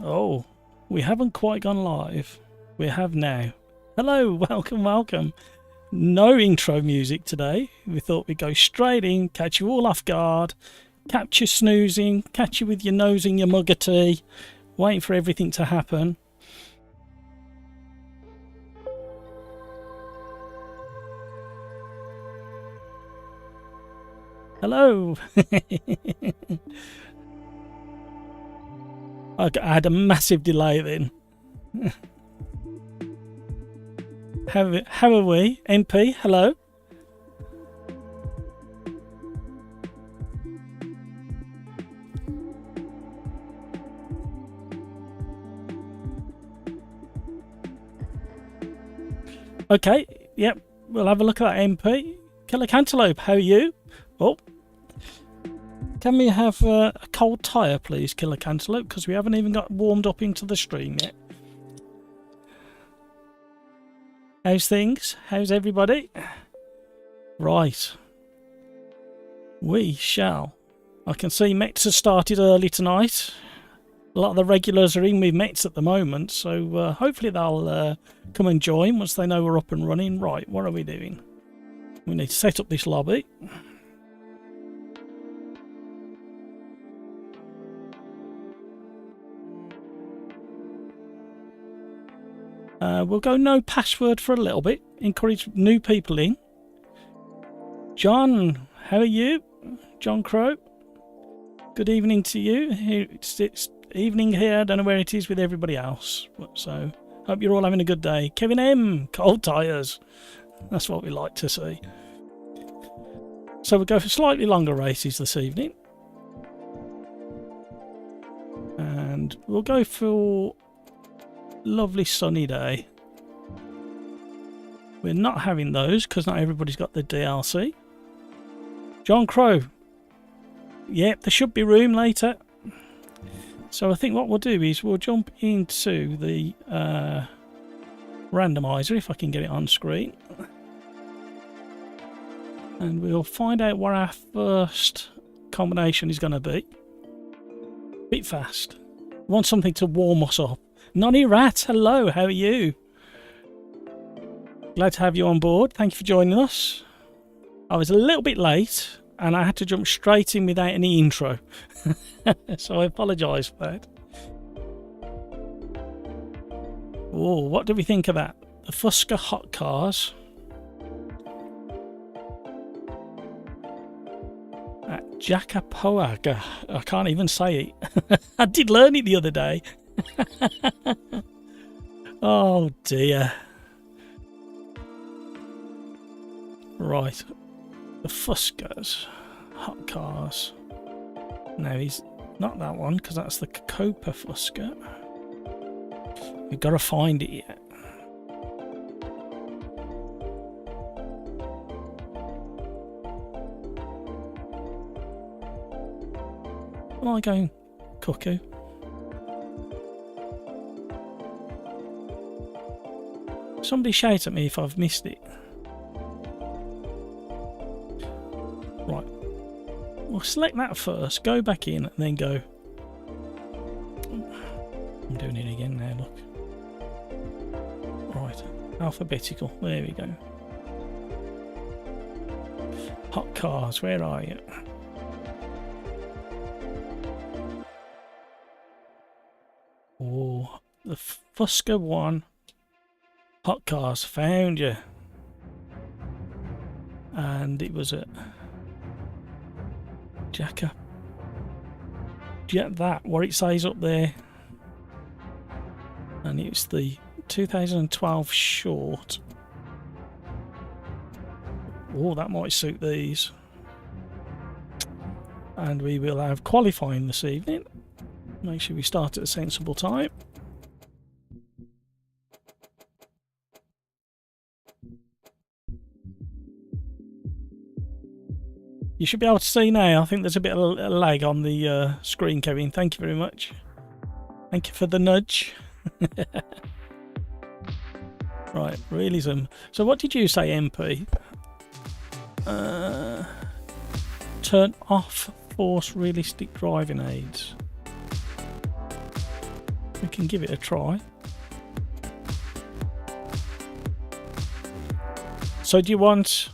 Oh, we haven't quite gone live. We have now. Hello, welcome, welcome. No intro music today. We thought we'd go straight in, catch you all off guard, catch you snoozing, catch you with your nose in your mug of tea, waiting for everything to happen. Hello. I had a massive delay then. How are we? MP, hello. Okay, yep, we'll have a look at that MP. Killer Cantaloupe, how are you? Oh, can we have a cold tyre, please, Killer Cantaloupe? Because we haven't even got warmed up into the stream yet. How's things? How's everybody? Right. We shall. I can see Mets has started early tonight. A lot of the regulars are in with Mets at the moment, so hopefully they'll come and join once they know we're up and running. Right, what are we doing? We need to set up this lobby. We'll go no password for a little bit. Encourage new people in. John, how are you? John Crow. Good evening to you. It's evening here. I don't know where it is with everybody else. So, hope you're all having a good day. Kevin M, cold tyres. That's what we like to see. So we'll go for slightly longer races this evening. And we'll go for lovely sunny day. We're not having those because not everybody's got the DLC. John Crow. Yep, there should be room later. So I think what we'll do is we'll jump into the randomizer if I can get it on screen. And we'll find out what our first combination is going to be. Bit fast. Want something to warm us up. Nonny Rat, hello, how are you? Glad to have you on board. Thank you for joining us. I was a little bit late and I had to jump straight in without any intro. So I apologise for that. Oh, what do we think of that? The Fusca Hot Cars. Jacapoaga. I can't even say it. I did learn it the other day. Oh dear. Right. The Fuscas. Hot Cars. No, he's not that one because that's the Copa Fusca. We've got to find it yet. Am I going cuckoo? Somebody shout at me if I've missed it. Right. We'll select that first, go back in, and then go. I'm doing it again now, look. Right. Alphabetical. There we go. Hot Cars, where are you? Oh, the Fusca one. Hot Cars, found you. And it was a Jacker. Get that, what it says up there. And it's the 2012 short. Oh, that might suit these. And we will have qualifying this evening. Make sure we start at a sensible time. You should be able to see now. I think there's a bit of a lag on the screen, Kevin. Thank you very much. Thank you for the nudge. Right, realism. So what did you say, MP? Turn off force realistic driving aids. We can give it a try. So do you want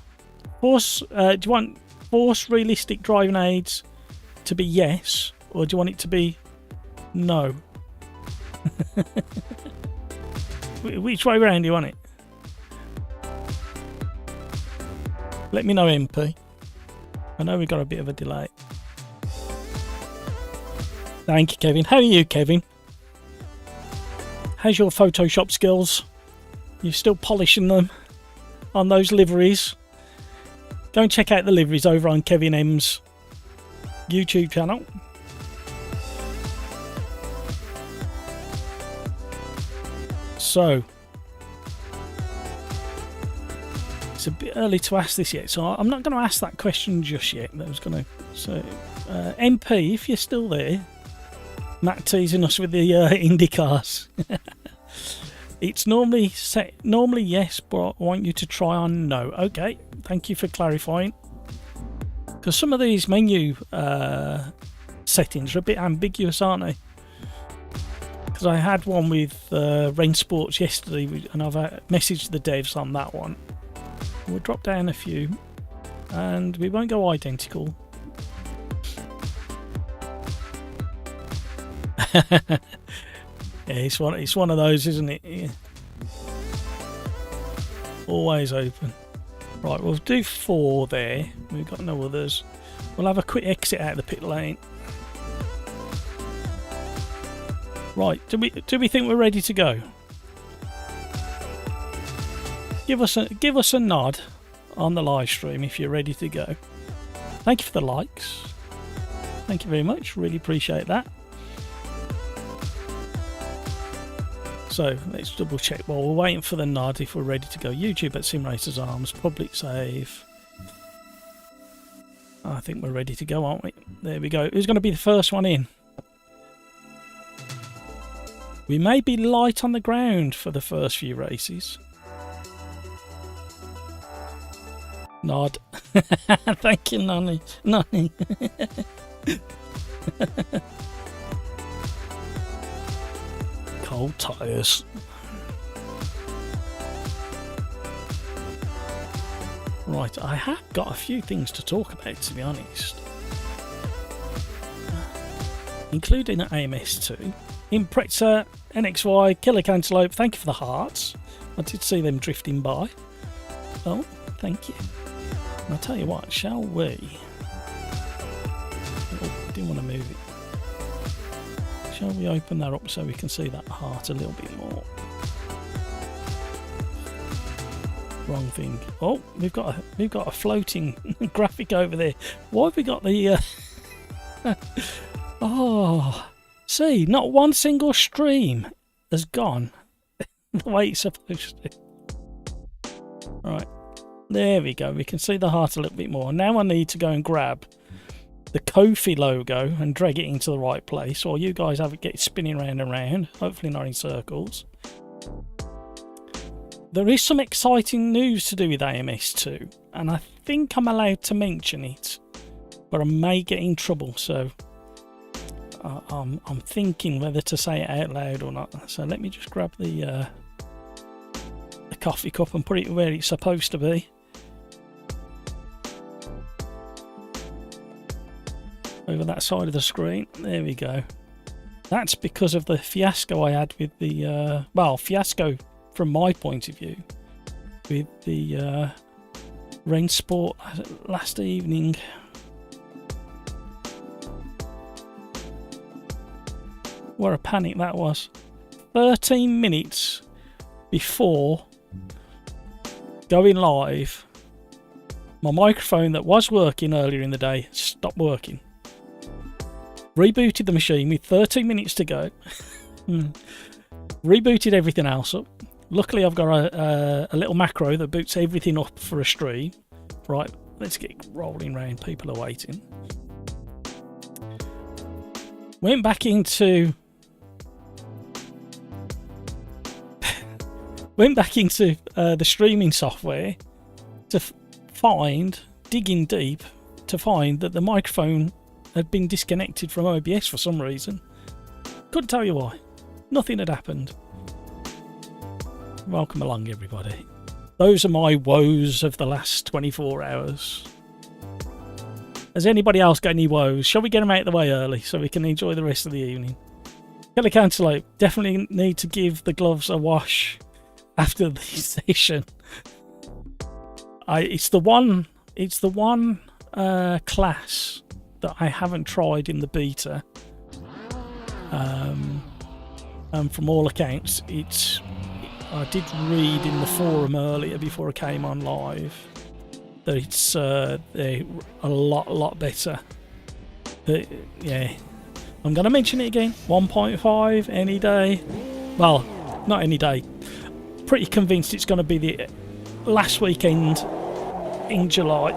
force realistic driving aids to be yes, or do you want it to be no? Which way round do you want it? Let me know, MP. I know we've got a bit of a delay. Thank you, Kevin. How are you, Kevin? How's your Photoshop skills? You're still polishing them on those liveries? Go and check out the liveries over on Kevin M's YouTube channel. So, it's a bit early to ask this yet, so I'm not going to ask that question just yet. I was going to. So, MP, if you're still there, Matt teasing us with the Indy cars. It's normally yes, but I want you to try on no. Okay, thank you for clarifying. Because some of these menu settings are a bit ambiguous, aren't they? Because I had one with Rain Sports yesterday, and I've messaged the devs on that one. We'll drop down a few, and we won't go identical. Yeah, it's one of those, isn't it? Yeah. Always open. Right, we'll do 4 there. We've got no others. We'll have a quick exit out of the pit lane. Right, do we think we're ready to go? Give us a nod on the live stream if you're ready to go. Thank you for the likes. Thank you very much. Really appreciate that. So let's double check while we're waiting for the nod if we're ready to go. YouTube at SimRacersArms, public save. I think we're ready to go, aren't we? There we go. Who's going to be the first one in? We may be light on the ground for the first few races. Nod. Thank you, Nonny. Nonny. Cold tyres. Right, I have got a few things to talk about, to be honest. Including AMS2. Impreza, NXY, Killer Cantaloupe, thank you for the hearts. I did see them drifting by. Oh, thank you. And I'll tell you what, shall we? Oh, I didn't want to move it. Shall we open that up so we can see that heart a little bit more? Wrong thing. Oh, we've got a floating graphic over there. Why have we got the? Oh, see, not one single stream has gone the way it's supposed to. Right, there we go. We can see the heart a little bit more. Now I need to go and grab the Kofi logo and drag it into the right place, or you guys have it get spinning round and round, hopefully not in circles. There is some exciting news to do with AMS2, and I think I'm allowed to mention it, but I may get in trouble, so I'm thinking whether to say it out loud or not. So let me just grab the coffee cup and put it where it's supposed to be. Over that side of the screen. There we go. That's because of the fiasco I had with the well, fiasco from my point of view with the Rain Sport last evening. What a panic that was. 13 minutes before going live, my microphone that was working earlier in the day stopped working. Rebooted the machine with 13 minutes to go. Rebooted everything else up. Luckily I've got a little macro that boots everything up for a stream. Right, let's get rolling round. People are waiting. Went back into the streaming software to digging deep to find that the microphone had been disconnected from OBS for some reason. Couldn't tell you why. Nothing had happened. Welcome along, everybody. Those are my woes of the last 24 hours. Has anybody else got any woes? Shall we get them out of the way early so we can enjoy the rest of the evening? Killer Cantaloupe, definitely need to give the gloves a wash after the session. It's the one class that I haven't tried in the beta. And from all accounts, I did read in the forum earlier before I came on live that it's they're a lot better. But, yeah, I'm going to mention it again. 1.5 any day. Well, not any day. Pretty convinced it's going to be the last weekend in July.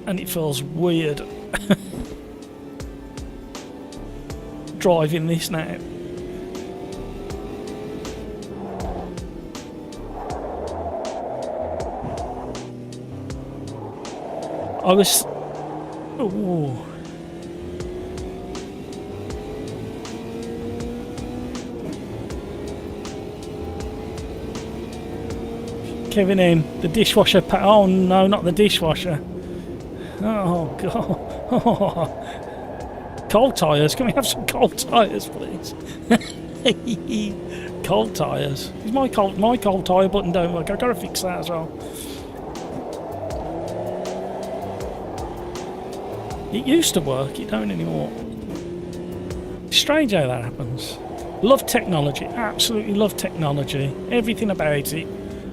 And it feels weird driving this now. I was... Ooh. Kevin in the dishwasher. Oh no, not the dishwasher. Oh god. Oh. Cold tyres. Can we have some cold tyres, please? Cold tyres. Is my cold tyre button don't work? I've got to fix that as well. It used to work, it don't anymore. Strange how that happens. Love technology, absolutely love technology. Everything about it,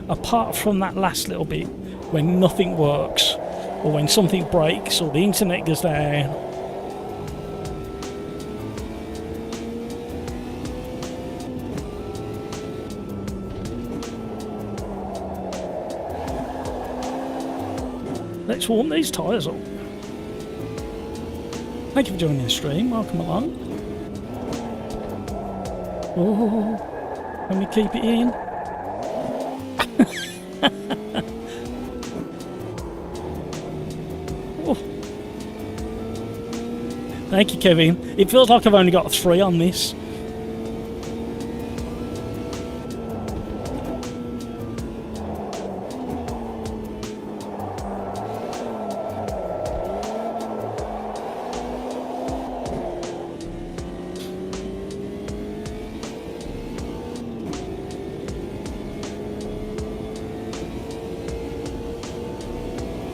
apart from that last little bit when nothing works, or when something breaks, or the internet goes down. Let's warm these tyres up. Thank you for joining the stream. Welcome along. Oh, can we keep it in? Oh. Thank you, Kevin. It feels like I've only got 3 on this.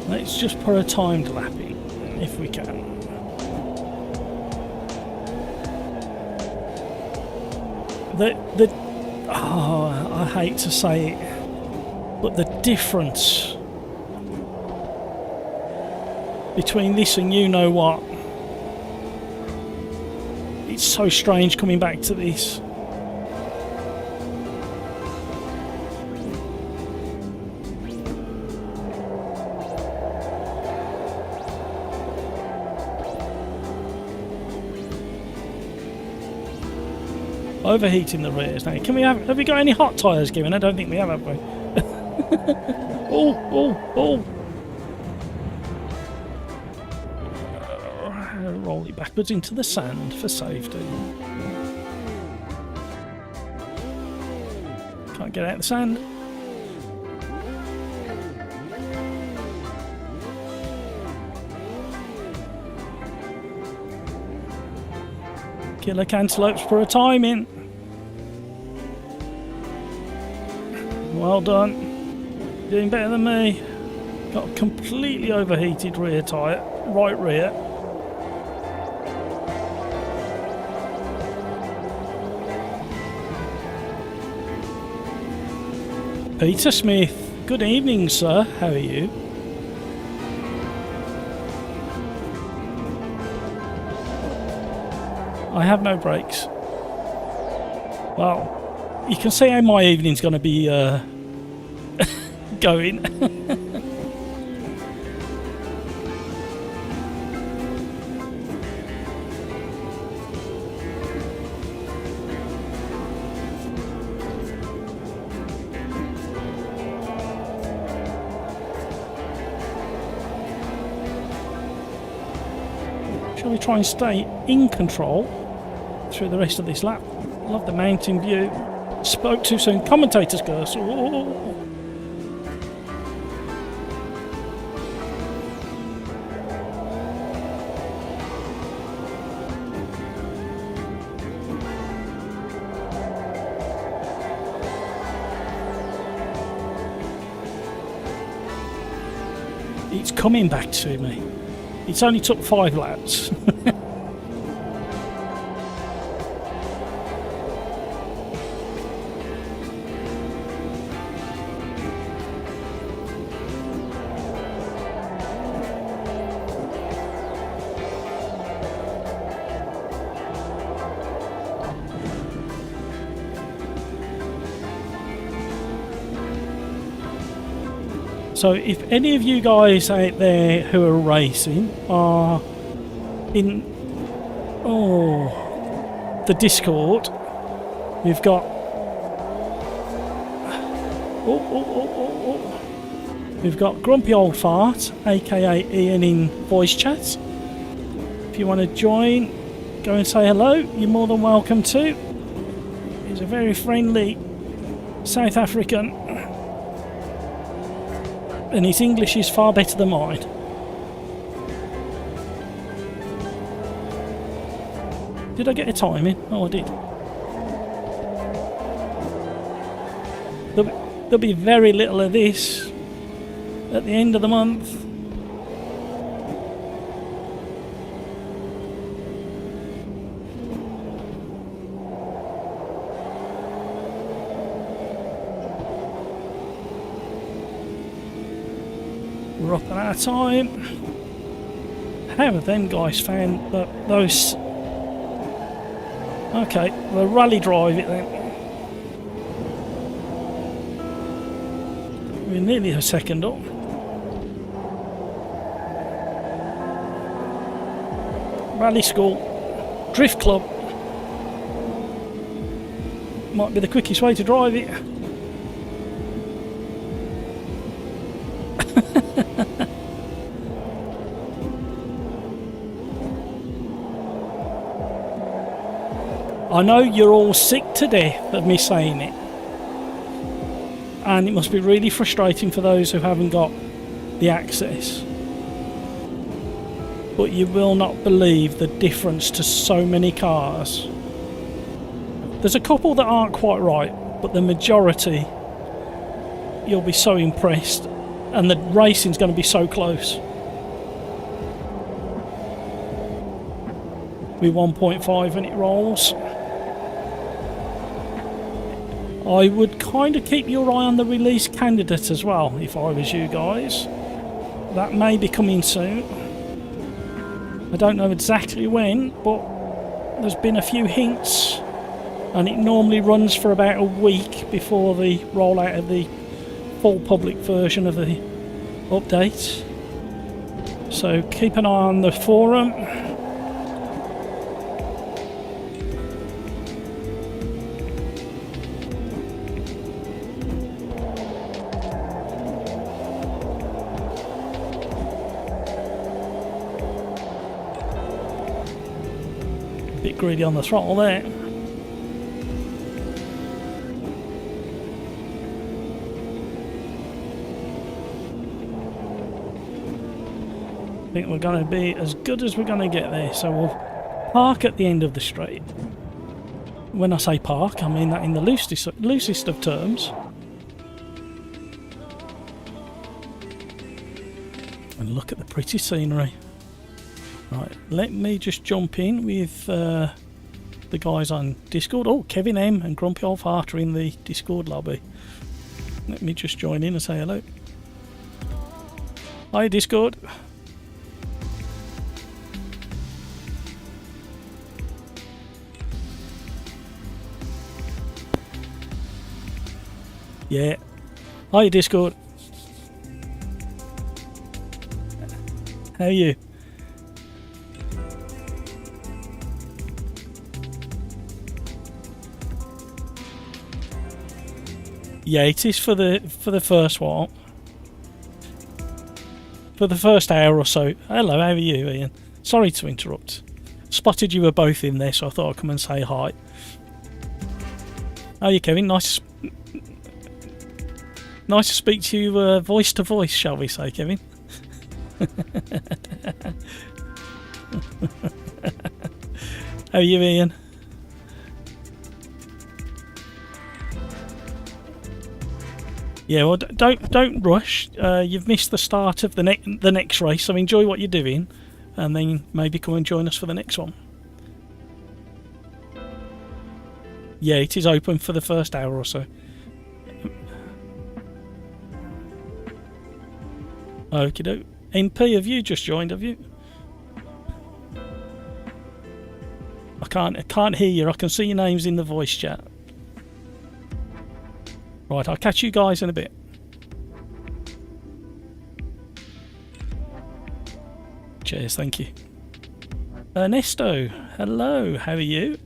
Let's just put a timed lap in, if we can. Oh, I hate to say it, but the difference between this and you know what, it's so strange coming back to this. Overheating the rears now. Can we have we got any hot tyres given? I don't think we have we? Oh. Roll it backwards into the sand for safety. Can't get out of the sand. Killer Cantaloupes for a time in. Well done. Doing better than me. Got a completely overheated rear tyre. Right rear. Peter Smith. Good evening, sir. How are you? I have no brakes. Well, you can see how my evening's going to be going. Shall we try and stay in control through the rest of this lap. Love the mountain view. Spoke too soon. Commentator's curse. Ooh. It's coming back to me. It's only took 5 laps. So if any of you guys out there who are racing are in the Discord, we've got we've got Grumpy Old Fart, aka Ian, in voice chat. If you want to join, go and say hello. You're more than welcome to. He's a very friendly South African. And his English is far better than mine. Did I get a time in? Oh, I did. There'll be very little of this at the end of the month. We're up at our time. How have them guys found those? Okay, we'll rally drive it then. We're nearly a second up. Rally School, Drift Club. Might be the quickest way to drive it. I know you're all sick to death of me saying it, and it must be really frustrating for those who haven't got the access, but you will not believe the difference to so many cars. There's a couple that aren't quite right, but the majority you'll be so impressed, and the racing's going to be so close. With 1.5 and it rolls. I would kind of keep your eye on the release candidate as well, if I was you guys. That may be coming soon. I don't know exactly when, but there's been a few hints, and it normally runs for about a week before the rollout of the full public version of the update. So keep an eye on the forum. Bit greedy on the throttle there. I think we're going to be as good as we're going to get there, so we'll park at the end of the straight. When I say park, I mean that in the loosest of terms. And look at the pretty scenery. Right, let me just jump in with the guys on Discord. Oh, Kevin M and Grumpy Old Fart are in the Discord lobby. Let me just join in and say hello. Hi, Discord. Yeah. Hi, Discord. How are you? Yeah, it is for the first while. For the first hour or so. Hello, how are you, Ian? Sorry to interrupt. Spotted you were both in there, so I thought I'd come and say hi. How are you, Kevin? Nice to speak to you voice to voice, shall we say, Kevin? How are you, Ian? Yeah, well, don't rush. You've missed the start of the next race, so enjoy what you're doing, and then maybe come and join us for the next one. Yeah, it is open for the first hour or so. Okie doke. NP, have you just joined? Have you? I can't hear you. I can see your names in the voice chat. Right, I'll catch you guys in a bit. Cheers, thank you. Ernesto, hello, how are you?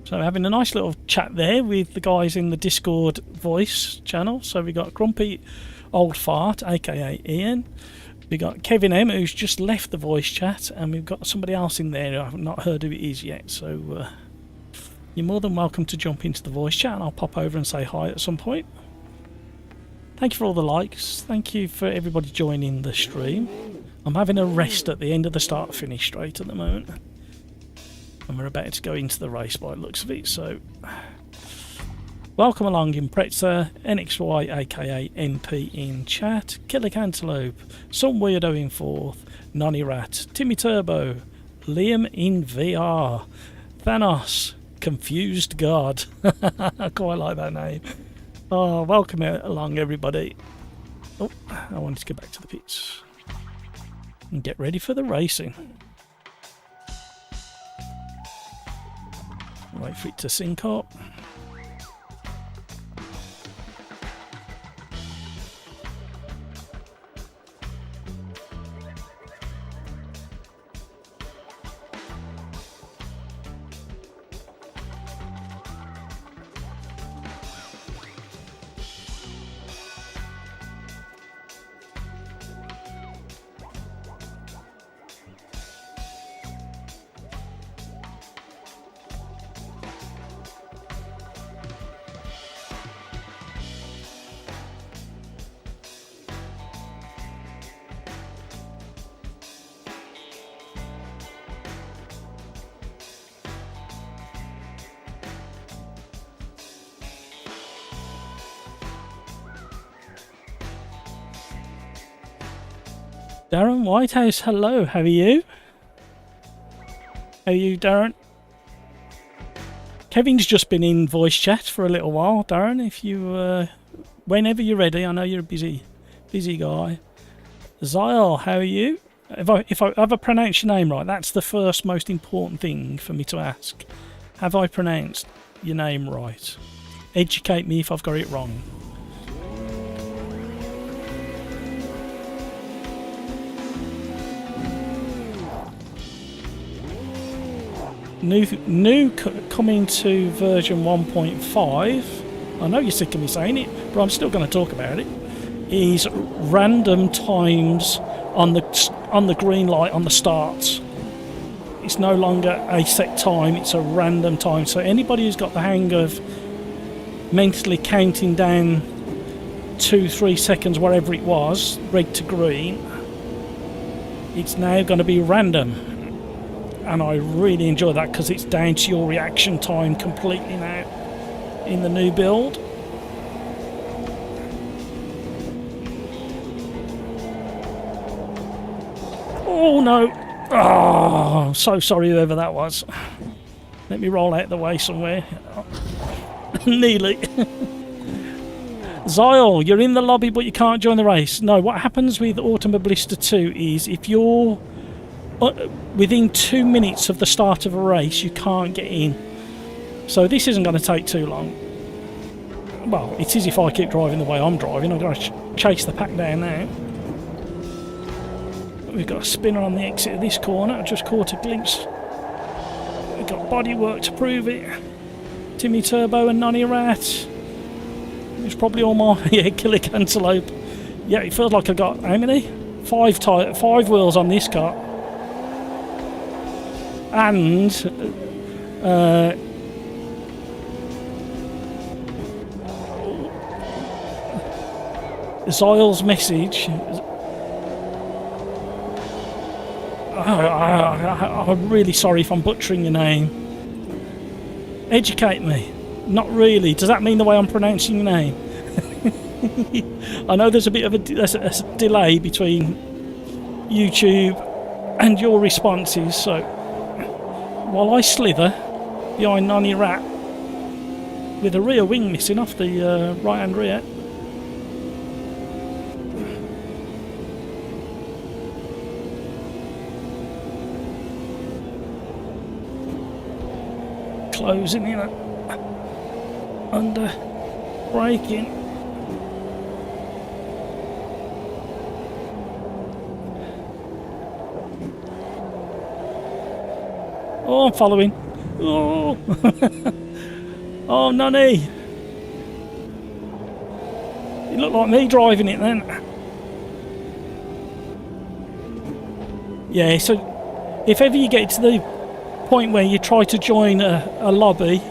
So having a nice little chat there with the guys in the Discord voice channel. So we got Grumpy Old Fart, aka Ian. We got Kevin M, who's just left the voice chat, and we've got somebody else in there who I've not heard who it is yet. So you're more than welcome to jump into the voice chat, and I'll pop over and say hi at some point. Thank you for all the likes. Thank you for everybody joining the stream. I'm having a rest at the end of the start finish straight at the moment, and we're about to go into the race by the looks of it. So welcome along, Impreza, NXY aka NP in chat, Killer Cantaloupe, Some Weirdo in fourth, Nonny Rat, Timmy Turbo, Liam in VR, Thanos, Confused God. I quite like that name. Oh, welcome along, everybody. Oh, I wanted to go back to the pits and get ready for the racing. Wait for it to sync up. Darren Whitehouse, hello, how are you? How are you, Darren? Kevin's just been in voice chat for a little while, Darren. If you, whenever you're ready, I know you're a busy guy. Zyle, how are you? If I have I pronounced your name right, that's the first most important thing for me to ask. Have I pronounced your name right? Educate me if I've got it wrong. New coming to version 1.5. I know you're sick of me saying it, but I'm still going to talk about it. Is random times on the green light on the starts. It's no longer a set time; it's a random time. So anybody who's got the hang of mentally counting down 2-3 seconds, whatever it was, red to green, it's now going to be random. And I really enjoy that because it's down to your reaction time completely now in the new build. Oh no! Oh, I'm so sorry whoever that was. Let me roll out the way somewhere. Nearly. Zyle, you're in the lobby but you can't join the race. No, what happens with Automobilista 2 is if you're within 2 minutes of the start of a race, you can't get in. So this isn't going to take too long. Well, it is if I keep driving the way I'm driving. I'm going to chase the pack down now. We've got a spinner on the exit of this corner. I just caught a glimpse. We've got bodywork to prove it. Timmy Turbo and Nonny Rat. It's probably all my Killer Cantaloupe. Yeah, it feels like I got how many? 5 wheels on this car. and Zyle's message. I'm really sorry if I'm butchering your name. Educate me. Not really. Does that mean the way I'm pronouncing your name? I know there's a bit of a delay between YouTube and your responses, so while I slither behind Nonny Rat with a rear wing missing off the right hand rear. Closing in under braking. Oh, I'm following. Oh, oh, Nonny. You look like me driving it then. Yeah, so if ever you get to the point where you try to join a lobby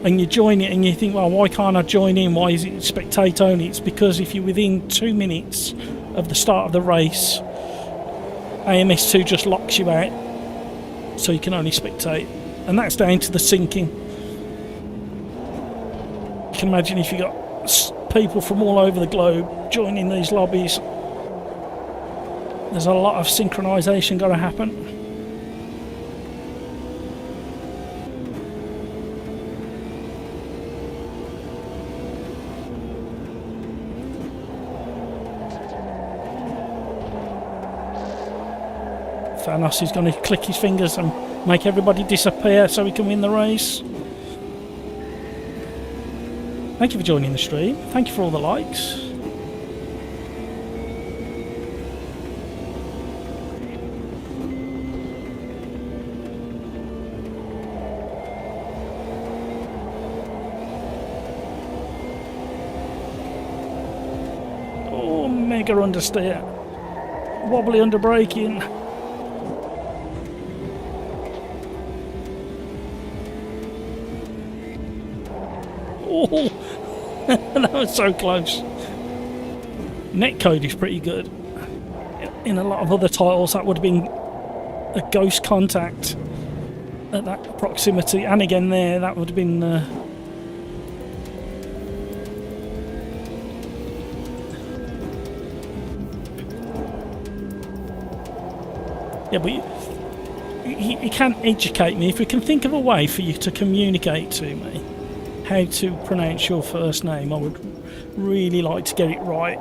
and you join it and you think, well, why can't I join in? Why is it spectate only? It's because if you're within 2 minutes of the start of the race, AMS2 just locks you out, so you can only spectate, and that's down to the syncing. You can imagine if you got people from all over the globe joining these lobbies, there's a lot of synchronisation got to happen. Thanos is going to click his fingers and make everybody disappear so we can win the race. Thank you for joining the stream. Thank you for all the likes. Oh, mega understeer. Wobbly under braking. Oh, that was so close. Netcode is pretty good. In a lot of other titles, that would have been a ghost contact at that proximity, and again there, that would have been. Yeah, but you can't educate me. If we can think of a way for you to communicate to me how to pronounce your first name, I would really like to get it right.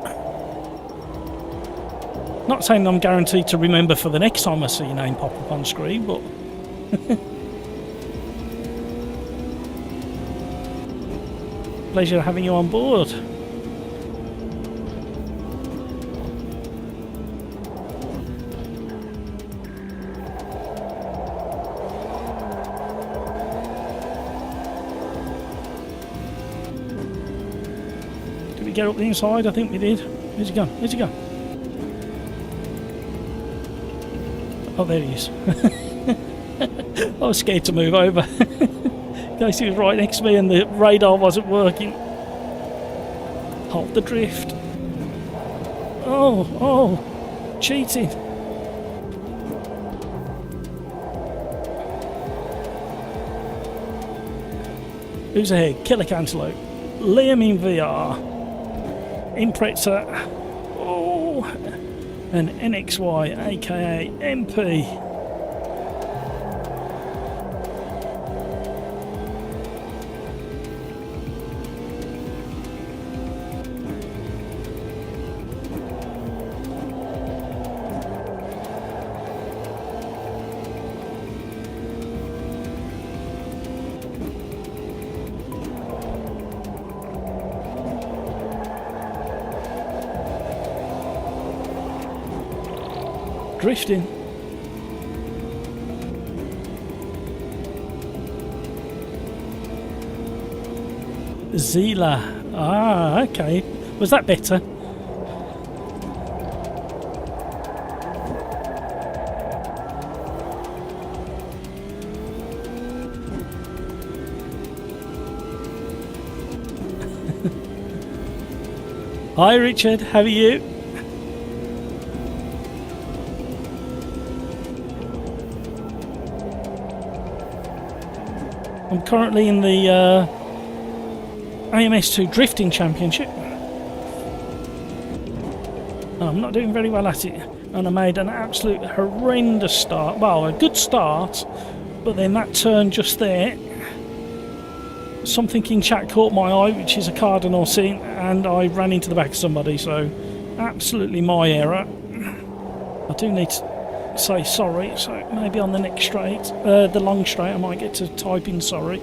Not saying I'm guaranteed to remember for the next time I see your name pop up on screen, but pleasure having you on board. Get up the inside, I think we did. Where's he gone? Where's he gone? Oh, there he is. I was scared to move over in case he was right next to me and the radar wasn't working. Halt the drift. Oh, cheating. Who's ahead? Killer Cantaloupe. Liam in VR. Impreza, oh, and NXY, aka MP. Drifting. Zila. Ah, okay. Was that better? Hi Richard, how are you? I'm currently in the AMS2 Drifting Championship. And I'm not doing very well at it. And I made an absolute horrendous start. Well, a good start, but then that turn just there, something in chat caught my eye, which is a cardinal sin, and I ran into the back of somebody, so absolutely my error. I do need to say sorry, so maybe on the next straight, the long straight, I might get to type in sorry.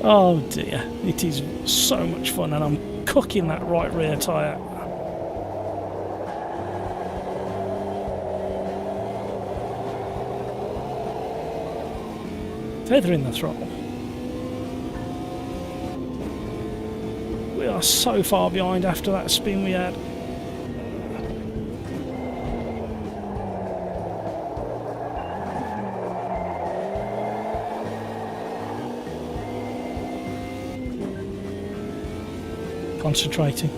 Oh dear, it is so much fun, and I'm cooking that right rear tyre. Feathering the throttle. We are so far behind after that spin we had. Concentrating.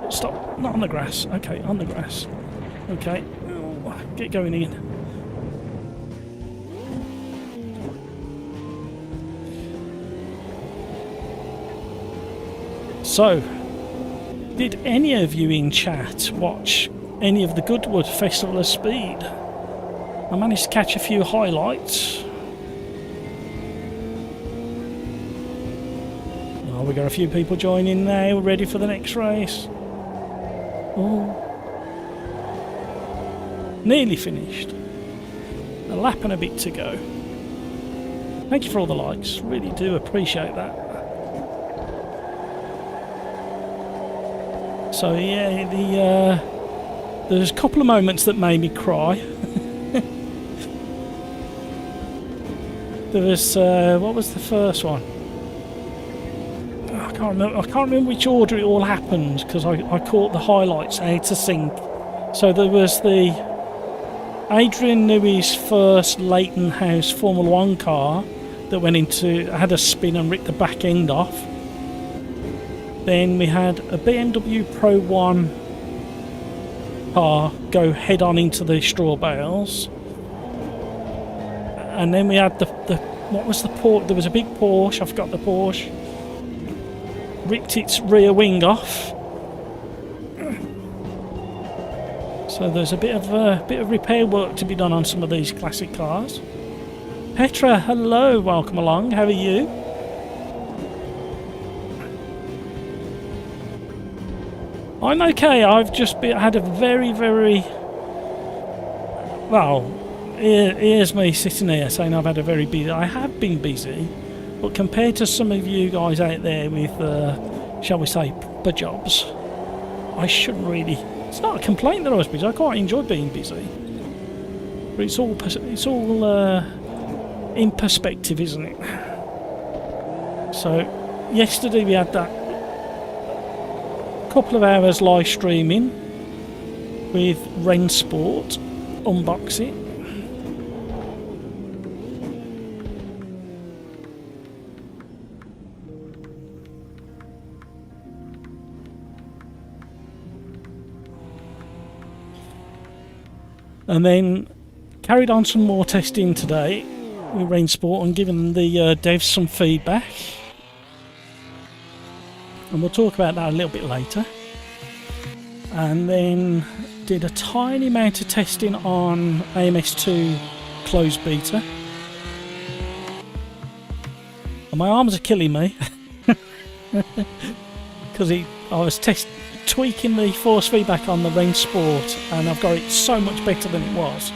Stop. Not on the grass. Okay, on the grass. Okay. Get going again. So, did any of you in chat watch any of the Goodwood Festival of Speed? I managed to catch a few highlights. Oh, we got a few people joining now, ready for the next race. Oh, nearly finished. A lap and a bit to go. Thank you for all the likes, really do appreciate that. So yeah, there's a couple of moments that made me cry. There was what was the first one? I can't remember which order it all happened, because I caught the highlights out to sync. So there was the Adrian Newey's first Leighton House Formula 1 car that had a spin and ripped the back end off. Then we had a BMW Pro 1 car go head on into the straw bales. And then we had what was the Porsche? There was a big Porsche, I forgot the Porsche. Ripped its rear wing off. So there's a bit of repair work to be done on some of these classic cars. Petra, hello, welcome along, how are you? I'm okay. I've just had a very, well, here's me sitting here saying I've had a very busy. I have been busy, but compared to some of you guys out there with, shall we say, jobs, I shouldn't really. It's not a complaint that I was busy. I quite enjoy being busy, but it's all in perspective, isn't it? So yesterday we had that couple of hours live streaming with Ren Sport unboxing. And then carried on some more testing today with Ren Sport and giving the devs some feedback. And we'll talk about that a little bit later. And then did a tiny amount of testing on AMS2 closed beta. And my arms are killing me. Because I was tweaking the force feedback on the Ren Sport, and I've got it so much better than it was.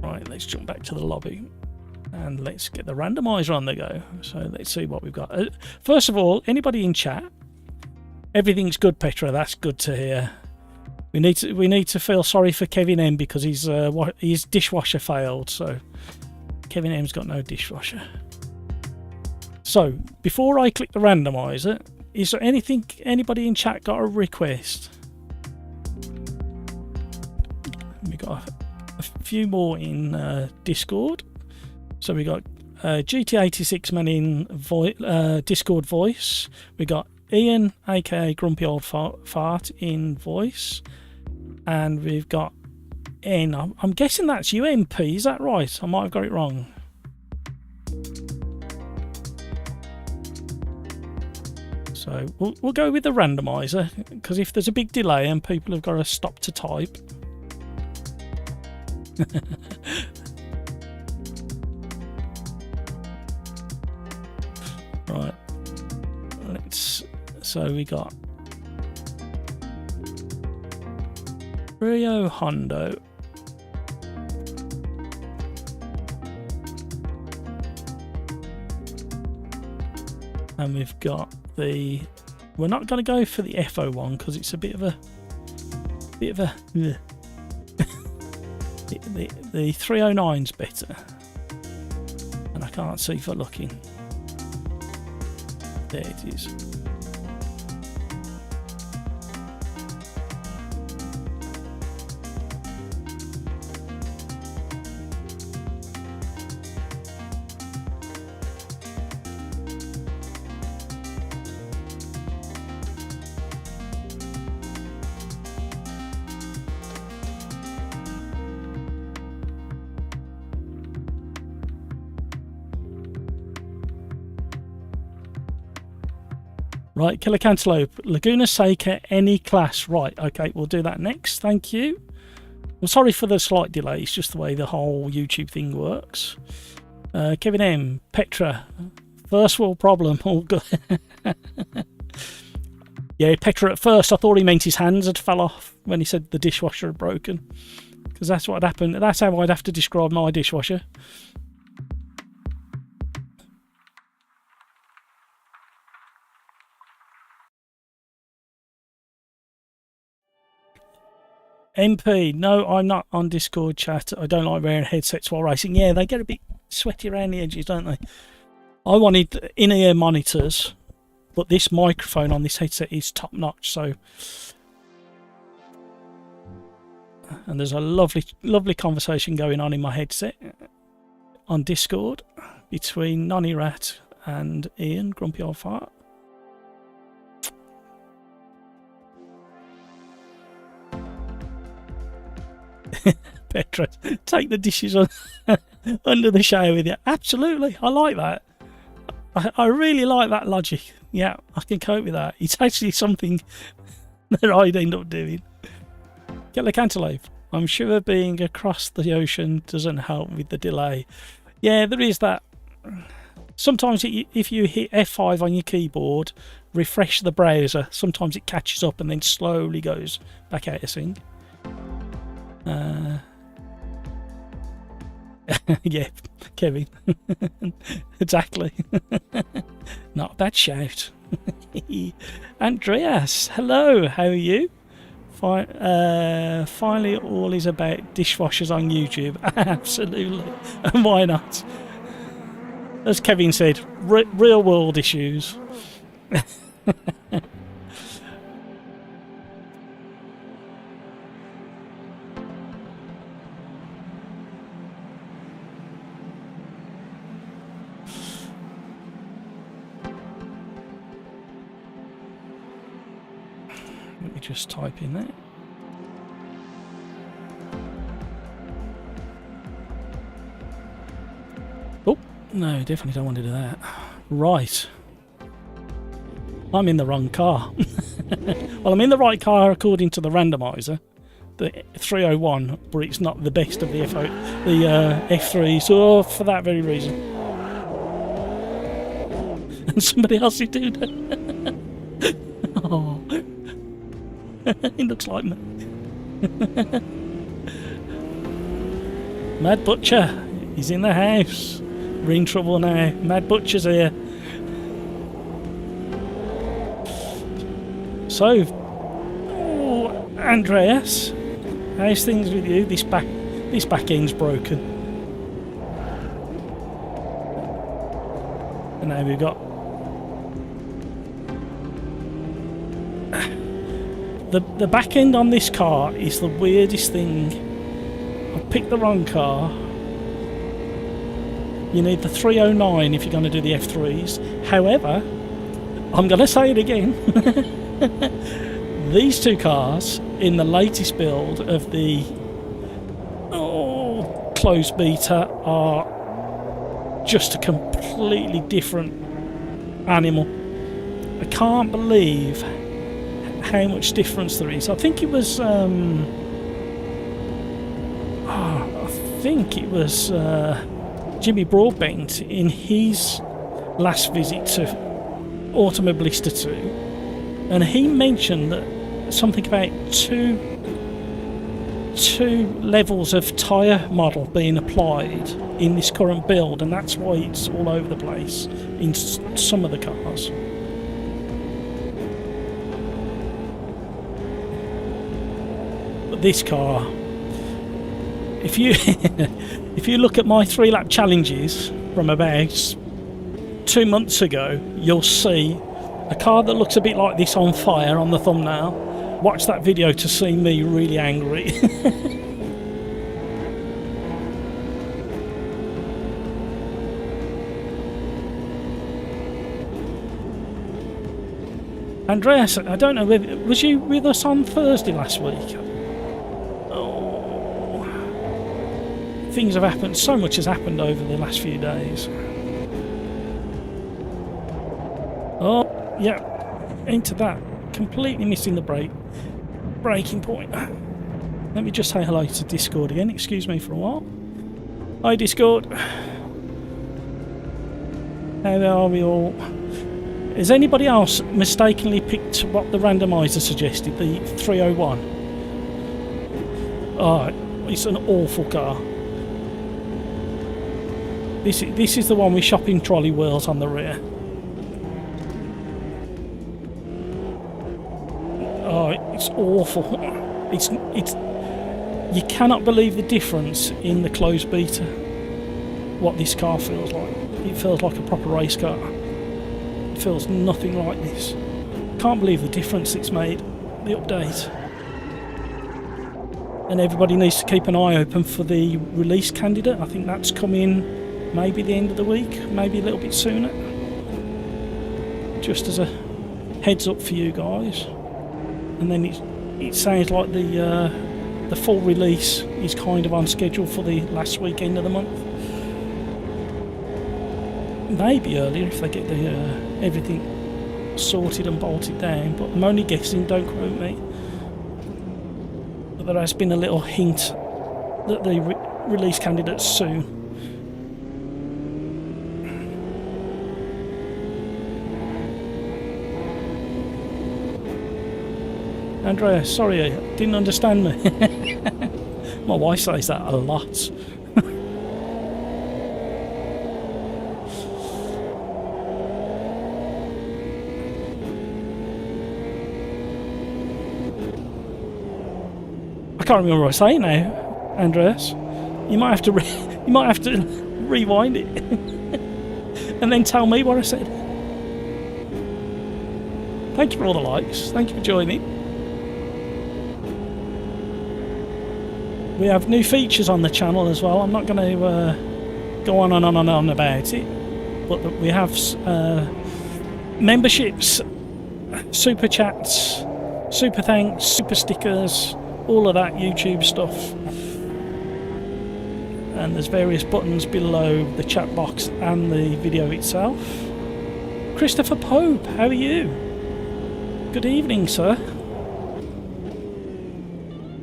Right, let's jump back to the lobby. And let's get the randomizer on the go. So let's see what we've got. First of all, anybody in chat? Everything's good, Petra. That's good to hear. We need to feel sorry for Kevin M because his dishwasher failed. So Kevin M's got no dishwasher. So before I click the randomizer, is there anybody in chat got a request? We got a few more in Discord. So we got GT86 man in Discord voice. We got Ian, aka Grumpy Old Fart, in voice. And we've got N. I'm guessing that's UMP, is that right? I might have got it wrong. So we'll go with the randomizer, because if there's a big delay and people have got to stop to type. Right. So we got Rio Hondo. And we've got we're not going to go for the FO1 because it's a bit of a the 309's better, and I can't see for looking. There it is. Right, Killer Cantaloupe, Laguna Seca, any class. Right, okay, we'll do that next. Thank you. Well, sorry for the slight delay. It's just the way the whole YouTube thing works. Kevin M, Petra, first world problem. All good. Yeah, Petra, at first I thought he meant his hands had fell off when he said the dishwasher had broken. Because that's what happened. That's how I'd have to describe my dishwasher. MP, no, I'm not on Discord chat. I don't like wearing headsets while racing. Yeah, they get a bit sweaty around the edges, don't they? I wanted in-ear monitors, but this microphone on this headset is top notch. So, and there's a lovely conversation going on in my headset on Discord between Nonny Rat and Ian, Grumpy Old Fart. Petra, take the dishes on under the shower with you. Absolutely, I like that. I really like that logic. Yeah, I can cope with that. It's actually something that I'd end up doing. Get the cantaloupe. I'm sure being across the ocean doesn't help with the delay. Yeah, there is that. Sometimes if you hit F5 on your keyboard, refresh the browser, sometimes it catches up and then slowly goes back out of sync. Yeah, Kevin. Exactly. Not a bad shout. Andreas, hello, how are you? Finally all is about dishwashers on YouTube. Absolutely. And why not? As Kevin said, real world issues. Let me just type in that. Oh, no, definitely don't want to do that. Right. I'm in the wrong car. Well, I'm in the right car according to the randomizer, the 301, but it's not the best of the F3, so for that very reason. And somebody else is doing it. Oh. He looks like me. Mad Butcher, he's in the house. We're in trouble now. Mad Butcher's here. So, Andreas, how's things with you? This back end's broken. And now we've got the back end on this car is the weirdest thing. I picked the wrong car. You need the 309 if you're going to do the F3s. However, I'm going to say it again. These two cars in the latest build of the closed beta are just a completely different animal. I can't believe how much difference there is. I think it was Jimmy Broadbent in his last visit to Automobilista 2, and he mentioned that something about two levels of tyre model being applied in this current build, and that's why it's all over the place in some of the cars. But this car, if you if you look at my 3-lap challenges from about 2 months ago, you'll see a car that looks a bit like this on fire on the thumbnail. Watch that video to see me really angry. Andreas, I don't know, was you with us on Thursday last week? Oh, things have happened, so much has happened over the last few days. Oh, yeah, into that. Completely missing the breaking point. Let me just say hello to Discord again. Excuse me for a while. Hi, Discord. How are we all? Has anybody else mistakenly picked what the randomizer suggested, the 301? Oh, it's an awful car. This is the one with shopping trolley wheels on the rear. Oh, it's awful. It's you cannot believe the difference in the closed beta. What this car feels like. It feels like a proper race car. It feels nothing like this. Can't believe the difference it's made. The update. And everybody needs to keep an eye open for the release candidate. I think that's coming maybe the end of the week, maybe a little bit sooner. Just as a heads up for you guys. And then it sounds like the full release is kind of on schedule for the last weekend of the month. Maybe earlier if they get the everything sorted and bolted down, but I'm only guessing, don't quote me. But there has been a little hint that the release candidate's soon. Andrea, sorry, I didn't understand me. My wife says that a lot. I can't remember what I was saying now, Andreas. You might have to rewind it and then tell me what I said. Thank you for all the likes. Thank you for joining. We have new features on the channel as well. I'm not going to go on and on and on about it, but we have memberships, super chats, super thanks, super stickers, all of that YouTube stuff. And there's various buttons below the chat box and the video itself. Christopher Pope, how are you? Good evening, sir.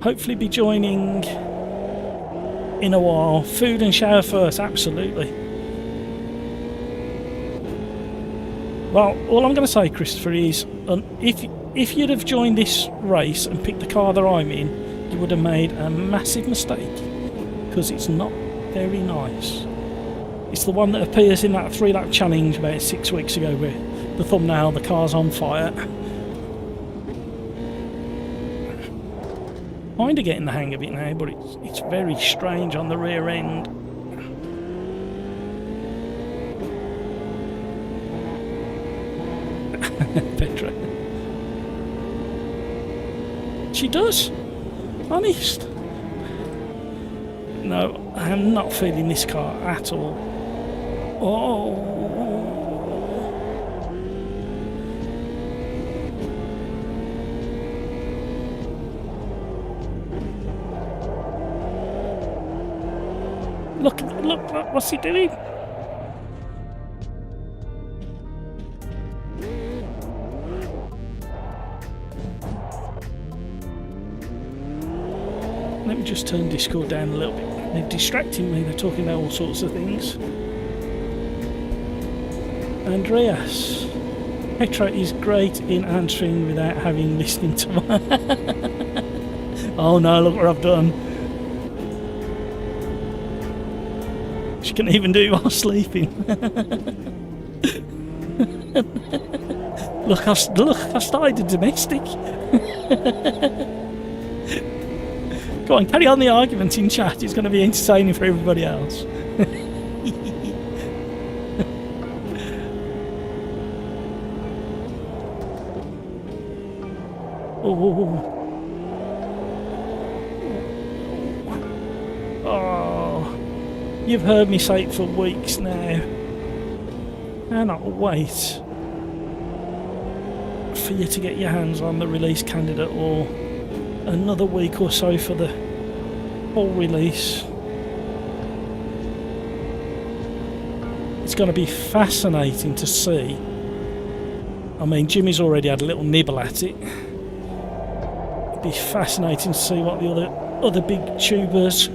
Hopefully be joining in a while. Food and shower first, absolutely. Well, all I'm going to say, Christopher, is if you'd have joined this race and picked the car that I'm in, you would have made a massive mistake, because it's not very nice. It's the one that appears in that 3-lap challenge about 6 weeks ago where the thumbnail, the car's on fire. Kind of getting the hang of it now, but it's very strange on the rear end. Petra. She does. Honest. No, I am not feeling this car at all. Oh. Look, what's he doing? Let me just turn Discord down a little bit. They're distracting me, they're talking about all sorts of things. Andreas. Petra is great in answering without having listening to my... Oh no, look what I've done. She can even do it while sleeping. Look, I've started a domestic. Go on, carry on the argument in chat. It's going to be entertaining for everybody else. Oh, you've heard me say it for weeks now. Cannot wait for you to get your hands on the release candidate, or another week or so for the full release. It's going to be fascinating to see. I mean, Jimmy's already had a little nibble at it. It'd be fascinating to see what the other big tubers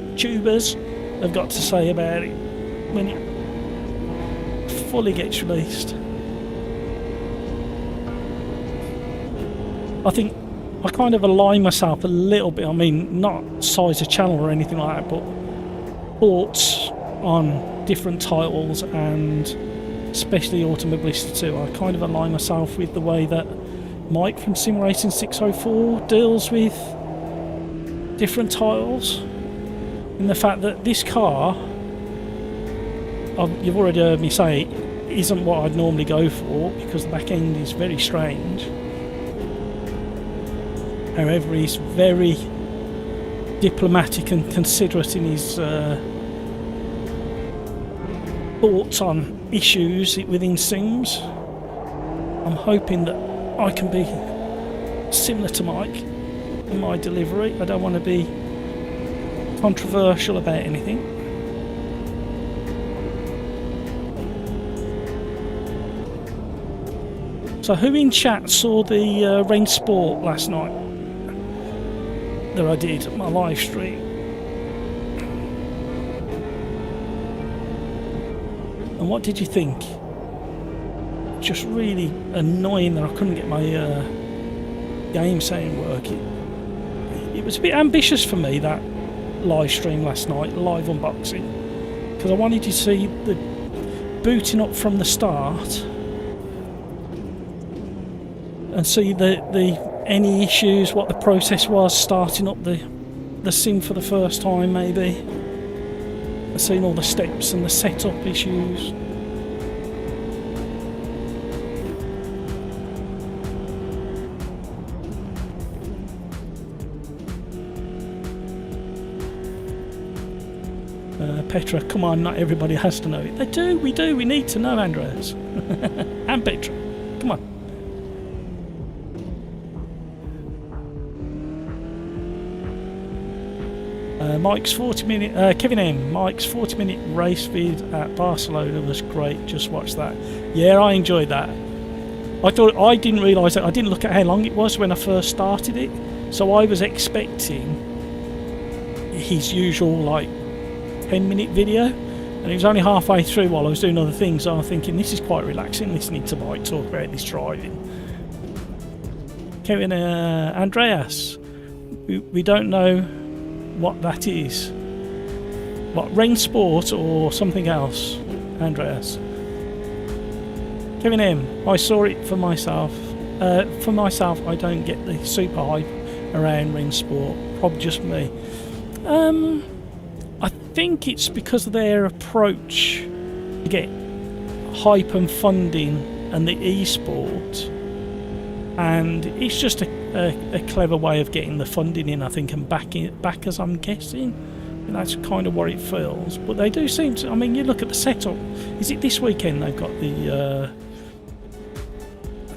have got to say about it when it fully gets released. I think I kind of align myself a little bit, I mean, not size of channel or anything like that, but thoughts on different titles, and especially Automobilista 2. I kind of align myself with the way that Mike from SimRacing604 deals with different titles, in the fact that this car, you've already heard me say, isn't what I'd normally go for because the back end is very strange. However, he's very diplomatic and considerate in his thoughts on issues within Sims. I'm hoping that I can be similar to Mike in my delivery. I don't want to be controversial about anything. So who in chat saw the Rain Sport last night? That I did my live stream. And what did you think? Just really annoying that I couldn't get my game sound working. It was a bit ambitious for me, that live stream last night, live unboxing, because I wanted you to see the booting up from the start and see the any issues, what the process was starting up the sim for the first time, maybe. I've seen all the steps and the setup issues. Petra, come on, not everybody has to know it. They do, we need to know, Andreas. And Petra, come on. Mike's 40-minute, Kevin M. Mike's 40-minute race vid at Barcelona was great. Just watch that. Yeah, I enjoyed that. I didn't realise that. I didn't look at how long it was when I first started it, so I was expecting his usual like 10-minute video, and it was only halfway through while I was doing other things. So I'm thinking this is quite relaxing, listening to Mike talk about this driving. Kevin, Andreas, we don't know what that is. What, Rain Sport or something else? Andreas. Kevin M, I saw it for myself. For myself, I don't get the super hype around Rensport. Probably just me. I think it's because of their approach to get hype and funding and the e-sport, and it's just a clever way of getting the funding in, I think, and backers, I'm guessing. And that's kind of what it feels. But they do seem to, I mean, you look at the setup. Is it this weekend they've got the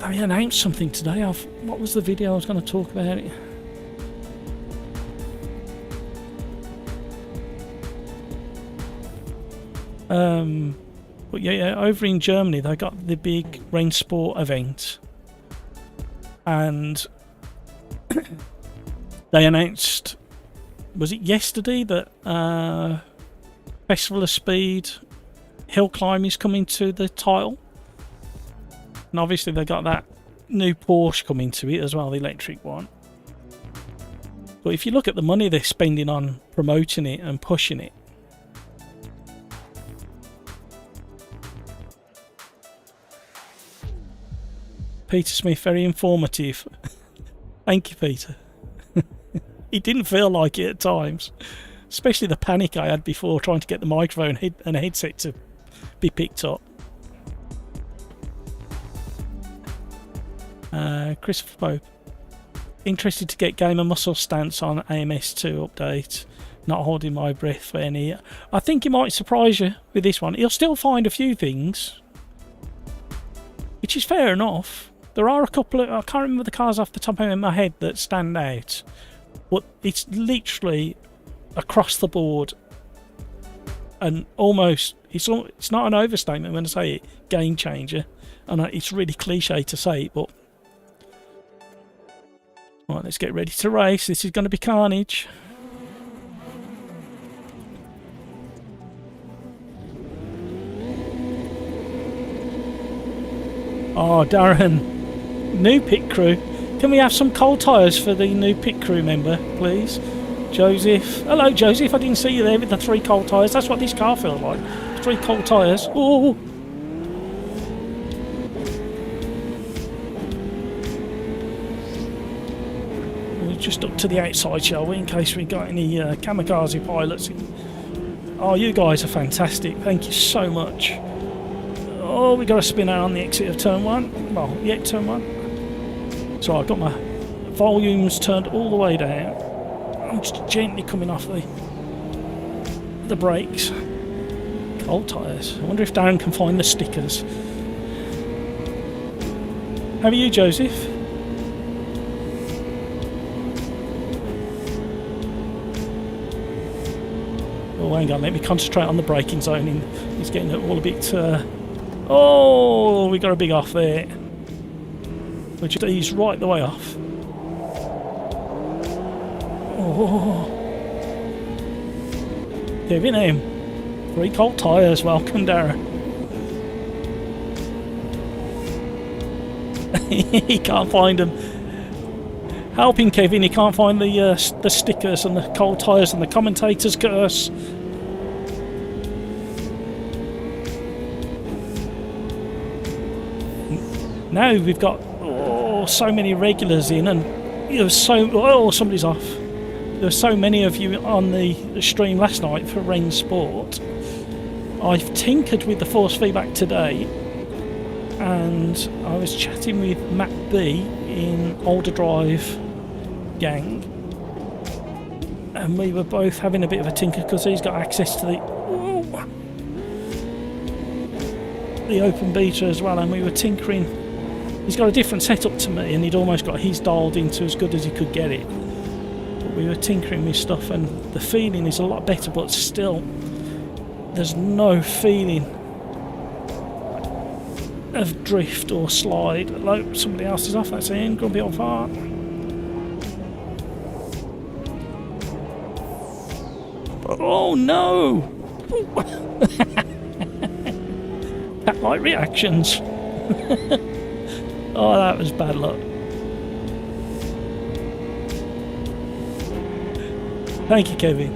they announced something today. What was the video I was going to talk about it? But yeah, over in Germany they got the big Rensport event, and they announced, was it yesterday, that Festival of Speed hill climb is coming to the title, and obviously they got that new Porsche coming to it as well, the electric one. But if you look at the money they're spending on promoting it and pushing it, Peter Smith, very informative. Thank you, Peter. It didn't feel like it at times, especially the panic I had before trying to get the microphone and a headset to be picked up. Christopher Pope, interested to get Gamer Muscle stance on AMS2 update. Not holding my breath for any. I think he might surprise you with this one. He'll still find a few things, which is fair enough. There are a couple of, I can't remember the cars off the top of my head that stand out, but it's literally across the board, and almost, it's not an overstatement when I say it, game changer. And it's really cliche to say it, but right, let's get ready to race. This is going to be carnage. Oh, Darren. New pit crew. Can we have some cold tyres for the new pit crew member, please? Joseph. Hello, Joseph. I didn't see you there with the 3 cold tyres. That's what this car feels like. 3 cold tyres. Oh. We're just up to the outside, shall we, in case we got any kamikaze pilots. Oh, you guys are fantastic. Thank you so much. Oh, we got to spin out on the exit of turn 1. Well, yeah, turn 1. So I've got my volumes turned all the way down. I'm just gently coming off the brakes. Cold tyres. I wonder if Darren can find the stickers. How are you, Joseph? Oh, hang on, let me concentrate on the braking zone. He's getting it all a bit... Oh, we got a big off there. Which he's right the way off. Oh. Kevin M. 3 cold tyres. Welcome, Darren. He can't find them. Help him, Kevin. He can't find the stickers and the cold tyres and the commentator's curse. Now we've got so many regulars in, and there's somebody's off. There were so many of you on the stream last night for Rensport. I've tinkered with the force feedback today, and I was chatting with Matt B in OlderDrive gang, and we were both having a bit of a tinker because he's got access to the open beta as well, and we were tinkering. He's got a different setup to me, and he'd almost got his dialed into as good as he could get it. But we were tinkering with stuff, and the feeling is a lot better, but still, there's no feeling of drift or slide. Like somebody else is off, that's in, grumpy old fart. Oh no! Cat-like reactions. Oh, that was bad luck. Thank you, Kevin.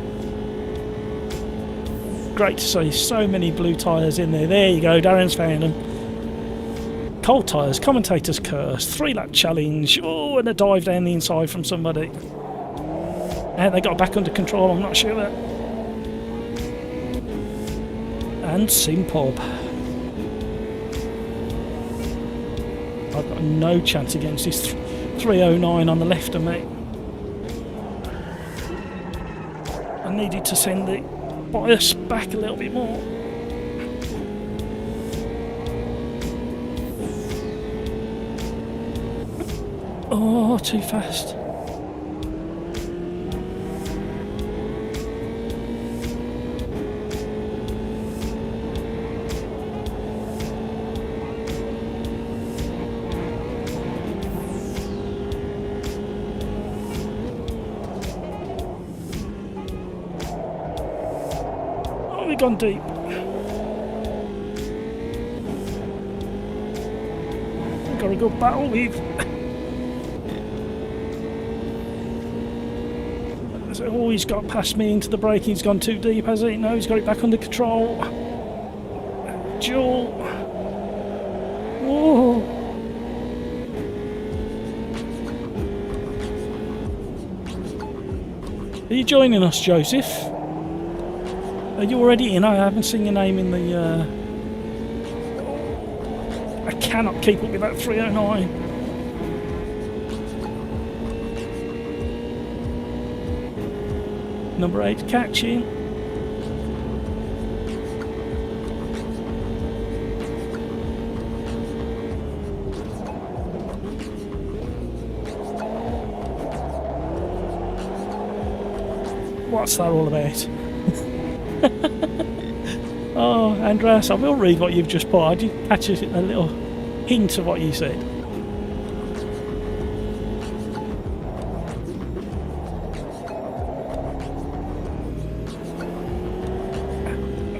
great to see so many blue tyres in there. There you go, Darren's found them. Cold tyres, commentator's curse, 3-lap challenge. Oh, and a dive down the inside from somebody. And they got back under control, I'm not sure that. And Simpub. I've got no chance against this 309 on the left of me. I needed to send the bias back a little bit more. Oh, too fast. Gone deep. Got a good battle with. Oh, he's got past me into the braking. He's gone too deep, has he? No, he's got it back under control. Joel. Whoa. Are you joining us, Joseph? Are you already in? I haven't seen your name in the... I cannot keep up with that 309. Number 8 catching. What's that all about? Oh, Andreas, I will read what you've just put. I did catch a little hint of what you said.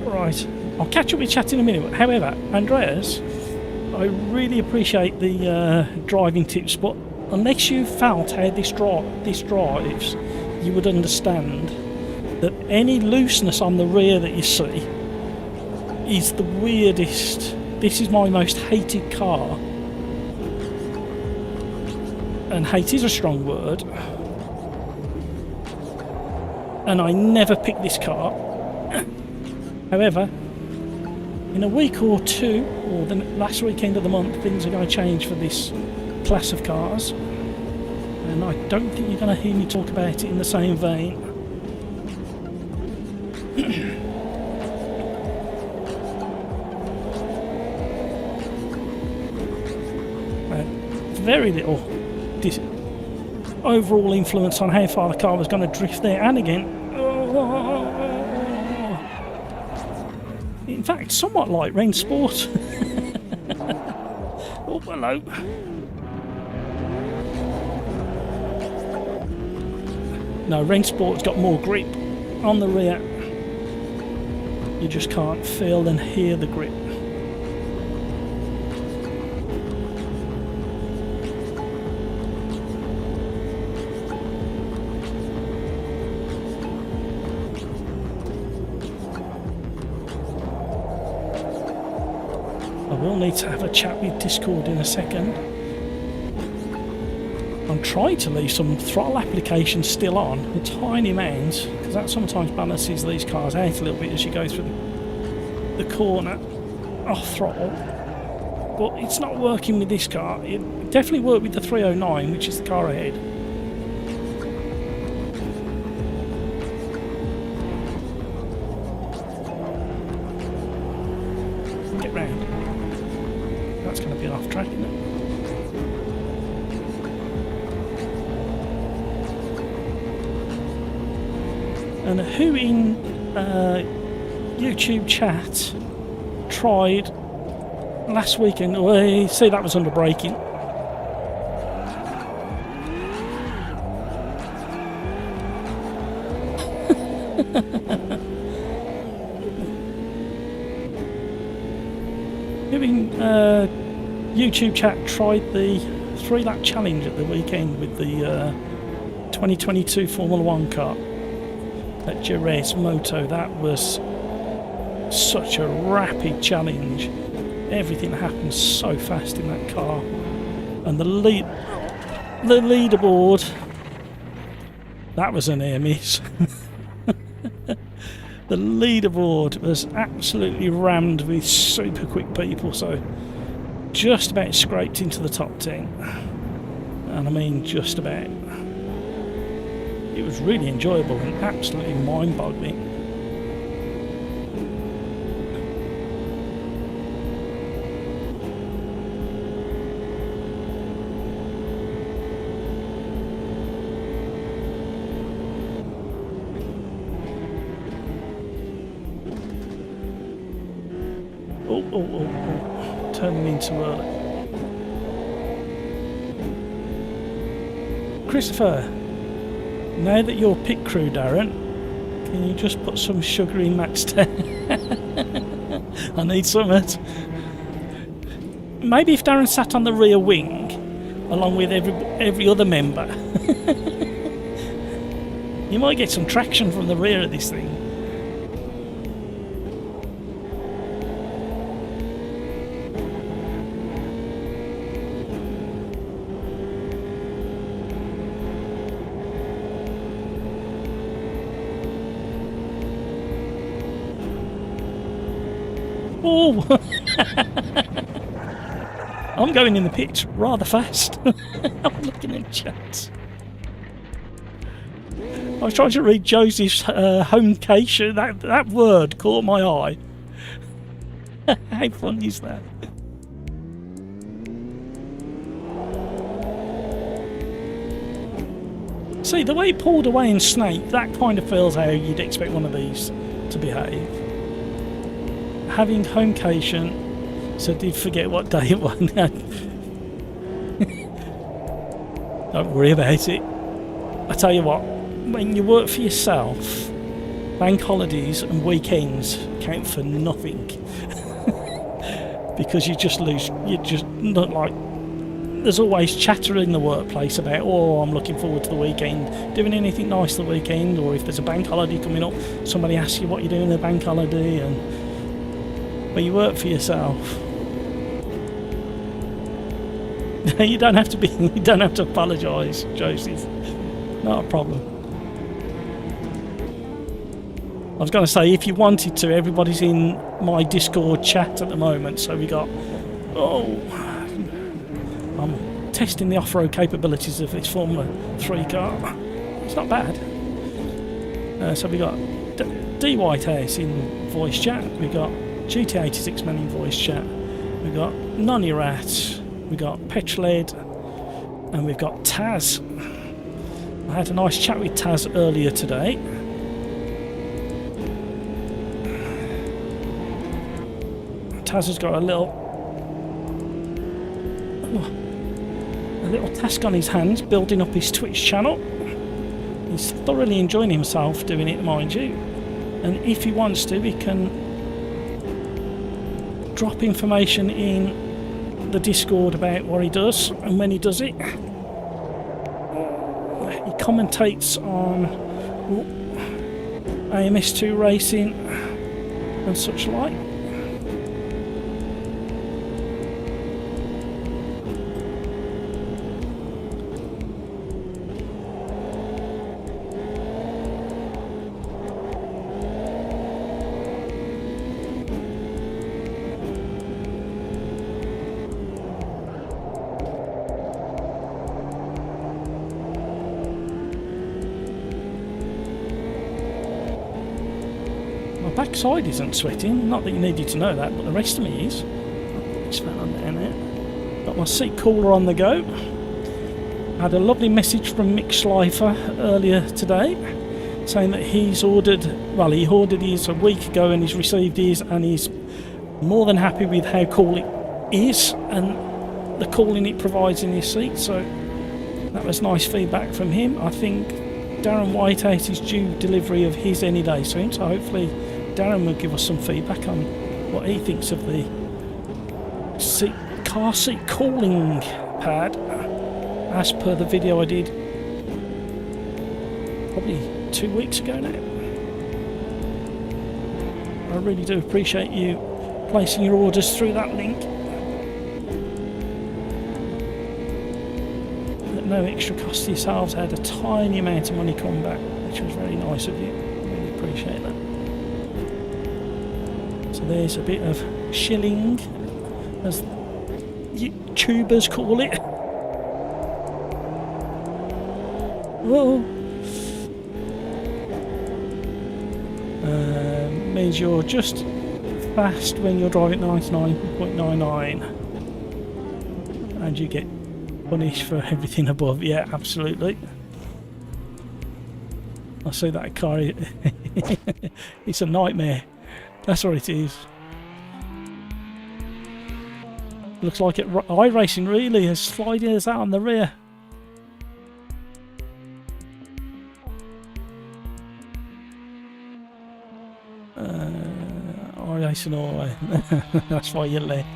Right, I'll catch up with chat in a minute. However, Andreas, I really appreciate the driving tips, but unless you felt how this drives, you would understand that any looseness on the rear that you see is the weirdest. This is my most hated car, and hate is a strong word, and I never pick this car. However, in a week or two, or the last weekend of the month, things are going to change for this class of cars, and I don't think you're going to hear me talk about it in the same vein. Very little overall influence on how far the car was going to drift there, and again, in fact, somewhat like Rain Sport. Oh, hello. No, Rain Sport's got more grip on the rear. You just can't feel and hear the grip. We'll need to have a chat with Discord in a second. I'm trying to leave some throttle application still on, a tiny amount, because that sometimes balances these cars out a little bit as you go through the corner off throttle. But it's not working with this car. It definitely worked with the 309, which is the car ahead. Get round. That's going to be an off track, isn't it? And who in YouTube chat tried last weekend? Well, you see, that was under braking. Who in YouTube chat tried the 3-lap challenge at the weekend with the 2022 Formula 1 car at Jerez Moto? That was such a rapid challenge. Everything happens so fast in that car. And the leaderboard, that was a near miss. The leaderboard was absolutely rammed with super quick people, so just about scraped into the top 10. And I mean just about. It was really enjoyable and absolutely mind-boggling. Oh, turning in too early. Christopher, now that you're pit crew, Darren, can you just put some sugar in Matt's tea? I need some. Maybe if Darren sat on the rear wing, along with every other member, you might get some traction from the rear of this thing. Oh! I'm going in the pit rather fast. I'm looking in chat. I was trying to read Joseph's homecation. That word caught my eye. How fun is that? See, the way he pulled away in Snake, that kind of feels how you'd expect one of these to behave. Having homecation, so I did forget what day it was. Don't worry about it. I tell you what, when you work for yourself, bank holidays and weekends count for nothing. Because you just lose, you just not like, there's always chatter in the workplace about, oh, I'm looking forward to the weekend, doing anything nice the weekend, or if there's a bank holiday coming up, somebody asks you what you're doing the bank holiday, and when you work for yourself, you don't have to apologise, Joseph. Not a problem. I was going to say, if you wanted to, everybody's in my Discord chat at the moment, so we got, I'm testing the off-road capabilities of this Formula 3 car. It's not bad. So we got D Whitehouse in voice chat, we got GT86 man in voice chat, we got Nonny Rat, we got Petrolhead, and we've got Taz. I had a nice chat with Taz earlier today. Taz has got a little task on his hands, building up his Twitch channel. He's thoroughly enjoying himself doing it, mind you. And if he wants to, he can drop information in the Discord about what he does and when he does it. He commentates on AMS2 racing and such like. Backside isn't sweating, not that you needed to know that, but the rest of me is. It's fat on down there. Got my seat cooler on the go. Had a lovely message from Mick Schleifer earlier today saying that he's ordered, well, he ordered his a week ago and he's received his, and he's more than happy with how cool it is and the cooling it provides in his seat, so that was nice feedback from him. I think Darren Whitehouse is due delivery of his any day soon, so hopefully Darren will give us some feedback on what he thinks of the car seat cooling pad as per the video I did probably 2 weeks ago now. I really do appreciate you placing your orders through that link. At no extra cost to yourselves, I had a tiny amount of money come back, which was very nice of you. Really appreciate that. So there's a bit of shilling, as YouTubers call it. Whoa! Means you're just fast when you're driving 99.99, and you get punished for everything above. Yeah, absolutely. I see that car. It's a nightmare. That's what it is. Looks like iRacing really is sliding us out on the rear. iRacing all. That's why you left.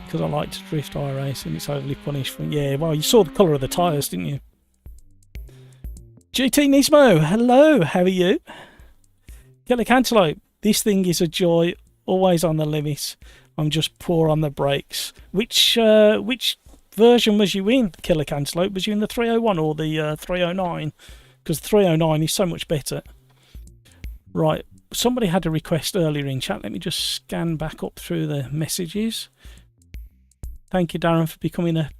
Because I like to drift iRacing. It's overly punished for. Yeah, well, you saw the colour of the tyres, didn't you? GT Nismo, hello, how are you? Killer Cantaloupe, this thing is a joy, always on the limit. I'm just poor on the brakes. Which version was you in, Killer Cantaloupe? Was you in the 301 or the 309? Because the 309 is so much better. Right, somebody had a request earlier in chat. Let me just scan back up through the messages. Thank you, Darren, for becoming a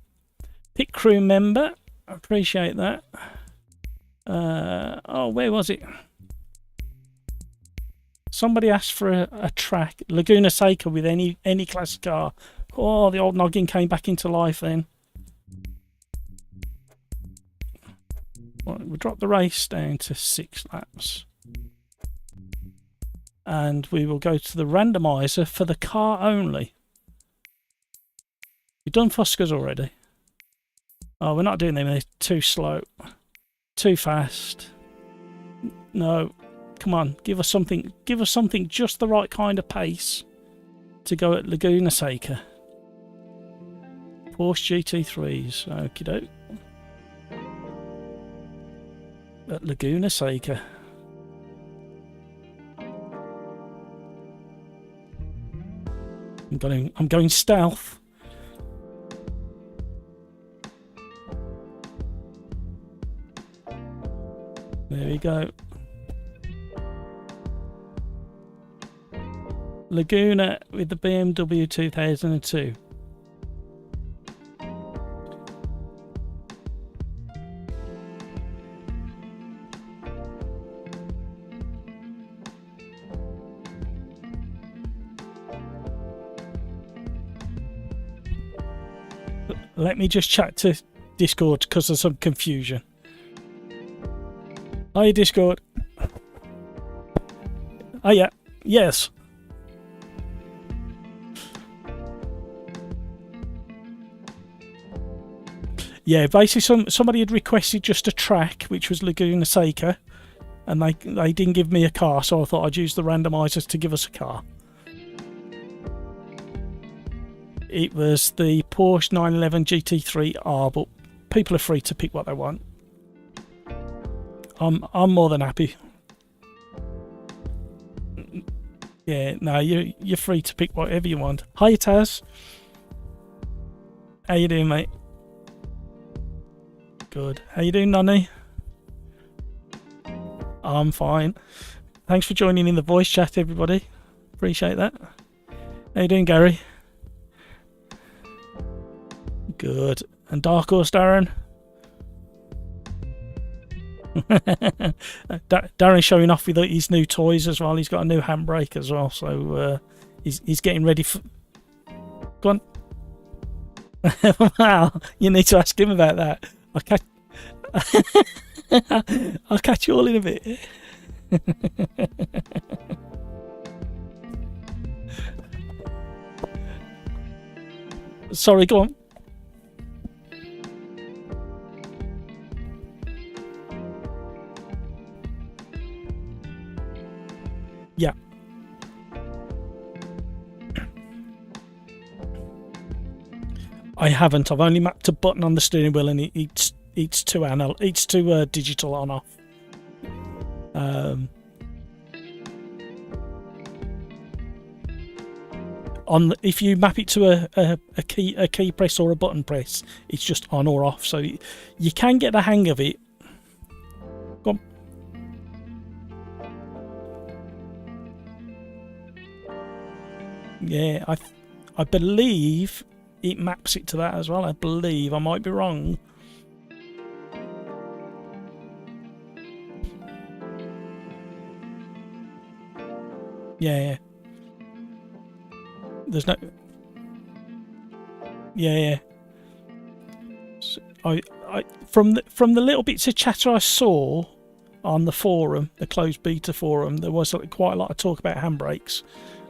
pit crew member. I appreciate that. Oh, where was it? Somebody asked for a track, Laguna Seca with any classic car. Oh, the old noggin came back into life then. Right, we'll drop the race down to 6 laps. And we will go to the randomizer for the car only. We've done Fuscas already. Oh, we're not doing them. They're too slow. Too fast. No. Come on. Give us something. Give us something just the right kind of pace to go at Laguna Seca. Porsche GT3s. Okie doke. At Laguna Seca. I'm going stealth. There we go. Laguna with the BMW 2002. Let me just chat to Discord because there's some confusion. Hi, Discord. Oh, yeah. Yes. Yeah, basically somebody had requested just a track, which was Laguna Seca, and they didn't give me a car, so I thought I'd use the randomizers to give us a car. It was the Porsche 911 GT3R, but people are free to pick what they want. I'm more than happy. Yeah, no, you're free to pick whatever you want. Hi, Taz. How you doing, mate? Good. How you doing, Nonny? I'm fine. Thanks for joining in the voice chat, everybody. Appreciate that. How you doing, Gary? Good. And Dark Horse Darren? Darren's showing off with his new toys as well. He's got a new handbrake as well, so he's getting ready for... Go on. Wow, you need to ask him about that. I'll catch you all in a bit. Sorry, go on. Yeah. I haven't. I've only mapped a button on the steering wheel, and it's too analog. It's too digital on off. if you map it to a key press or a button press, it's just on or off. So you can get the hang of it. Go on. Yeah, I believe it maps it to that as well. I believe, I might be wrong. Yeah. There's no. Yeah. So from the little bits of chatter I saw on the forum, the closed beta forum, there was quite a lot of talk about handbrakes,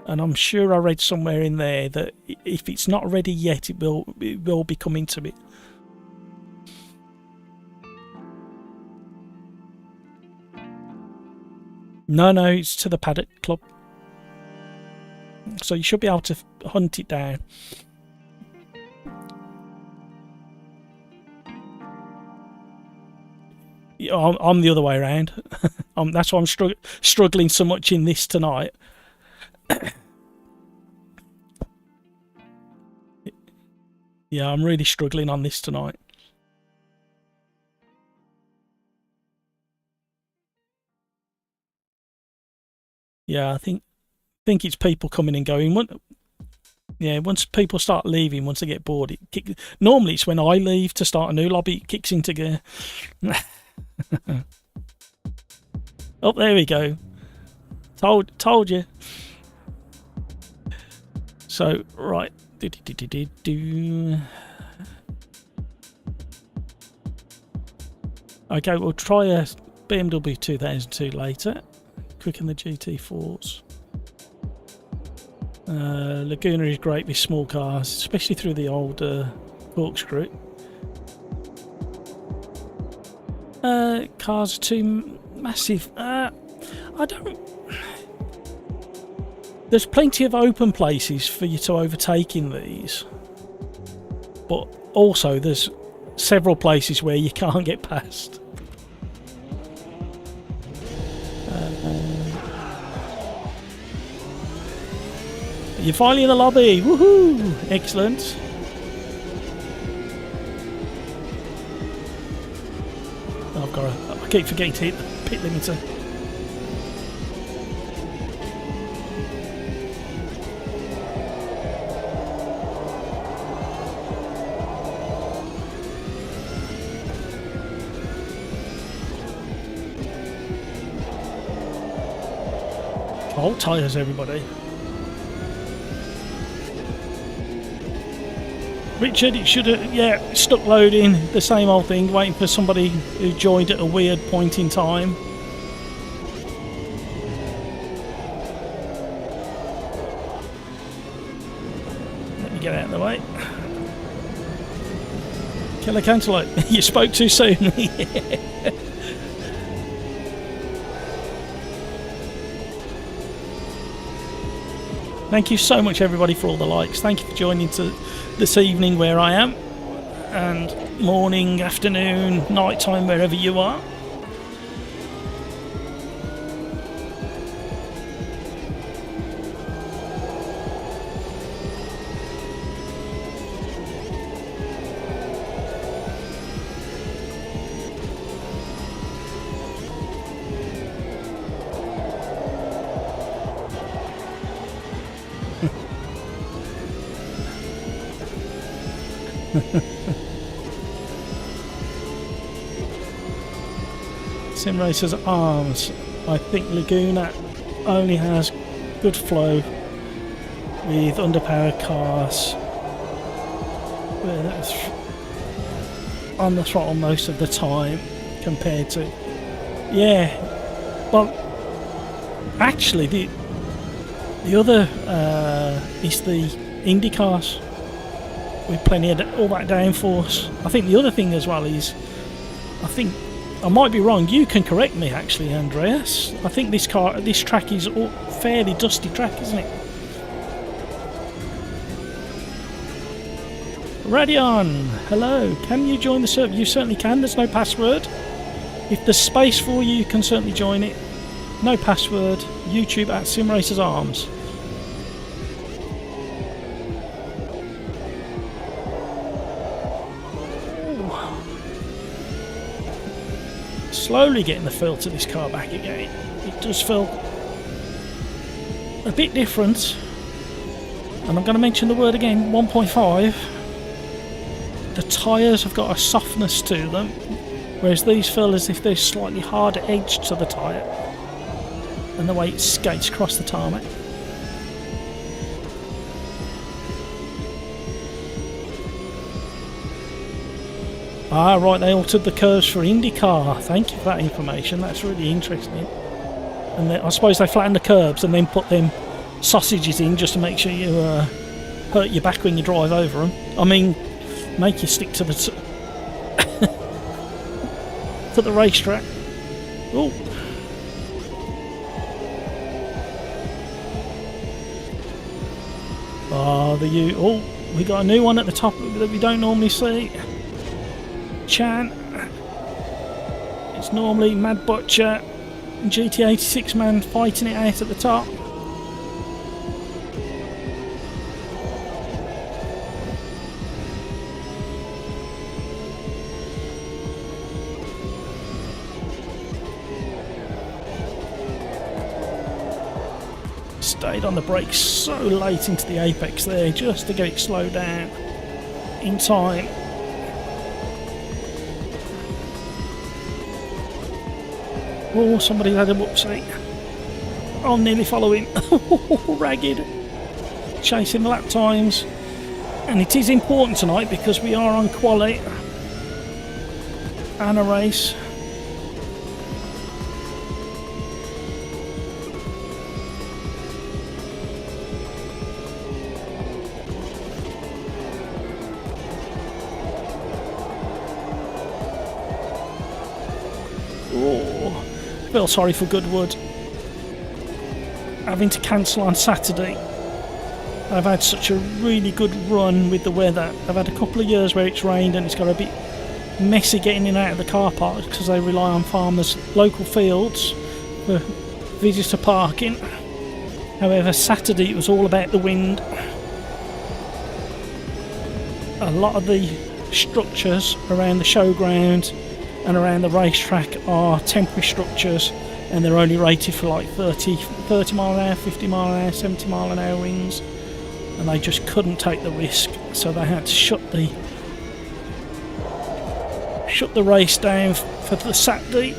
and I'm sure I read somewhere in there that if it's not ready yet, it will be coming to it. No, it's to the Paddock Club. So you should be able to hunt it down. I'm the other way around. That's why I'm struggling so much in this tonight. Yeah, I'm really struggling on this tonight. Yeah, I think it's people coming and going. Yeah, once people start leaving, once they get bored, normally it's when I leave to start a new lobby, it kicks into gear. Oh, there we go. Told you. So, right. Okay, we'll try a BMW 2002 later. Quicken the GT4s. Laguna is great with small cars, especially through the old corkscrew. Cars are too massive. I don't. There's plenty of open places for you to overtake in these, but also there's several places where you can't get past. You're finally in the lobby. Woohoo! Excellent. I keep forgetting to hit the pit limiter. Hold tyres, everybody. Richard, it should have, yeah, stuck loading, the same old thing, waiting for somebody who joined at a weird point in time. Let me get out of the way. Killer Cantaloupe, you spoke too soon. Thank you so much, everybody, for all the likes. Thank you for joining to this evening where I am, and morning, afternoon, night time, wherever you are. SimRacersArms. I think Laguna only has good flow with underpowered cars. On the throttle most of the time compared to... Yeah, well, actually the other is the Indy cars with plenty of all that downforce. I think the other thing as well is, I might be wrong, you can correct me actually, Andreas, I think this track is a fairly dusty track, isn't it? Radion, hello, can you join the server? You certainly can, there's no password. If there's space for you, you can certainly join it. No password, YouTube at SimRacersArms. slowly getting the feel to this car back again. It does feel a bit different. And I'm going to mention the word again, 1.5. The tyres have got a softness to them, whereas these feel as if there's slightly harder edge to the tyre, and the way it skates across the tarmac. Ah, right, they altered the curves for IndyCar. Thank you for that information. That's really interesting. And I suppose they flattened the curbs and then put them sausages in just to make sure you hurt your back when you drive over them. I mean, make you stick to the to the racetrack. Oh. Oh, we got a new one at the top that we don't normally see. Chan. It's normally Mad Butcher and GT86 man fighting it out at the top. Stayed on the brakes so late into the apex there just to get it slowed down in time. Oh, somebody had a whoopsie. Oh, nearly following. Ragged. Chasing the lap times. And it is important tonight because we are on Quali and a race. Feel sorry for Goodwood having to cancel on Saturday. They've had such a really good run with the weather. They've had a couple of years where it's rained and it's got a bit messy getting in and out of the car park because they rely on farmers' local fields for visitor parking. However, Saturday it was all about the wind. A lot of the structures around the showground and around the racetrack are temporary structures, and they're only rated for like 30 mile an hour, 50 mile an hour, 70 mile an hour winds, and they just couldn't take the risk, so they had to shut the race down for the Saturday.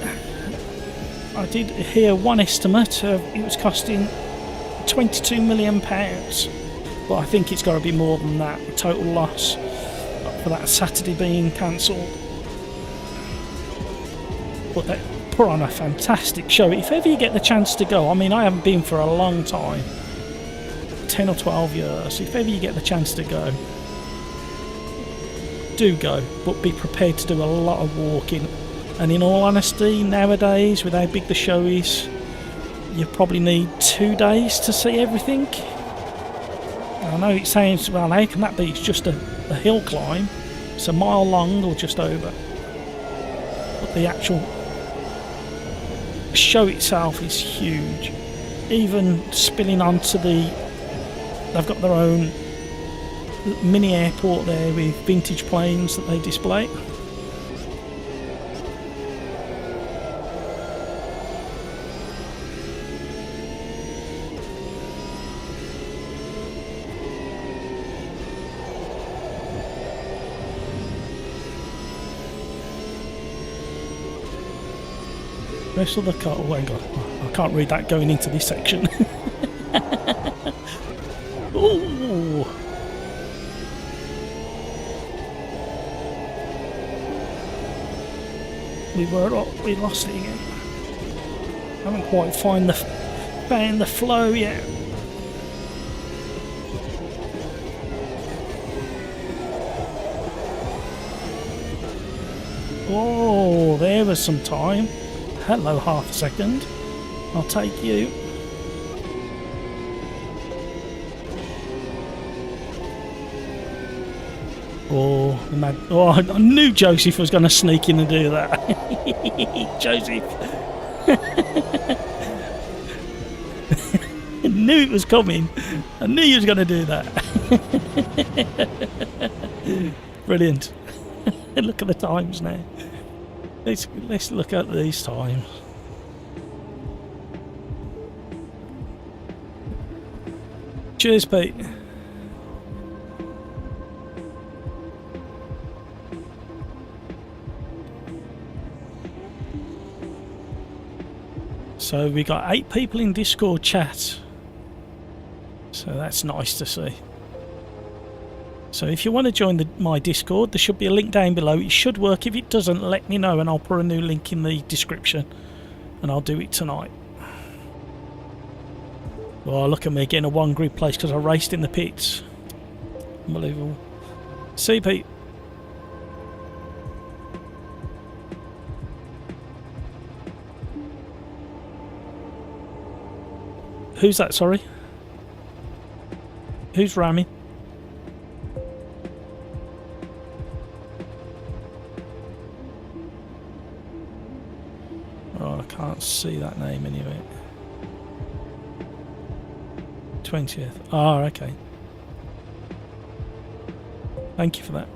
I did hear one estimate of it was costing £22 million, but I think it's got to be more than that, the total loss for that Saturday being cancelled. But they put on a fantastic show. If ever you get the chance to go, I mean, I haven't been for a long time, 10 or 12 years. If ever you get the chance to go, do go, but be prepared to do a lot of walking. And in all honesty, nowadays, with how big the show is, you probably need 2 days to see everything. I know it sounds, well, how can that be? It's just a hill climb. It's a mile long or just over. But the actual show itself is huge. Even spilling onto they've got their own mini airport there with vintage planes that they display. Rest of the car. Oh my god, I can't read that going into this section. Ooh. We lost it again. Haven't quite found the flow yet. Oh, there was some time. Hello, half a second. I'll take you. Oh, I knew Joseph was going to sneak in and do that. Joseph. I knew it was coming. I knew he was going to do that. Brilliant. Look at the times now. Let's look at these times. Cheers, Pete. So we got 8 people in Discord chat. So that's nice to see. So if you want to join my Discord, there should be a link down below. It should work. If it doesn't, let me know and I'll put a new link in the description. And I'll do it tonight. Oh, look at me getting a 1 grid place because I raced in the pits. Unbelievable. See, Pete. Who's that, sorry? Who's ramming? Oh, I can't see that name anyway. 20th. Oh, okay. Thank you for that.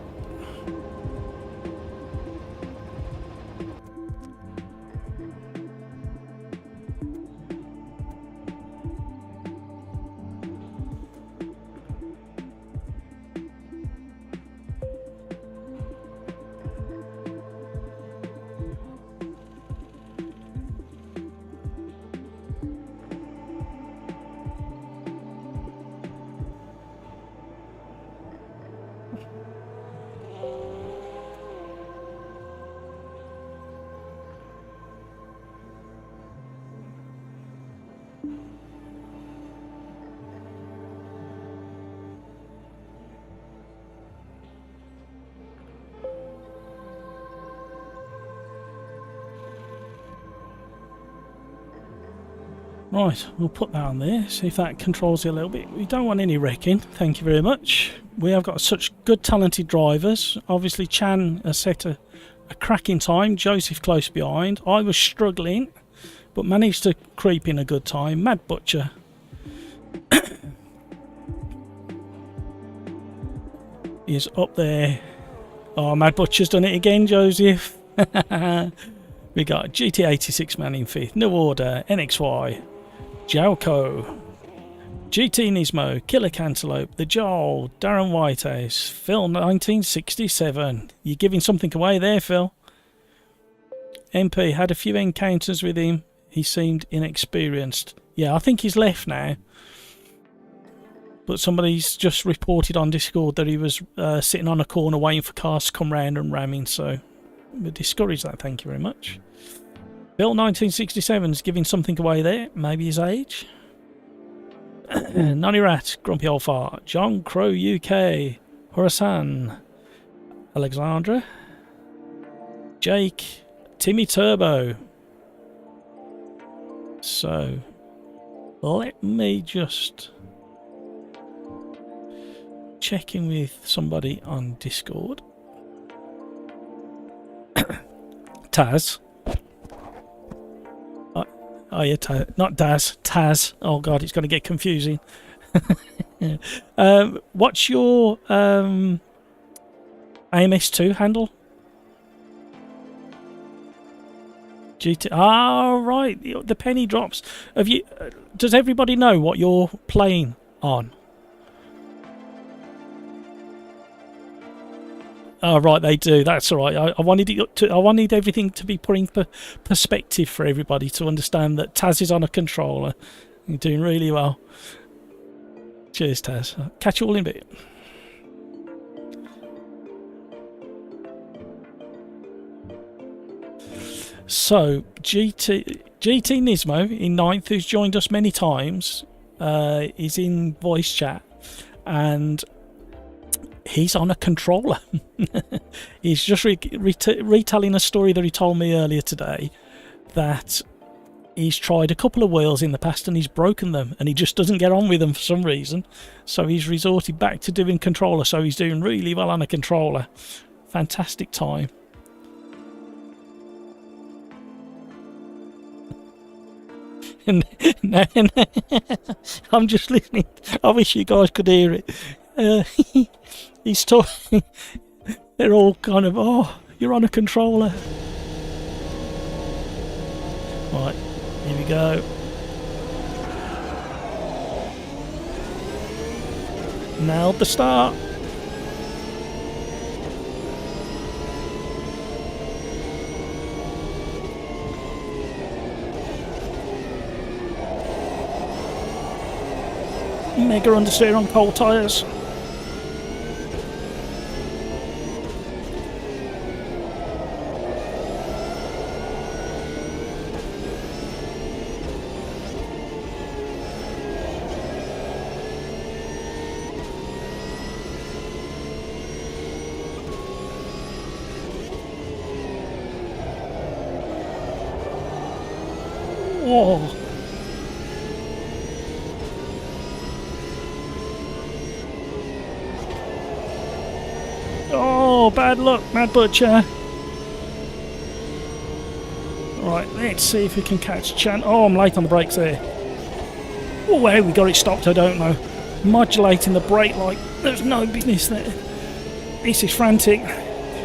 Right, we'll put that on there, see if that controls it a little bit. We don't want any wrecking, thank you very much. We have got such good talented drivers. Obviously Chan has set a cracking time, Joseph close behind. I was struggling, but managed to creep in a good time. Mad Butcher. is up there. Oh, Mad Butcher's done it again, Joseph. We got GT86 man in 5th, New Order, NXY, Jalco, GT Nismo, Killer Cantaloupe, The Joel, Darren Whitehouse, Phil 1967. You're giving something away there, Phil. MP had a few encounters with him. He seemed inexperienced. Yeah, I think he's left now. But somebody's just reported on Discord that he was sitting on a corner waiting for cars to come round and ramming, so we discourage that, thank you very much. Bill 1967's giving something away there, maybe his age. Nonny Rat, Grumpy Old Fart, John Crow UK, Horasan, Alexandra, Jake, Timmy Turbo. So, let me just check in with somebody on Discord. Taz. Oh yeah, not Daz, Taz. Oh god, it's going to get confusing. What's your AMS2 handle? GT. Ah, right. The penny drops. Have you? Does everybody know what you're playing on? Oh, right, they do. That's all right. I wanted it to. I wanted everything to be put in perspective for everybody to understand that Taz is on a controller. You're doing really well. Cheers, Taz. Catch you all in a bit. So, GT Nismo in 9th, who's joined us many times, is in voice chat, and he's on a controller. He's just retelling a story that he told me earlier today, that he's tried a couple of wheels in the past and he's broken them and he just doesn't get on with them for some reason, so he's resorted back to doing controller. So he's doing really well on a controller. Fantastic time. And I'm just listening. I wish you guys could hear it. He's talking. They're all kind of, oh, you're on a controller. Right, here we go. Nailed the start. Mega understeer on cold tyres. Whoa. Oh, bad luck, Mad Butcher. Right, let's see if we can catch a chance. Oh, I'm late on the brakes there. Oh, how we got it stopped, I don't know. Modulating the brake like there's no business there. This is frantic.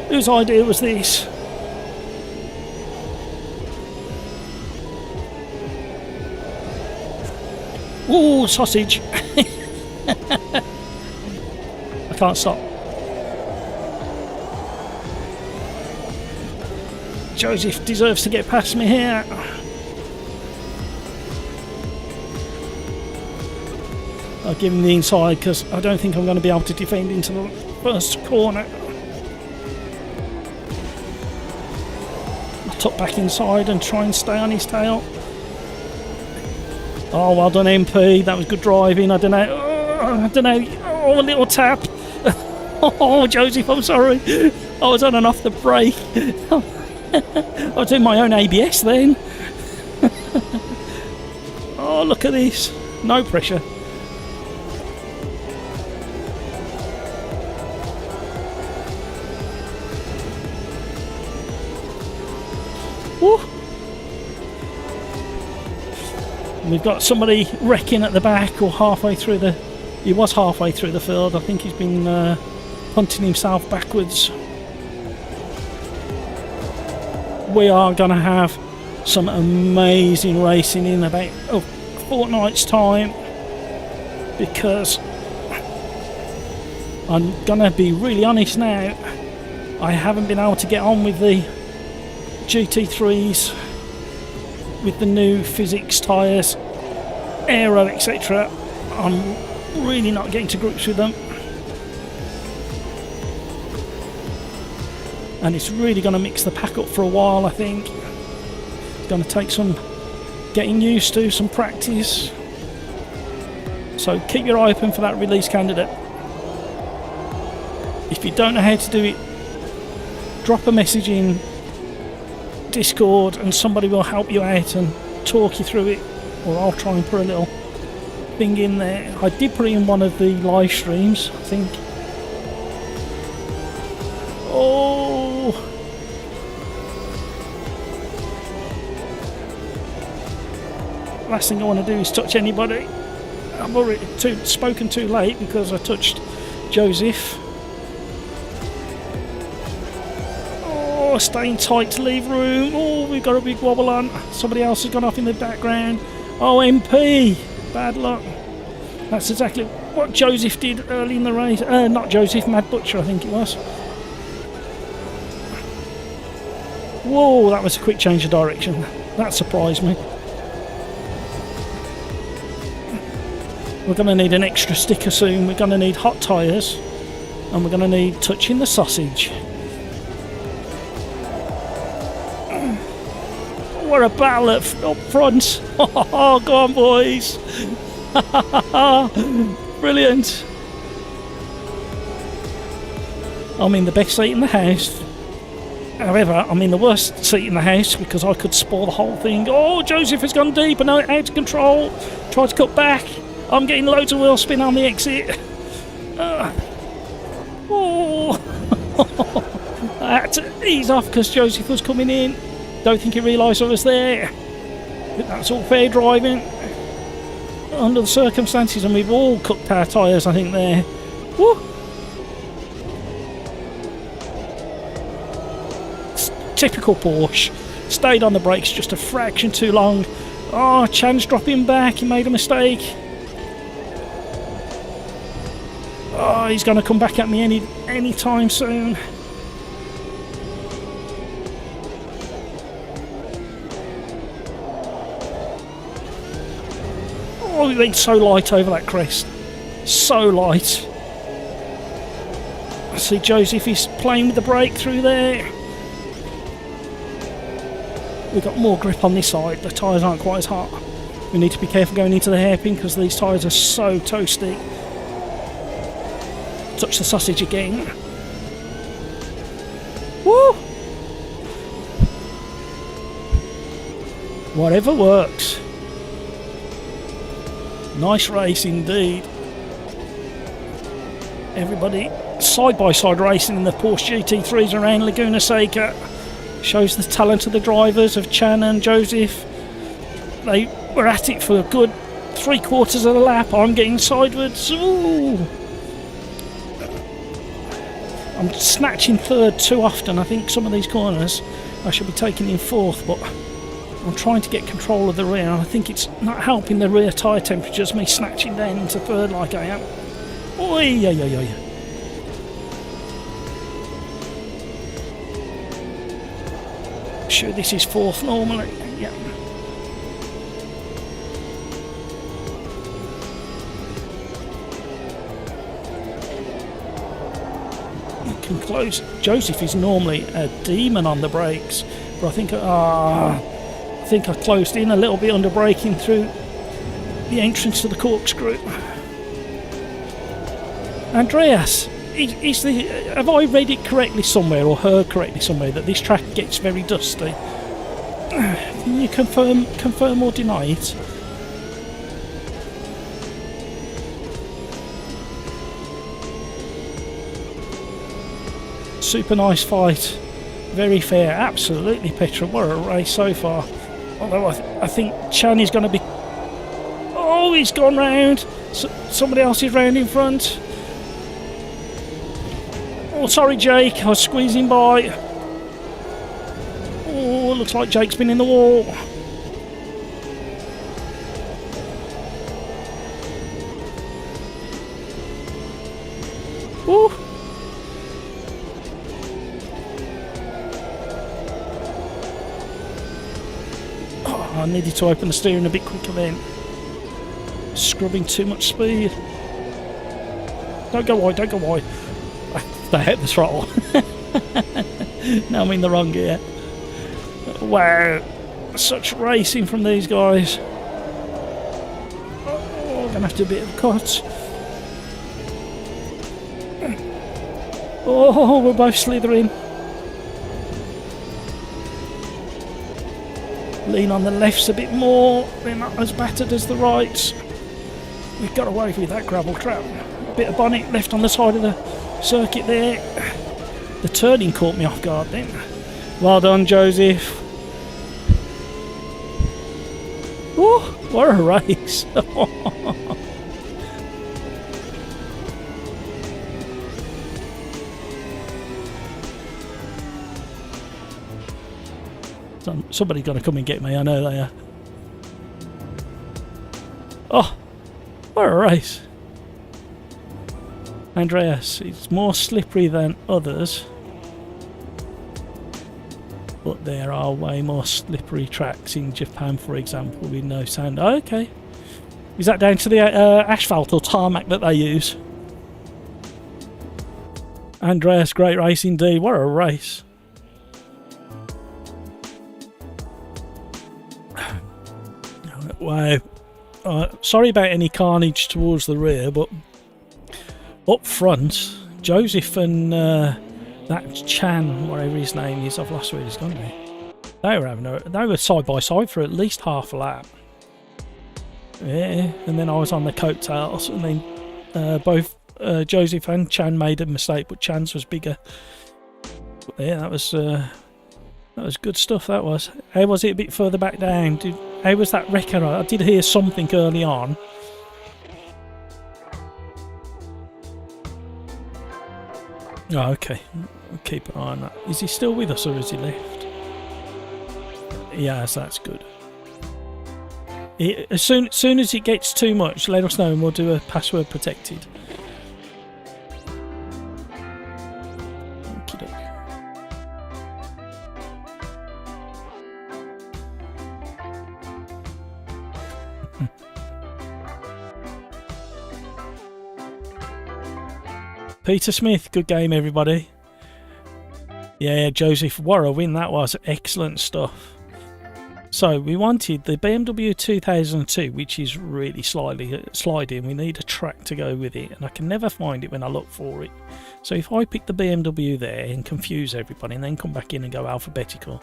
Whose idea was this? Ooh, sausage. I can't stop. Joseph deserves to get past me here. I'll give him the inside because I don't think I'm going to be able to defend into the first corner. I'll tuck back inside and try and stay on his tail. Oh, well done, MP. That was good driving. I don't know. Oh, a little tap. Oh, Joseph, I'm sorry. I was on and off the brake. I was doing my own ABS then. Oh, look at this. No pressure. Woo. We've got somebody wrecking at the back or halfway through the... He was halfway through the field. I think he's been punting himself backwards. We are going to have some amazing racing in about a fortnight's time, because I'm going to be really honest now, I haven't been able to get on with the GT3s with the new physics tyres, aero, etc. I'm really not getting to grips with them, and it's really going to mix the pack up for a while. I think it's going to take some getting used to, some practice, so keep your eye open for that release candidate. If you don't know how to do it, drop a message in Discord and somebody will help you out and talk you through it, or I'll try and put a little thing in there. I did put it in one of the live streams, I think. Oh, last thing I want to do is touch anybody. I've already spoken too late because I touched Joseph. Oh, staying tight to leave room. Oh, we've got a big wobble on. Somebody else has gone off in the background. Oh, MP. Bad luck. That's exactly what Joseph did early in the race. Not Joseph, Mad Butcher, I think it was. Whoa, that was a quick change of direction. That surprised me. We're going to need an extra sticker soon. We're going to need hot tyres, and we're going to need touching the sausage. What a battle up front. Oh, go on, boys. Brilliant. I'm in the best seat in the house. However, I'm in the worst seat in the house because I could spoil the whole thing. Oh, Joseph has gone deep and now out of control. Tried to cut back. I'm getting loads of wheel spin on the exit. Oh. I had to ease off because Joseph was coming in. Don't think he realised I was there. But that's all fair driving under the circumstances, and we've all cooked our tyres, I think, there. Woo. It's typical Porsche. Stayed on the brakes just a fraction too long. Oh, Chan's dropping back. He made a mistake. Oh, he's going to come back at me any time soon. Oh, he went so light over that crest. So light. I see Joseph is playing with the brake through there. We've got more grip on this side. The tyres aren't quite as hot. We need to be careful going into the hairpin because these tyres are so toasty. Touch the sausage again. Woo! Whatever works. Nice race indeed. Everybody side-by-side racing in the Porsche GT3s around Laguna Seca. Shows the talent of the drivers of Chan and Joseph. They were at it for a good 3/4 of the lap. I'm getting sideways. Ooh. I'm snatching third too often. I think some of these corners I should be taking in fourth, but I'm trying to get control of the rear, and I think it's not helping the rear tyre temperatures, me snatching down into third like I am. Oi, yeah, yeah, yeah, yeah. Sure, this is fourth normally. Yeah. You can close. Joseph is normally a demon on the brakes, but I think I closed in a little bit under braking through the entrance to the corkscrew. Andreas, have I read it correctly somewhere or heard correctly somewhere that this track gets very dusty? Can you confirm or deny it? Super nice fight. Very fair. Absolutely, Petra. What a race so far. Although I think Chan is going to be... Oh, he's gone round. Somebody else is round in front. Oh, sorry, Jake. I was squeezing by. Oh, looks like Jake's been in the wall. Woo. Oh, I needed to open the steering a bit quicker then. Scrubbing too much speed. Don't go wide, don't go wide. I hit the throttle. Now I'm in the wrong gear. Wow, such racing from these guys. Oh, gonna have to do a bit of a cut. Oh, we're both slithering. Lean on the lefts a bit more. They're not as battered as the rights. We've got away with that gravel trap. A bit of bonnet left on the side of the circuit there. The turning caught me off guard then. Well done, Joseph. Woo, what a race. Somebody's got to come and get me, I know they are. Oh, what a race. Andreas, it's more slippery than others, but there are way more slippery tracks in Japan, for example, with no sand. Oh, okay. Is that down to the asphalt or tarmac that they use? Andreas, great race indeed. What a race. Wow. Sorry about any carnage towards the rear, but up front, Joseph and that Chan, whatever his name is, I've lost where he's gone now. They were side by side for at least half a lap. Yeah, and then I was on the coattails, and then both Joseph and Chan made a mistake, but Chan's was bigger. But yeah, that was good stuff. That was. How was it a bit further back down? How was that wrecker? I did hear something early on. Oh, okay. We'll keep an eye on that. Is he still with us or has he left? Yes, that's good. As soon as it gets too much, let us know and we'll do a password protected. Okey-doke. Peter Smith, good game everybody. Yeah, Joseph, what a win that was. Excellent stuff. So we wanted the BMW 2002, which is really sliding. We need a track to go with it, and I can never find it when I look for it. So if I pick the BMW there and confuse everybody, and then come back in and go alphabetical.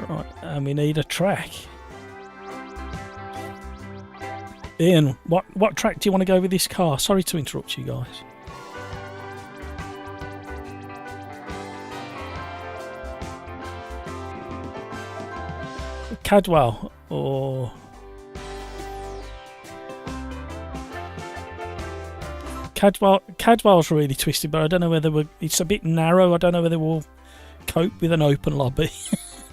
Right, and we need a track. Ian, what track do you want to go with this car? Sorry to interrupt you guys. Cadwell or Cadwell's really twisted, but I don't know whether it's a bit narrow. I don't know whether we'll cope with an open lobby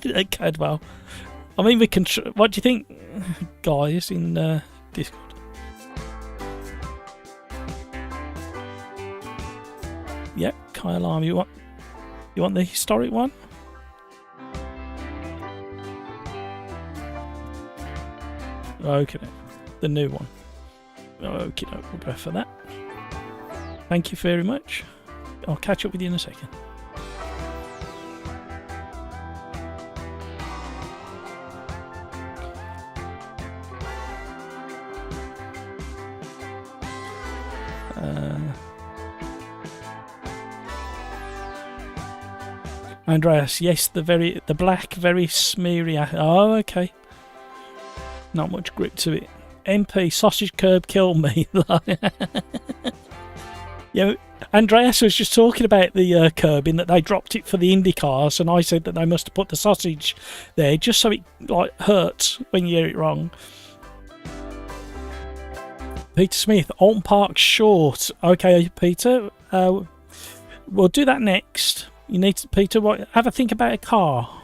at Cadwell. I mean, we can. What do you think, guys, in Discord? Yep, Kyle Arm. You want the historic one? Okay, the new one. Okay, we'll go for that. Thank you very much. I'll catch up with you in a second. Andreas, yes, the black, very smeary. Oh, okay. Not much grip to it. MP, sausage curb killed me. Yeah, Andreas was just talking about the curb in that they dropped it for the Indy cars, and I said that they must have put the sausage there just so it like hurts when you hear it wrong. Peter Smith, Alton Park short. Okay, Peter, we'll do that next. You need to, Peter, have a think about a car.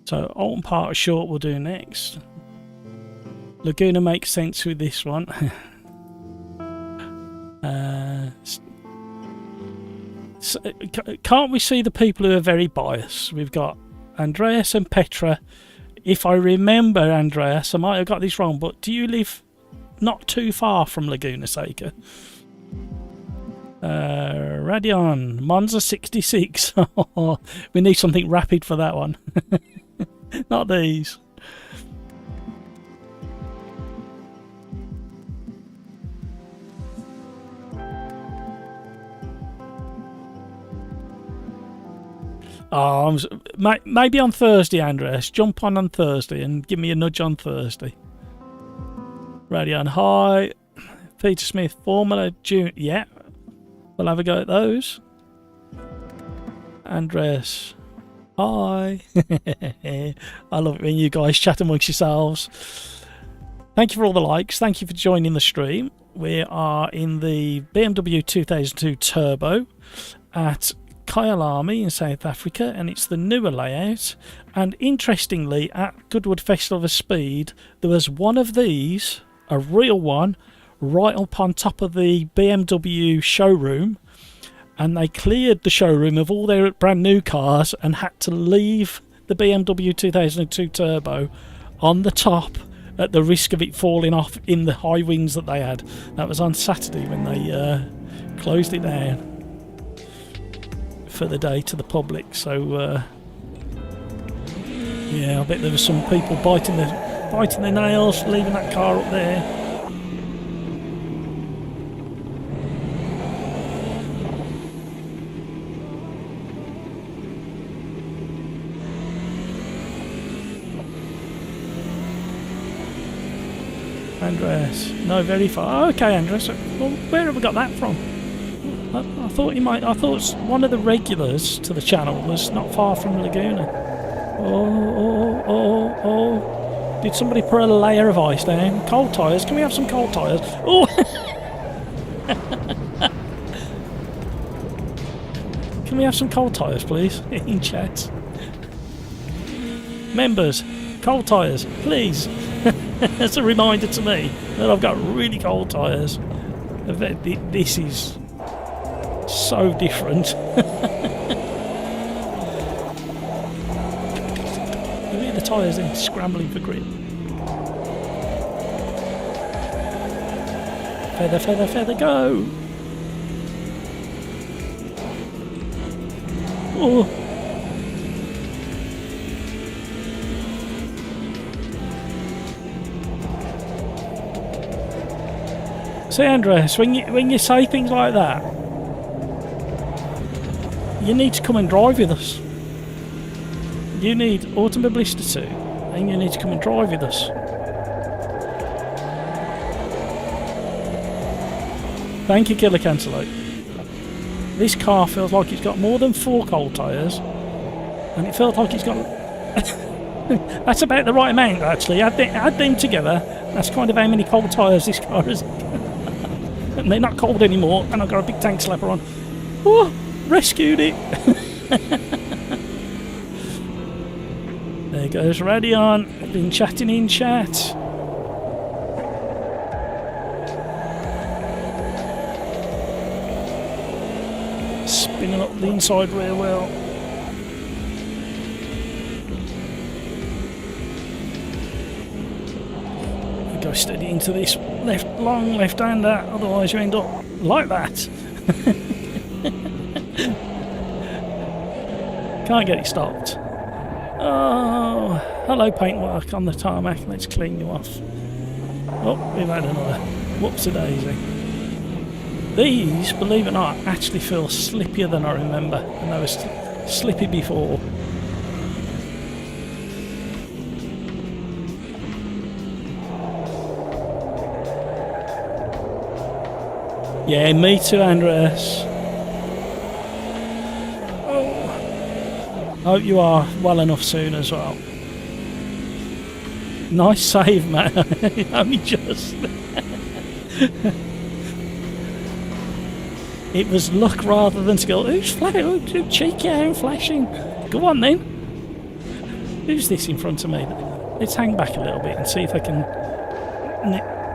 So Alton Park short we'll do next. Laguna makes sense with this one. Can't we see the people who are very biased? We've got Andreas and Petra. If I remember, Andreas, I might have got this wrong, but do you live not too far from Laguna Seca? Radion, Monza 66. We need something rapid for that one. Not these. Oh, maybe on Thursday, Andreas. Jump on Thursday and give me a nudge on Thursday. Radion, hi. Peter Smith, Formula June. Yeah, we'll have a go at those. Andreas, hi. I love it when you guys chat amongst yourselves. Thank you for all the likes. Thank you for joining the stream. We are in the BMW 2002 Turbo at Kyalami in South Africa, and it's the newer layout. And interestingly, at Goodwood Festival of Speed, there was one of these, a real one, right up on top of the BMW showroom, and they cleared the showroom of all their brand new cars and had to leave the BMW 2002 Turbo on the top at the risk of it falling off in the high winds that they had. That was on Saturday when they closed it down for the day to the public. So yeah, I bet there was some people biting their nails, leaving that car up there. Andres, no, very far. Okay, Andres. Well, where have we got that from? I thought you might. I thought one of the regulars to the channel was not far from Laguna. Oh! Did somebody put a layer of ice down? Cold tyres? Can we have some cold tyres? Oh! Can we have some cold tyres, please, in chat? Members, cold tyres, please. That's a reminder to me that I've got really cold tyres. This is so different. Look at the tyres then scrambling for grip. Feather, feather, feather, go! Oh! See, Andres, when you say things like that, you need to come and drive with us. You need Automobilista 2, and you need to come and drive with us. Thank you, Killer Cantaloupe. This car feels like it's got more than 4 cold tyres, and it feels like it's got... That's about the right amount, actually. Add them together, that's kind of how many cold tyres this car has. And they're not cold anymore, and I've got a big tank slapper on. Oh, rescued it. There goes Radion. Been chatting in chat. Spinning up the inside rear wheel. Go steady into this long left-hander, otherwise you end up like that. Can't get it stopped. Oh, hello paintwork on the tarmac. Let's clean you off. Oh, we've had another whoopsie-daisy. These, believe it or not, actually feel slippier than I remember, and they were slippy before. Yeah, me too, Andres. Oh. Hope you are well enough soon as well. Nice save, man. Only just. It was luck rather than skill. Who's cheeky and flashing? Go on then. Who's this in front of me? Let's hang back a little bit and see if I can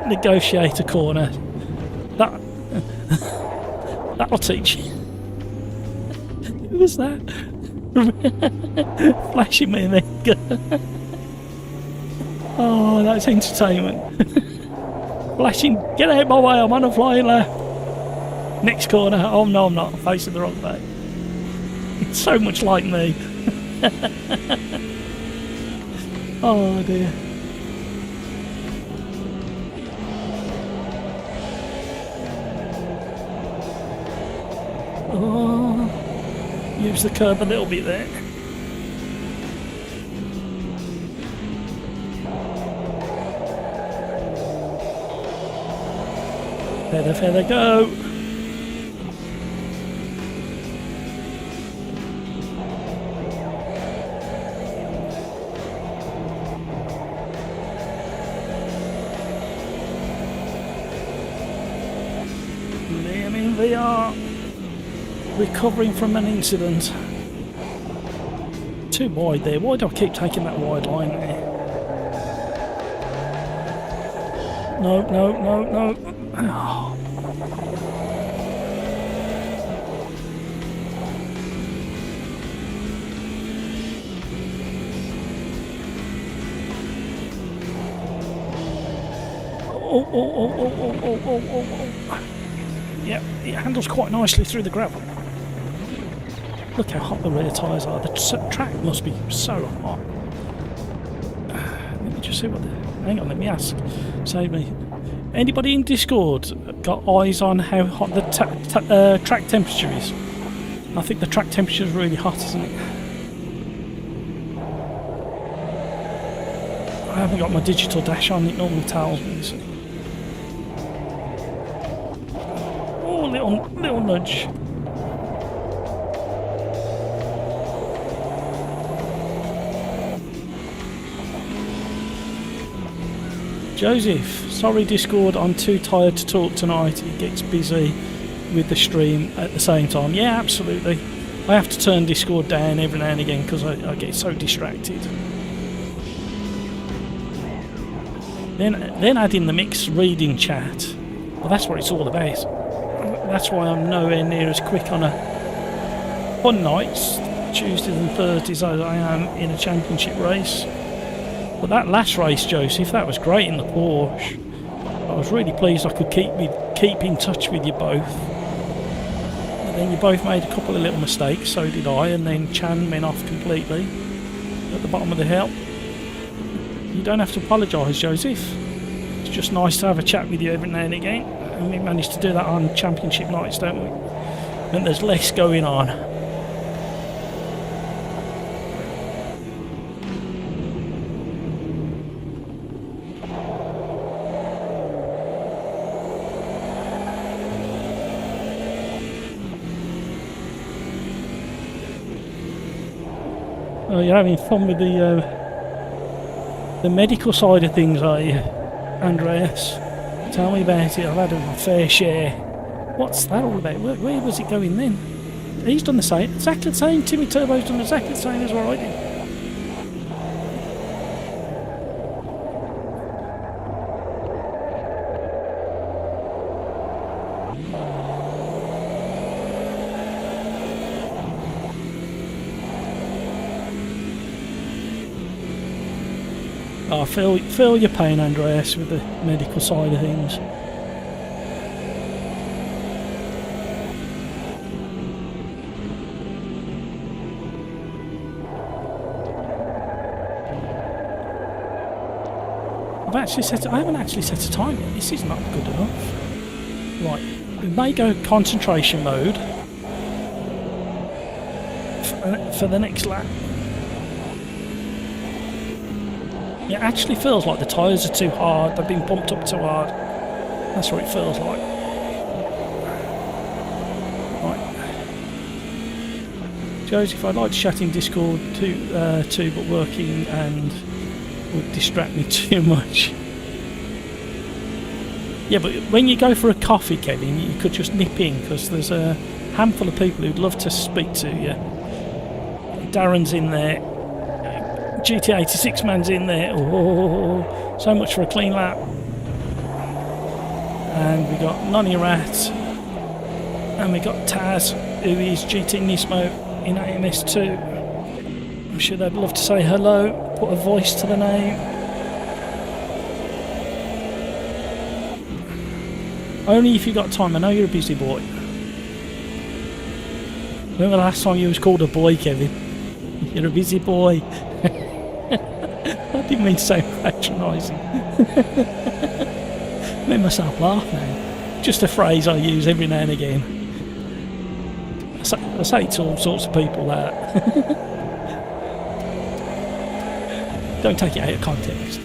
negotiate a corner. That'll teach you. Who was that? Flashing me then. Oh, that's entertainment. Flashing, get out my way, I'm on a flying lap. Next corner, oh no I'm not, I'm facing the wrong way. It's so much like me. Oh dear. Oh, use the curb a little bit there. Feather, feather, go! Liam in VR, recovering from an incident. Too wide there. Why do I keep taking that wide line there? No, no, no, no. Oh. Oh. Yep, it handles quite nicely through the gravel. Look how hot the rear tyres are. The track must be so hot. Let me just see what the... Hang on, let me ask. Save me. Anybody in Discord got eyes on how hot the track temperature is? I think the track temperature is really hot, isn't it? I haven't got my digital dash on. It normally tells me. So. Oh, little nudge. Joseph, sorry Discord, I'm too tired to talk tonight. It gets busy with the stream at the same time. Yeah, absolutely. I have to turn Discord down every now and again because I get so distracted. Then add in the mixed reading chat. Well, that's what it's all about. That's why I'm nowhere near as quick on nights, Tuesdays and Thursdays, as I am in a championship race. But that last race, Joseph, that was great in the Porsche. I was really pleased I could keep in touch with you both. And then you both made a couple of little mistakes, so did I, and then Chan went off completely at the bottom of the hill. You don't have to apologise, Joseph. It's just nice to have a chat with you every now and again. And we managed to do that on championship nights, don't we? When there's less going on. Oh, you're having fun with the medical side of things, are you, Andreas? Tell me about it. I've had a fair share. What's that all about? Where was it going then? He's done the same. Exactly the same. Timmy Turbo's done exactly the same as what I did. Oh, I feel your pain, Andreas, with the medical side of things. I haven't actually set a time yet. This is not good enough. Right, we may go concentration mode for the next lap. It actually feels like the tyres are too hard. They've been pumped up too hard. That's what it feels like. Right. Joseph, I'd like to chat in Discord too, but working and would distract me too much. Yeah, but when you go for a coffee, Kevin, you could just nip in because there's a handful of people who'd love to speak to you. Darren's in there. GT86 man's in there. Oh, so much for a clean lap. And we got Nonny Rat. And we got Taz, who is GT Nismo in AMS2. I'm sure they'd love to say hello, put a voice to the name. Only if you got time. I know you're a busy boy. When was the last time you was called a boy, Kevin? You're a busy boy. I didn't mean to say patronising. Made myself laugh now. Just a phrase I use every now and again. I say it to all sorts of people that. Don't take it out of context.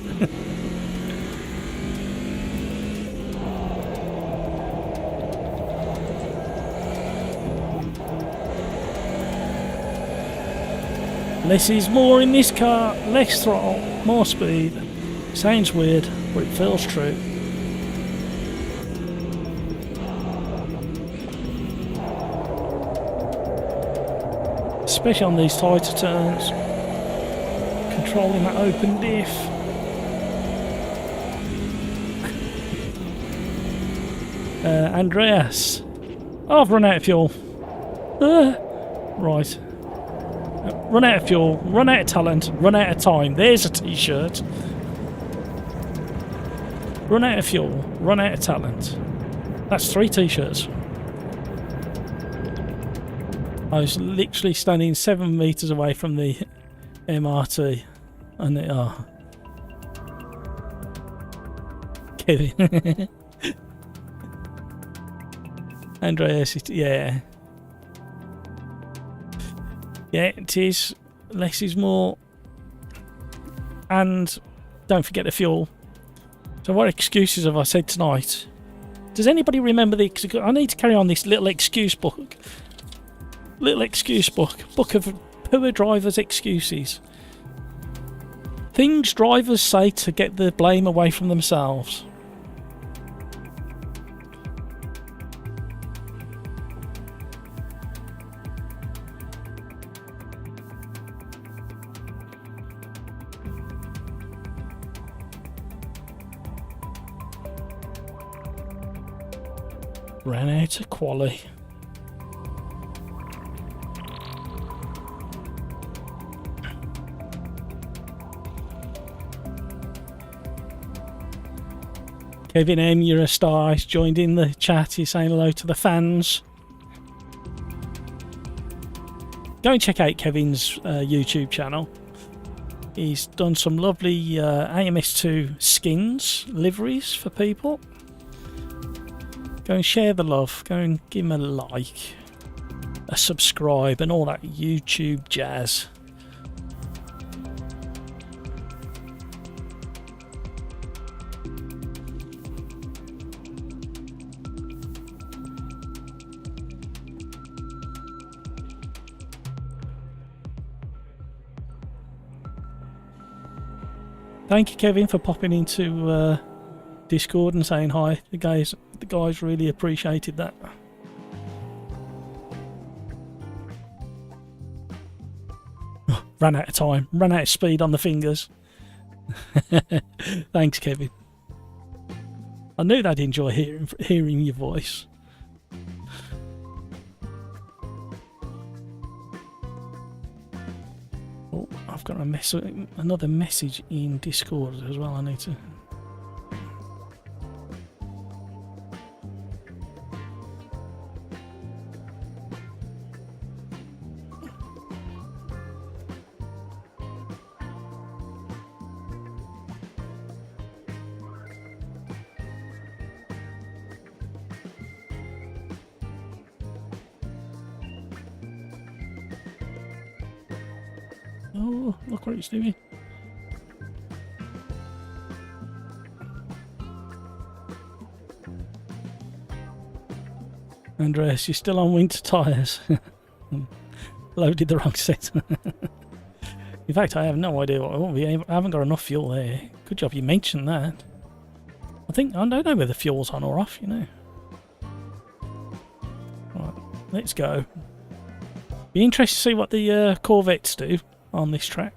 Less is more in this car, less throttle, more speed. Sounds weird, but it feels true. Especially on these tighter turns. Controlling that open diff. Andreas. Oh, I've run out of fuel. Right. Run out of fuel, run out of talent, run out of time. There's a t-shirt. Run out of fuel, run out of talent. That's 3 t-shirts. I was literally standing 7 metres away from the MRT. And they are. Kevin. Andreas, yeah. Yeah, it is. Less is more. And don't forget the fuel. So what excuses have I said tonight? Does anybody remember the... I need to carry on this little excuse book. Little excuse book. Book of poor drivers' excuses. Things drivers say to get the blame away from themselves. Ran out of Quali. Kevin M, you're a star. He's joined in the chat. He's saying hello to the fans. Go and check out Kevin's YouTube channel. He's done some lovely AMS2 skins, liveries for people. Go and share the love. Go and give him a like, a subscribe, and all that YouTube jazz. Thank you, Kevin, for popping into Discord and saying hi. The guys really appreciated that. Ran out of time. Ran out of speed on the fingers. Thanks, Kevin. I knew they'd enjoy hearing your voice. Oh, I've got another message in Discord as well. I need to... Oh, look what it's doing. Andreas, you're still on winter tyres. Loaded the wrong set. In fact, I have no idea what I want. I haven't got enough fuel there. Good job you mentioned that. I don't know whether the fuel's on or off, you know. Right, let's go. Be interested to see what the Corvettes do on this track.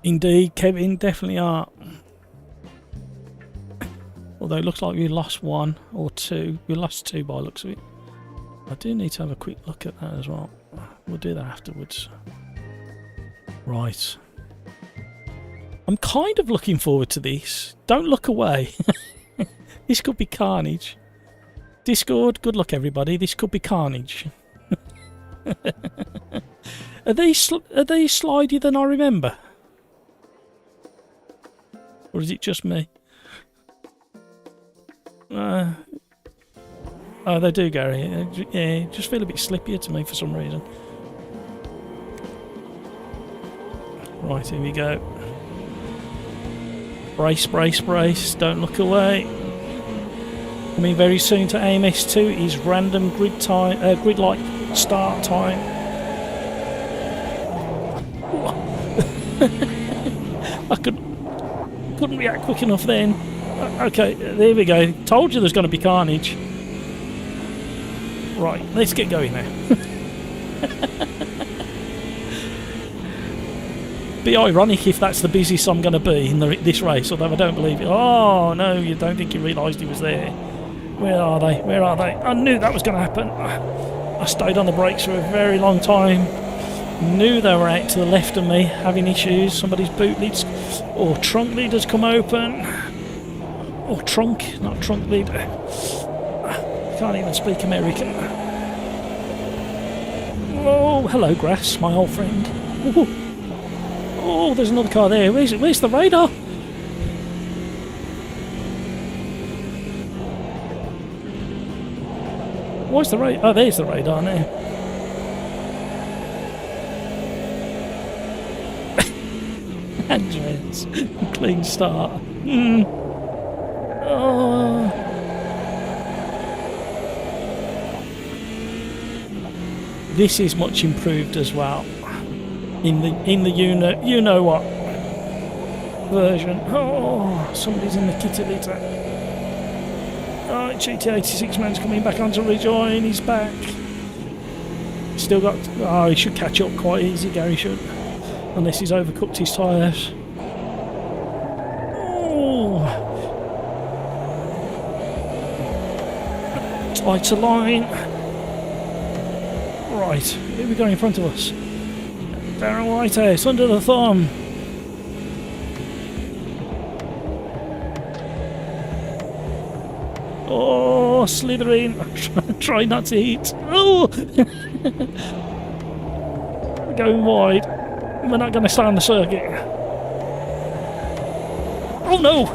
Indeed, Kevin, definitely are. Although it looks like we lost 1 or 2. We lost 2 by the looks of it. I do need to have a quick look at that as well. We'll do that afterwards. Right. I'm kind of looking forward to this. Don't look away. This could be carnage. Discord, good luck everybody. This could be carnage. Are these slidier than I remember? Or is it just me? Oh, they do, Gary. Yeah, just feel a bit slippier to me for some reason. Right, here we go. Brace, brace, brace. Don't look away. Coming very soon to AMS2 is random grid time, grid-like start time. I couldn't react quick enough then. Okay, there we go. Told you there's going to be carnage. Right, let's get going now. Be ironic if that's the busiest I'm going to be in this race, although I don't believe it. Oh, no, you don't think he realised he was there. Where are they? Where are they? I knew that was going to happen. I stayed on the brakes for a very long time. Knew they were out to the left of me, having issues. Somebody's boot leads or trunk lid has come open. Or trunk, not trunk lid. Can't even speak American. Oh, hello, grass, my old friend. Ooh. Oh, there's another car there. Where's the radar? Where's the radar? Oh, there's the radar now. Andreas, clean start. Oh. This is much improved as well. In the you know what version. Oh, somebody's in the kitty litter. Oh, GT86 man's coming back on to rejoin. He's back. Still got. Oh, he should catch up quite easy. Gary should, unless he's overcooked his tyres. Oh, tighter line. Right, here we go in front of us. Darren Whitehouse under the thumb. Oh, slithering. Try not to hit. Oh! Going wide. We're not going to stay on the circuit. Oh no!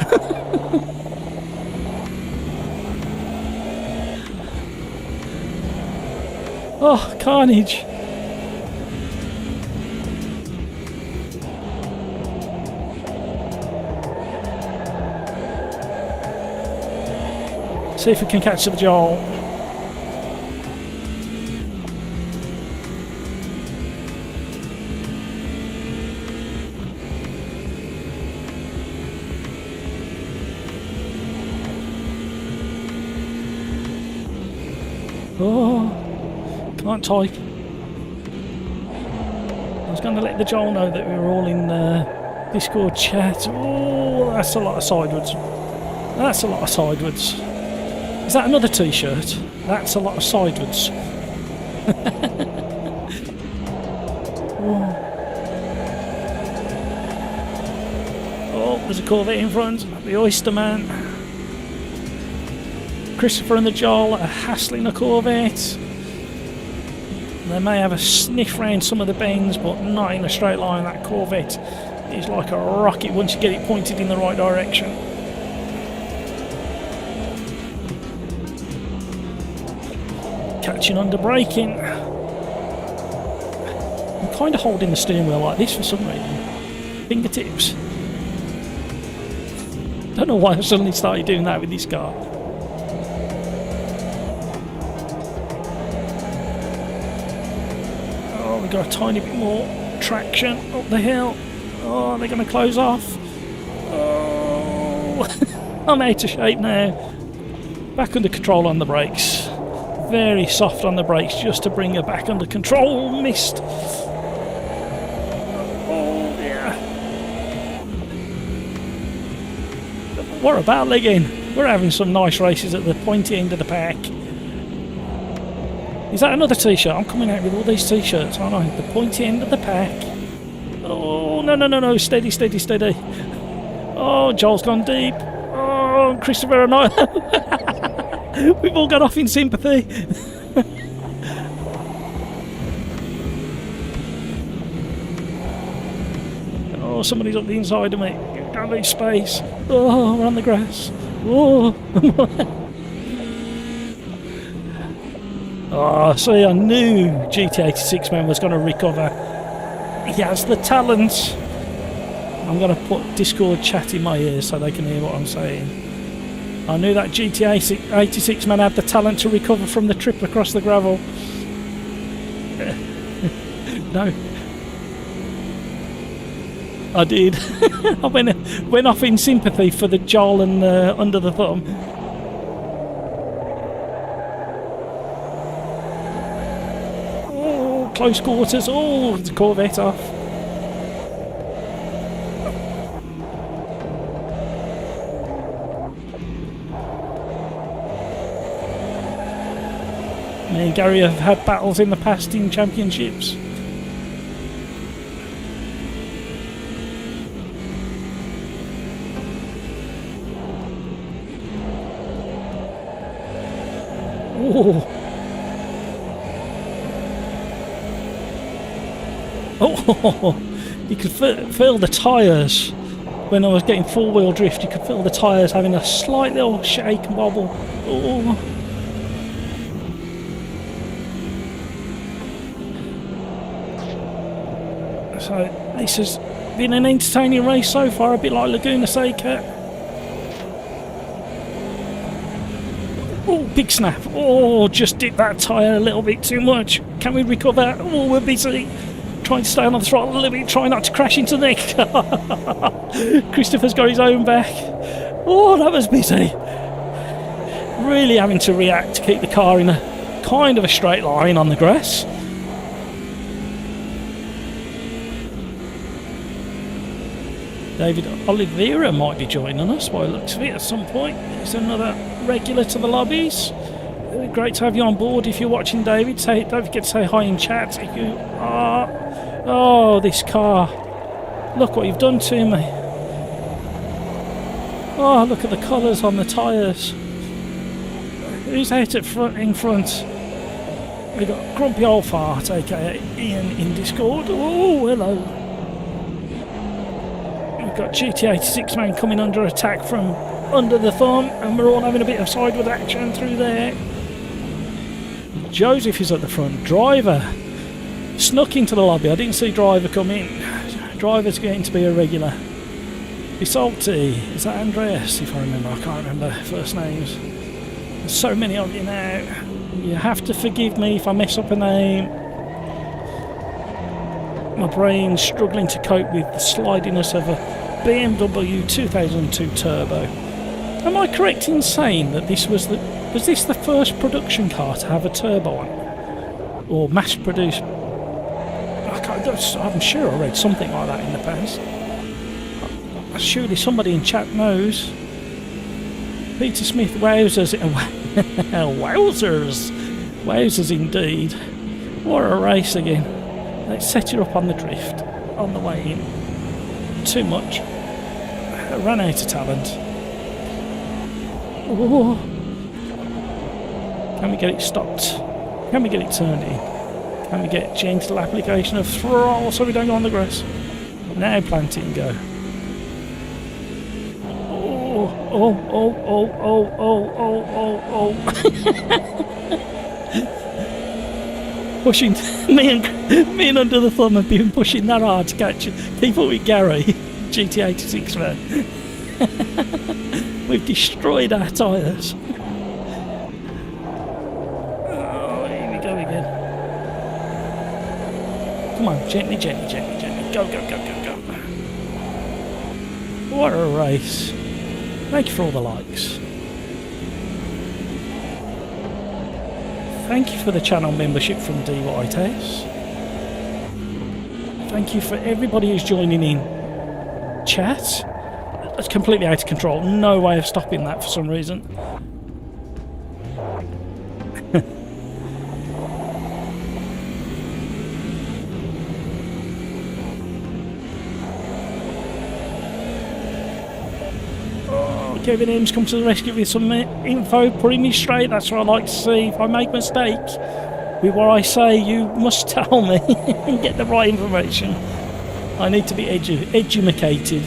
Oh, carnage. See if we can catch the Joel. Oh, can't type. I was going to let the Joel know that we were all in Discord chat. Oh, that's a lot of sidewards. That's a lot of sidewards. Is that another t-shirt? That's a lot of sidewards. Oh, there's a Corvette in front. The Oyster Man. Christopher and the Joel are hassling a Corvette. They may have a sniff round some of the bends, but not in a straight line. That Corvette is like a rocket once you get it pointed in the right direction. Catching under braking. I'm kind of holding the steering wheel like this for some reason. Fingertips. Don't know why I suddenly started doing that with this car. Oh, we've got a tiny bit more traction up the hill. Oh, they're going to close off. Oh, I'm out of shape now. Back under control on the brakes. Very soft on the brakes just to bring her back under control. Missed. Oh, yeah. What about legging? We're having some nice races at the pointy end of the pack. Is that another t-shirt? I'm coming out with all these t-shirts, aren't I? The pointy end of the pack. Oh, no. Steady. Oh, Joel's gone deep. Oh, Christopher and I. We've all got off in sympathy. Oh, somebody's up the inside of me. Can't leave space. Oh, we're on the grass. Oh. Oh, see, I knew GT86 man was going to recover. He has the talent. I'm going to put Discord chat in my ears so they can hear what I'm saying. I knew that GT86 man had the talent to recover from the trip across the gravel. No. I did. I went off in sympathy for the Joel and under the thumb. Oh, close quarters. Oh, the Corvette off. Me and Gary have had battles in the past in championships. Oh, you could feel the tyres when I was getting four-wheel drift. You could feel the tyres having a slight little shake and wobble. Oh. So this has been an entertaining race so far, a bit like Laguna Seca. Oh, big snap. Oh, just dipped that tyre a little bit too much. Can we recover? Oh, we're busy. Trying to stay on the throttle a little bit, try not to crash into the next car. Christopher's got his own back. Oh, that was busy. Really having to react to keep the car in a kind of a straight line on the grass. David Oliveira might be joining us by the looks of it at some point. He's another regular to the lobbies. Great to have you on board. If you're watching, David, don't forget to say hi in chat. If you are... Oh, this car. Look what you've done to me. Oh, look at the colours on the tyres. Who's out at front, in front? We've got Grumpy Old Fart, aka Ian in Discord. Oh, hello. We've got GT86 man coming under attack from under the thumb, and we're all having a bit of sideward action through there. Joseph is at the front. Driver snuck into the lobby. I didn't see Driver come in. Driver's getting to be a regular. Bisalti, is that Andreas? If I remember, I can't remember first names. There's so many of you now. You have to forgive me if I mess up a name. My brain's struggling to cope with the slidiness of a BMW 2002 Turbo. Am I correct in saying that this was this the first production car to have a turbo on it? Or mass produced? I'm sure I read something like that in the past. Surely somebody in chat knows. Peter Smith, wowzers. Wowzers. Wowzers indeed. What a race again. Let's set it up on the drift. On the way in. Too much. I ran out of talent. Oh. Can we get it stopped? Can we get it turned in? Can we get gentle application of throttle so we don't go on the grass? Now plant it and go. Oh. Pushing me and under the thumb have been pushing that hard to catch people with Gary, GT86 man. We've destroyed our tyres. Oh, here we go again. Come on, gently. Go. What a race. Thank you for all the likes. Thank you for the channel membership from DYTS. Thank you for everybody who's joining in chat. That's completely out of control. No way of stopping that for some reason. Kevin M's come to the rescue with some info, putting me straight. That's what I like to see. If I make a mistake with what I say, you must tell me and get the right information. I need to be educated.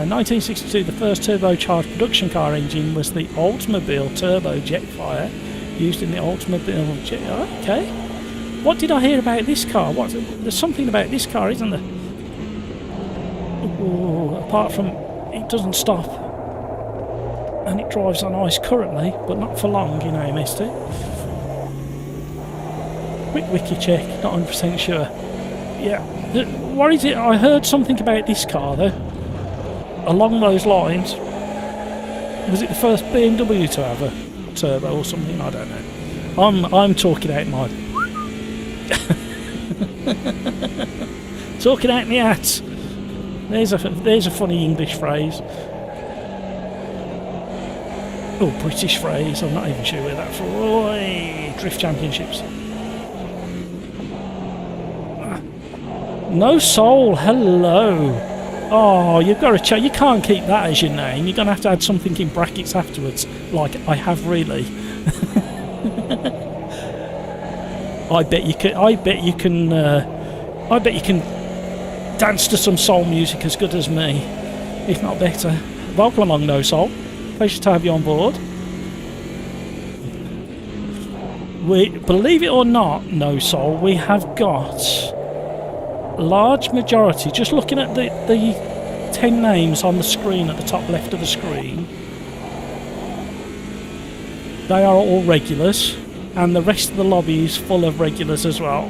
1962, the first turbocharged production car engine was the Oldsmobile Turbo Jetfire, used in the Oldsmobile Jet. Okay. What did I hear about this car? There's something about this car, isn't there? Ooh, apart from it doesn't stop and it drives on ice currently, but not for long in AMST. Quick wiki check, not 100% sure. Yeah, what is it? I heard something about this car though, along those lines. Was it the first BMW to have a turbo or something? I don't know. I'm talking out my talking out my hat. There's a funny English phrase. typical British phrase. I'm not even sure where that's from. Oi, Drift Championships. No Soul, hello. Oh, you've got to check. You can't keep that as your name. You're going to have to add something in brackets afterwards, like I have really. I bet you can. I bet you can dance to some soul music as good as me, if not better. Welcome along, No Soul. Pleasure to have you on board. We, believe it or not, No Soul, we have got a large majority. Just looking at the 10 names on the screen at the top left of the screen, they are all regulars, and the rest of the lobby is full of regulars as well.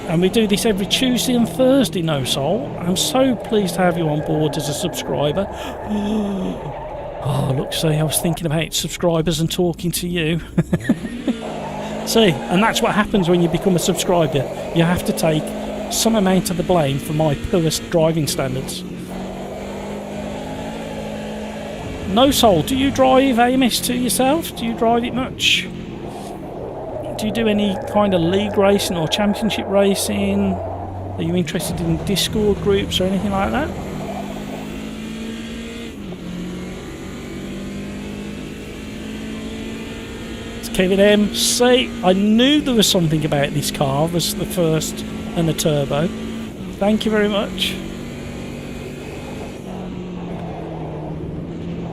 And we do this every Tuesday and Thursday, No Soul. I'm so pleased to have you on board as a subscriber. Oh, look, see, I was thinking about subscribers and talking to you. See, and that's what happens when you become a subscriber. You have to take some amount of the blame for my poor driving standards. No Soul, do you drive AMS2 yourself? Do you drive it much? Do you do any kind of league racing or championship racing? Are you interested in Discord groups or anything like that? It's Kevin M. See, I knew there was something about this car. Was the first and the turbo. Thank you very much.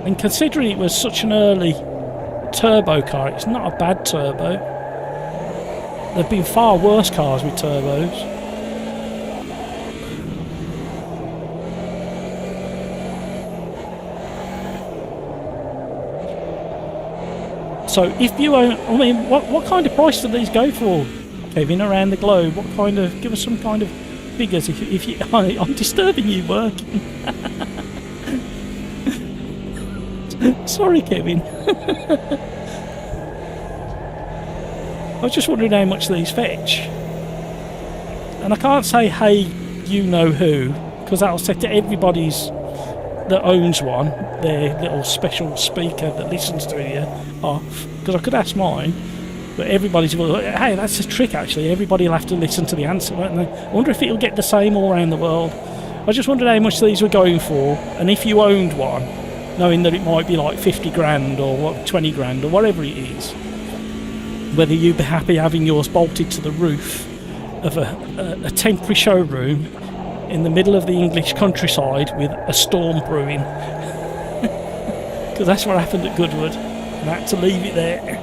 And considering it was such an early turbo car, it's not a bad turbo. There have been far worse cars with turbos. So if you own, I mean, what kind of price do these go for, Kevin, around the globe? What kind of, give us some kind of figures if you, I'm disturbing you working. Sorry, Kevin. I was just wondering how much these fetch. And I can't say, hey, you know who, because that'll set to everybody's that owns one, their little special speaker that listens to you off. Because I could ask mine, but everybody's like, hey, that's a trick actually. Everybody will have to listen to the answer, won't they? I wonder if it'll get the same all around the world. I just wondered how much these were going for, and if you owned one, knowing that it might be like 50 grand or what, 20 grand or whatever it is, whether you'd be happy having yours bolted to the roof of a temporary showroom in the middle of the English countryside with a storm brewing. Because that's what happened at Goodwood, and I had to leave it there.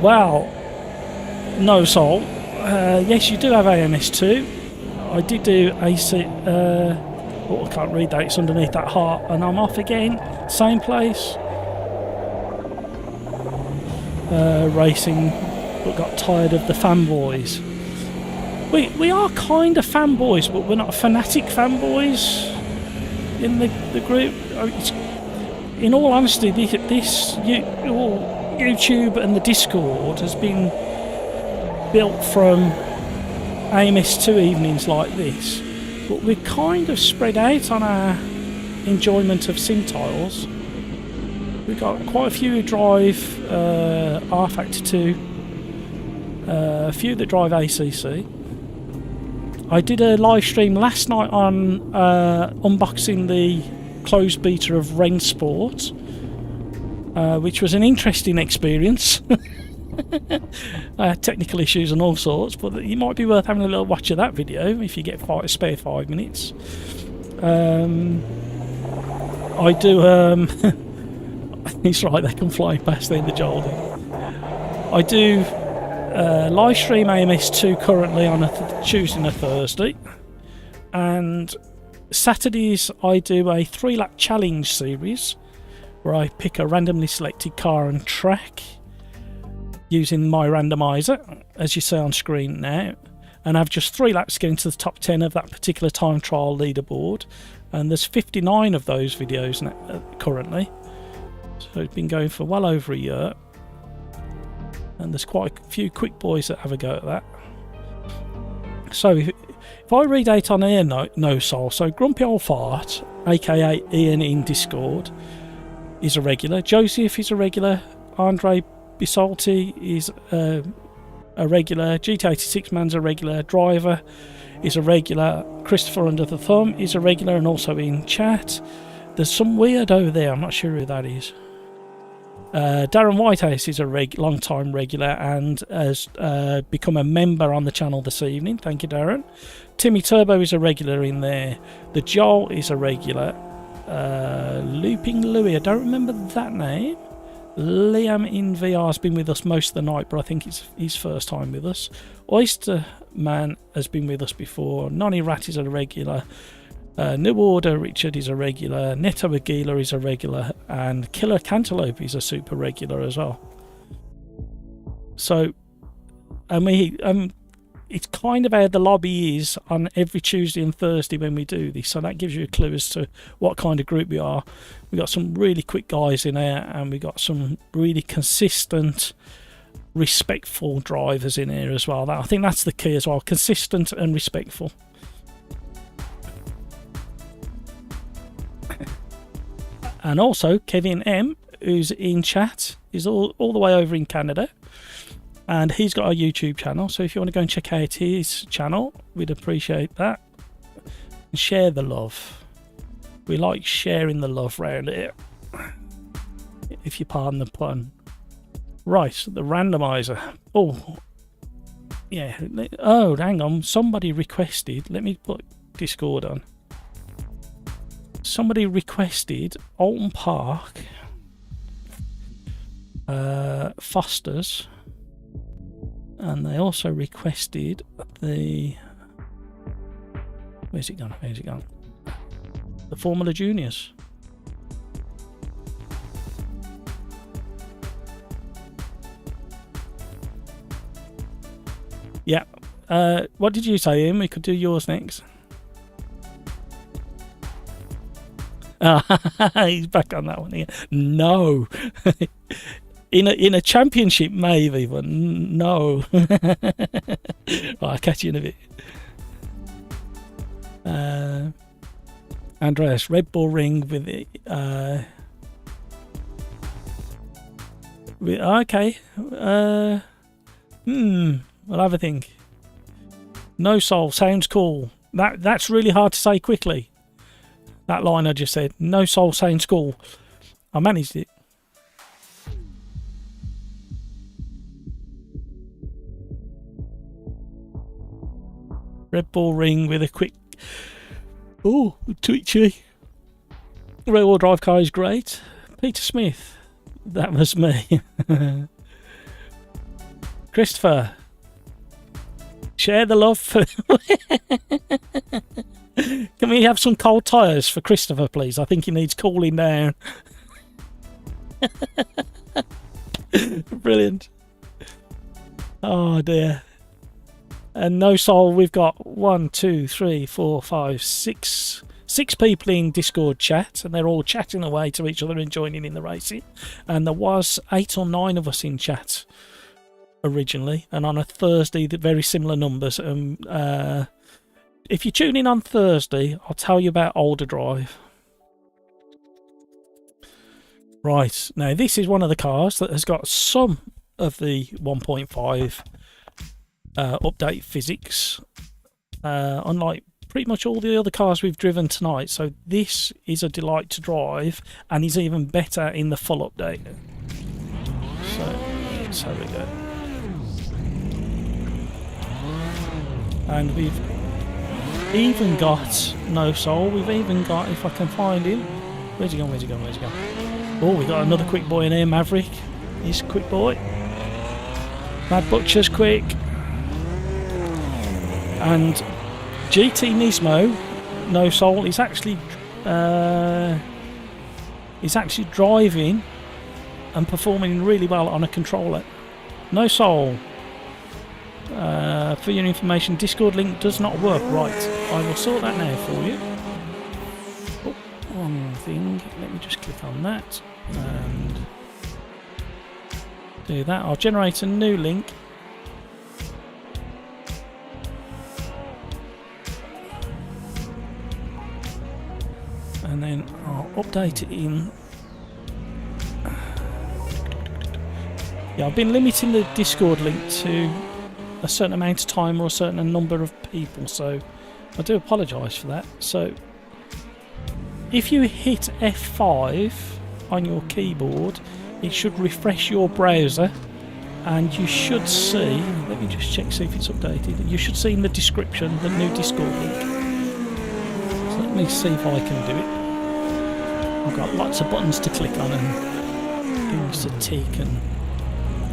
Well, No Soul, yes, you do have AMS2. I did do AC. Oh, I can't read that, it's underneath that heart, and I'm off again. Same place. Racing, but got tired of the fanboys. We are kind of fanboys, but we're not fanatic fanboys in the group. In all honesty, this YouTube and the Discord has been built from AMS2 evenings like this. But we're kind of spread out on our enjoyment of sim tiles. We've got quite a few who drive R Factor 2, a few that drive ACC. I did a live stream last night on unboxing the closed beta of Rensport, which was an interesting experience. I had technical issues and all sorts, but it might be worth having a little watch of that video if you get a spare 5 minutes. I do he's right, they come flying past there in the Joldy. I do live stream AMS2 currently on a Tuesday and a Thursday, and Saturdays I do a 3-lap challenge series where I pick a randomly selected car and track using my randomizer, as you see on screen now, and I've just 3 laps getting to the top 10 of that particular time trial leaderboard, and there's 59 of those videos currently, so it's been going for well over a year. And there's quite a few quick boys that have a go at that. So if I read out on air, no soul. So Grumpy Old Fart, aka Ian in Discord, is a regular. Joseph is a regular. Andre Bisolti is a regular. GT86 Man's a regular. Driver is a regular. Christopher Under the Thumb is a regular and also in chat. There's some weirdo there, I'm not sure who that is. Darren Whitehouse is a long-time regular and has become a member on the channel this evening. Thank you, Darren. Timmy Turbo is a regular in there. The Joel is a regular. Looping Louie, I don't remember that name. Liam in VR has been with us most of the night, but I think it's his first time with us. Oyster Man has been with us before. Nonny Rat is a regular. New Order Richard is a regular. Neto Aguila is a regular. And Killer Cantaloupe is a super regular as well. So, it's kind of how the lobby is on every Tuesday and Thursday when we do this. So that gives you a clue as to what kind of group we are. We've got some really quick guys in there, and we've got some really consistent, respectful drivers in here as well. I think that's the key as well. Consistent and respectful. And also Kevin M, who's in chat, is all the way over in Canada, and he's got a YouTube channel, so if you want to go and check out his channel, we'd appreciate that. And share the love. We like sharing the love round here, if you pardon the pun. Right, the randomizer. Oh yeah, oh hang on, somebody requested, let me put Discord on. Somebody requested Alton Park, Foster's, and they also requested the... Where's it gone? Where's it gone? The Formula Juniors. Yeah. What did you say, Ian? We could do yours next. He's back on that one again. No. in a championship maybe, but no. Right, I'll catch you in a bit. Andreas, Red Bull Ring with the okay. I'll have a think. No soul sounds cool. That's really hard to say quickly. That line I just said, no soul sounds cool. I managed it. Red Bull Ring with a quick... Oh, twitchy. Rear-wheel drive car is great. Peter Smith. That was me. Christopher. Share the love for... Can we have some cold tyres for Christopher, please? I think he needs cooling down. Brilliant. Oh dear. And no soul, we've got 1, 2, 3, 4, 5, 6 people in Discord chat, and they're all chatting away to each other and joining in the racing. And there was 8 or 9 of us in chat originally, and on a Thursday, very similar numbers. If you tune in on Thursday, I'll tell you about OlderDrive. Right, now this is one of the cars that has got some of the 1.5 update physics, unlike pretty much all the other cars we've driven tonight. So this is a delight to drive, and is even better in the full update. So let's have a go. And we've even got no soul. We've even got, if I can find him, where's he gone, where's he gone, where's he gone? Oh, we got another quick boy in here, Maverick. He's a quick boy. Mad Butcher's quick. And GT Nismo, no soul, is actually driving and performing really well on a controller. No soul. For your information, Discord link does not work. Right, I will sort that now for you. Oh, one thing, let me just click on that, and do that. I'll generate a new link. And then I'll update it in. Yeah, I've been limiting the Discord link to a certain amount of time or a certain number of people, so I do apologise for that. So if you hit F5 on your keyboard, it should refresh your browser, and you should see, let me just check, see if it's updated. You should see in the description the new Discord link. So let me see if I can do it. I've got lots of buttons to click on and things to tick, and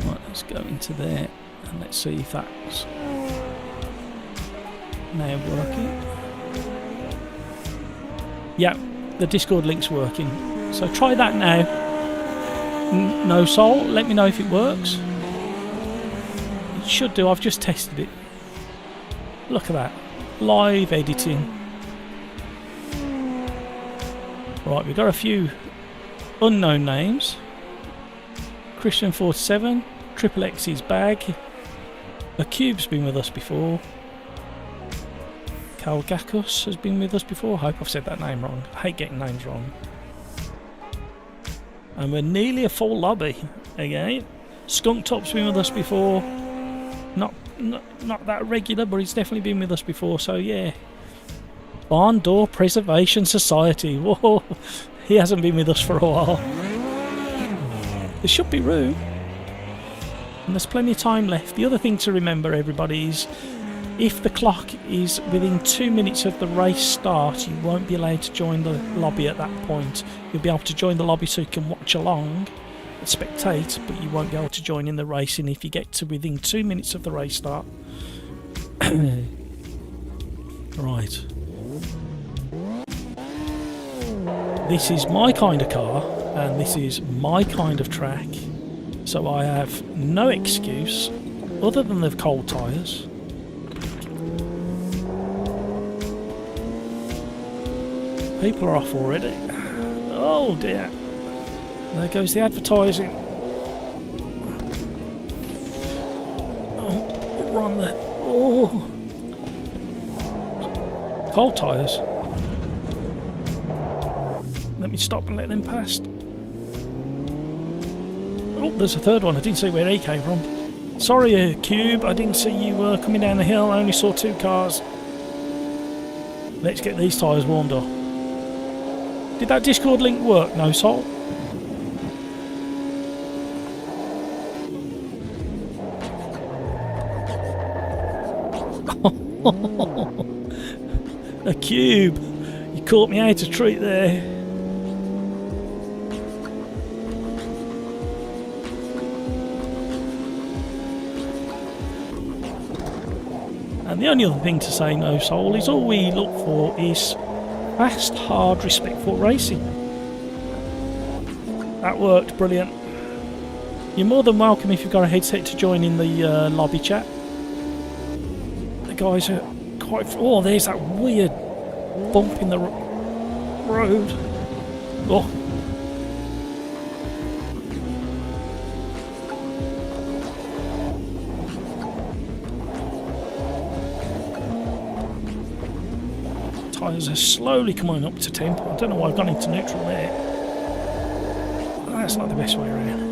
right, let's go into there and let's see if that's now working. Yeah, the Discord link's working. So try that now. No Soul, let me know if it works. It should do, I've just tested it. Look at that. Live editing. Right, we've got a few unknown names. Christian47, Triple X's Bag. A Cube's been with us before. Kalgakus has been with us before. I hope I've said that name wrong. I hate getting names wrong. And we're nearly a full lobby again. Skunk Top's been with us before. Not that regular, but he's definitely been with us before, so yeah. Barn Door Preservation Society. Whoa, he hasn't been with us for a while. There should be room. And there's plenty of time left. The other thing to remember, everybody, is if the clock is within 2 minutes of the race start, you won't be allowed to join the lobby at that point. You'll be able to join the lobby so you can watch along and spectate, but you won't be able to join in the racing if you get to within 2 minutes of the race start. Right. This is my kind of car, and this is my kind of track, so I have no excuse other than the cold tyres. People are off already. Oh dear. There goes the advertising. Oh, run there. Oh. Cold tyres. Let me stop and let them past. Oh, there's a third one. I didn't see where he came from. Sorry, Cube. I didn't see you coming down the hill. I only saw 2 cars. Let's get these tyres warmed up. Did that Discord link work? No Soul? A Cube. You caught me out of treat there. And the only other thing to say, No Soul, is all we look for is fast, hard, respectful racing. That worked brilliant. You're more than welcome if you've got a headset to join in the lobby chat. The guys are quite... Oh, there's that weird bump in the road. Oh. Tyres are slowly coming up to temp. I don't know why I've gone into neutral there. That's not the best way around.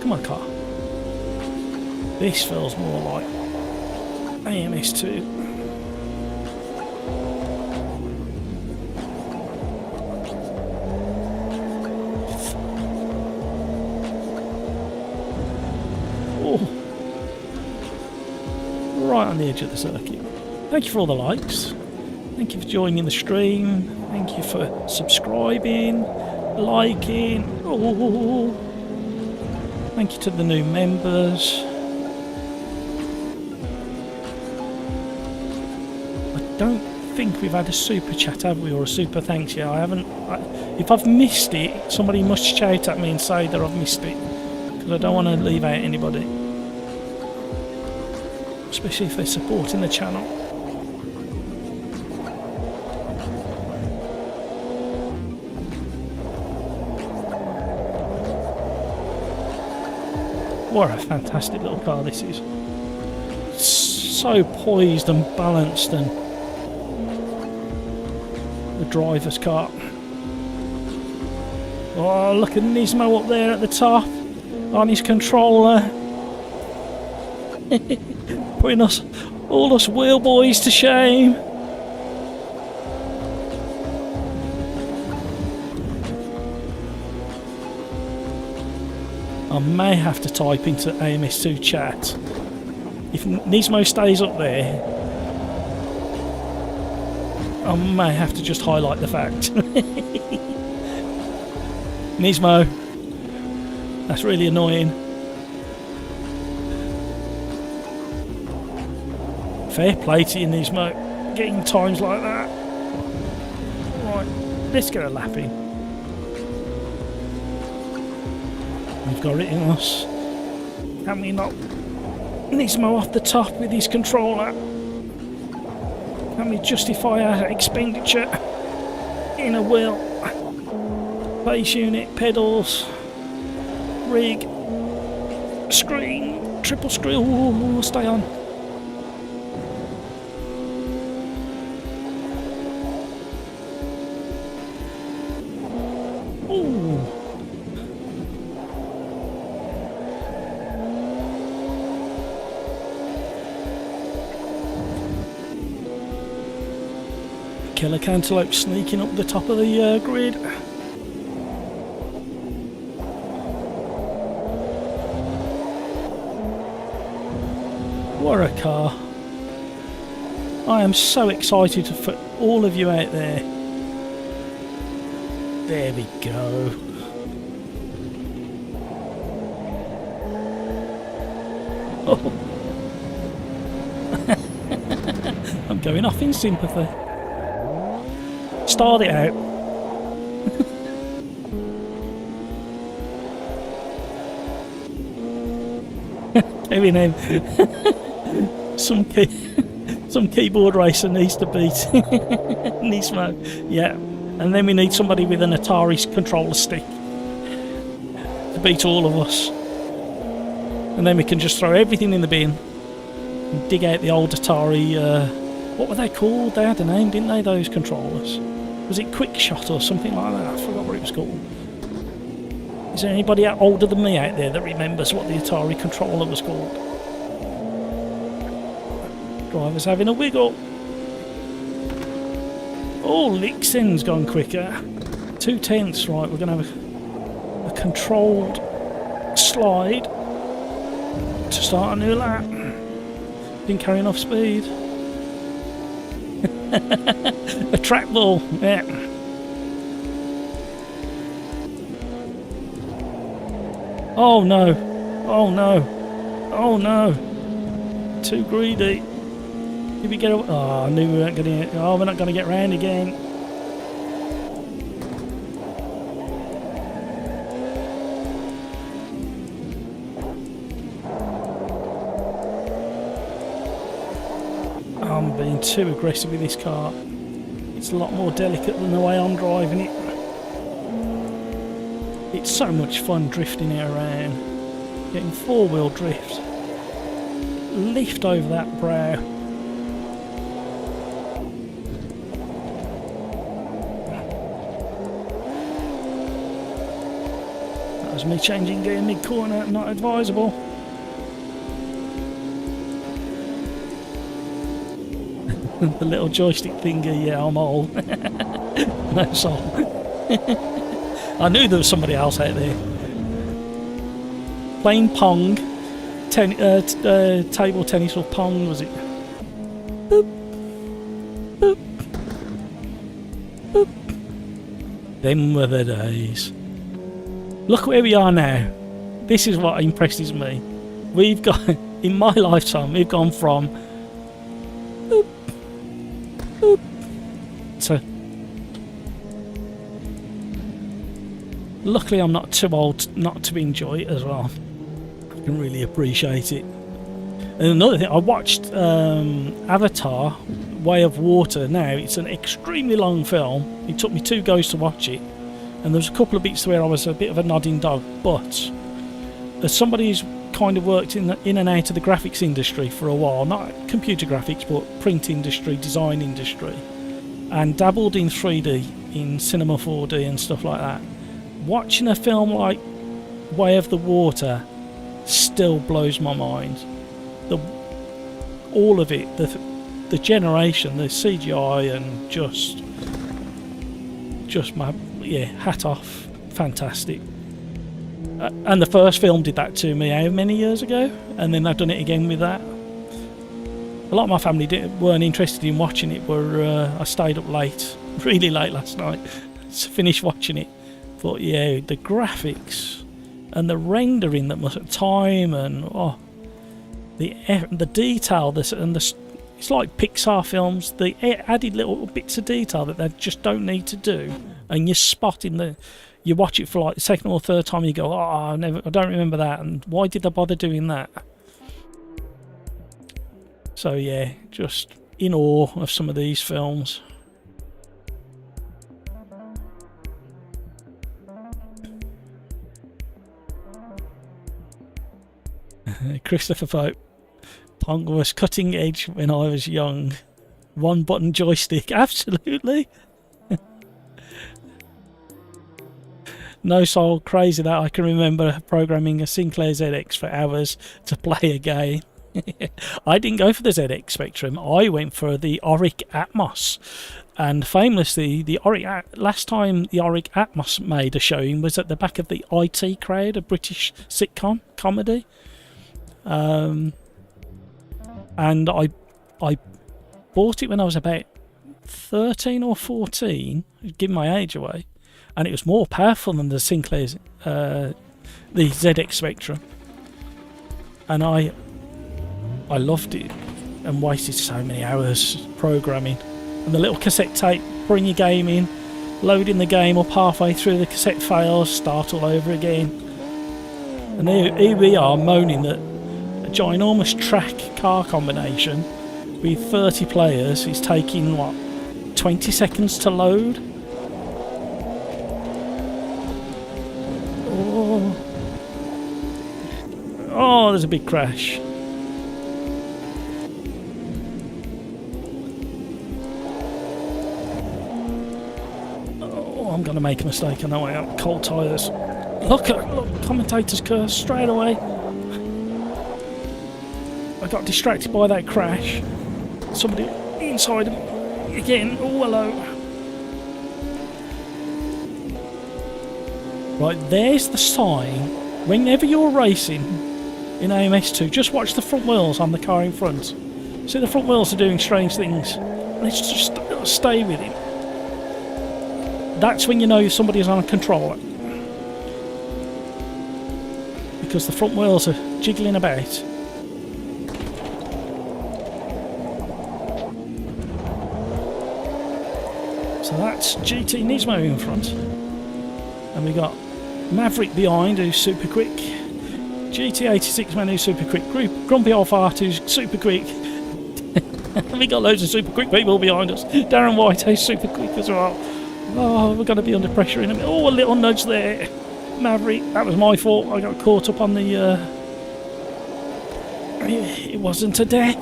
Come on, car. This feels more like AMS2. Right on the edge of the circuit. Thank you for all the likes. Thank you for joining the stream. Thank you for subscribing, liking. Oh. Thank you to the new members. I don't think we've had a super chat, have we, or a super thanks yet? I haven't. If I've missed it, somebody must shout at me and say that I've missed it, because I don't want to leave out anybody. Especially if they're supporting the channel. What a fantastic little car this is. So poised and balanced, and the driver's car. Oh, look at Nismo up there at the top on his controller. Putting all us wheel boys to shame. I may have to type into AMS2 chat. If Nismo stays up there, I may have to just highlight the fact. Nismo, that's really annoying. Fair play to you, Nismo, getting times like that. Right, let's get a lap in. We've got it in us. Can we not? Nismo off the top with his controller. Can we justify our expenditure in a wheel? Base unit, pedals, rig, screen, triple screw. Ooh, stay on. Ooh. Killer Cantaloupe sneaking up the top of the grid. What a car. I am so excited for all of you out there. There we go. Oh. I'm going off in sympathy. Start it out. Eminem. Some keyboard racer needs to beat Nismo. Yeah, and then we need somebody with an Atari controller stick to beat all of us. And then we can just throw everything in the bin and dig out the old Atari. What were they called? They had a name, didn't they? Those controllers. Was it Quick Shot or something like that? I forgot what it was called. Is there anybody older than me out there that remembers what the Atari controller was called? Driver's having a wiggle. Oh, Lixen's gone quicker. 2/10, right, we're going to have a controlled slide to start a new lap. Didn't carry enough speed. A track ball, yeah. Oh no, oh no, oh no. Too greedy. Did we get away? Oh, I knew we weren't going to. Oh, we're not going to get round again. I'm being too aggressive with this car. It's a lot more delicate than the way I'm driving it. It's so much fun drifting it around. Getting four-wheel drift. Lift over that brow. That was me changing gear mid-corner, not advisable. The little joystick finger, yeah, I'm old. No song. I knew there was somebody else out there. Playing Pong. Table tennis or Pong, was it? Boop. Boop. Boop. Them were the days. Look where we are now. This is what impresses me. We've got, in my lifetime, we've gone from boop, boop, to... Luckily I'm not too old not to enjoy it as well. I can really appreciate it. And another thing, I watched Avatar, Way of Water. Now, it's an extremely long film. It took me 2 goes to watch it. And there's a couple of bits where I was a bit of a nodding dog. But as somebody who's kind of worked in and out of the graphics industry for a while, not computer graphics, but print industry, design industry, and dabbled in 3D, in Cinema 4D and stuff like that. Watching a film like Way of the Water still blows my mind. All of it, the generation, the CGI, and just my, yeah, hat off, fantastic. And the first film did that to me how many years ago, and then I've done it again with that. A lot of my family weren't interested in watching it, but I stayed up late, really late last night to finish watching it. But yeah, the graphics and the rendering that must time, and the detail, it's like Pixar films. They added little bits of detail that they just don't need to do, and you're spotting you watch it for like the second or third time, you go, oh, I don't remember that, and why did they bother doing that? So yeah, just in awe of some of these films. Christopher Pope, Pong was cutting edge when I was young. One button joystick, absolutely. No soul crazy that I can remember programming a Sinclair ZX for hours to play a game. I didn't go for the ZX Spectrum, I went for the Auric Atmos. And famously, last time the Auric Atmos made a showing was at the back of the IT Crowd, a British sitcom comedy. And I bought it when I was about 13 or 14, giving my age away, and it was more powerful than the Sinclair's, the ZX Spectrum, and I loved it and wasted so many hours programming. And the little cassette tape, bring your game in, loading the game up halfway through, the cassette fails, start all over again. And here we are moaning that a ginormous track car combination with 30 players is taking, what, 20 seconds to load? Oh, there's a big crash. Oh, I'm going to make a mistake. I know I am. Cold tyres. Look, commentator's curse straight away. I got distracted by that crash. Somebody inside again. Oh, hello. Right, there's the sign. Whenever you're racing in AMS2, just watch the front wheels on the car in front. See, the front wheels are doing strange things. Let's just stay with it. That's when you know somebody's on a controller, because the front wheels are jiggling about. So that's GT Nismo in front, and we got Maverick behind, who's super quick. GT86 man, who's super quick. Grumpy Old Fart, who's super quick. We got loads of super quick people behind us. Darren White, who's super quick as well. Oh, we're going to be under pressure in a minute. Oh, a little nudge there. Maverick, that was my fault. I got caught up on the... It wasn't a death.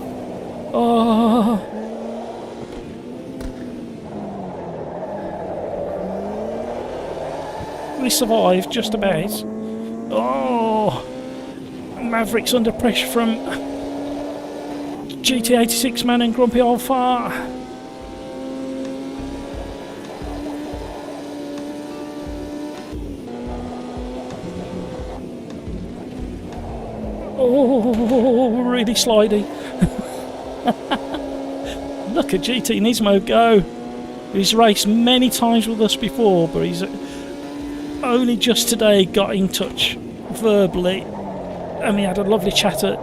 Oh. We survived, just about. Oh. Maverick's under pressure from GT86 man and Grumpy Old Fart. Oh, really slidey. Look at GT Nismo go. He's raced many times with us before, but he's only just today got in touch verbally, and we had a lovely chat at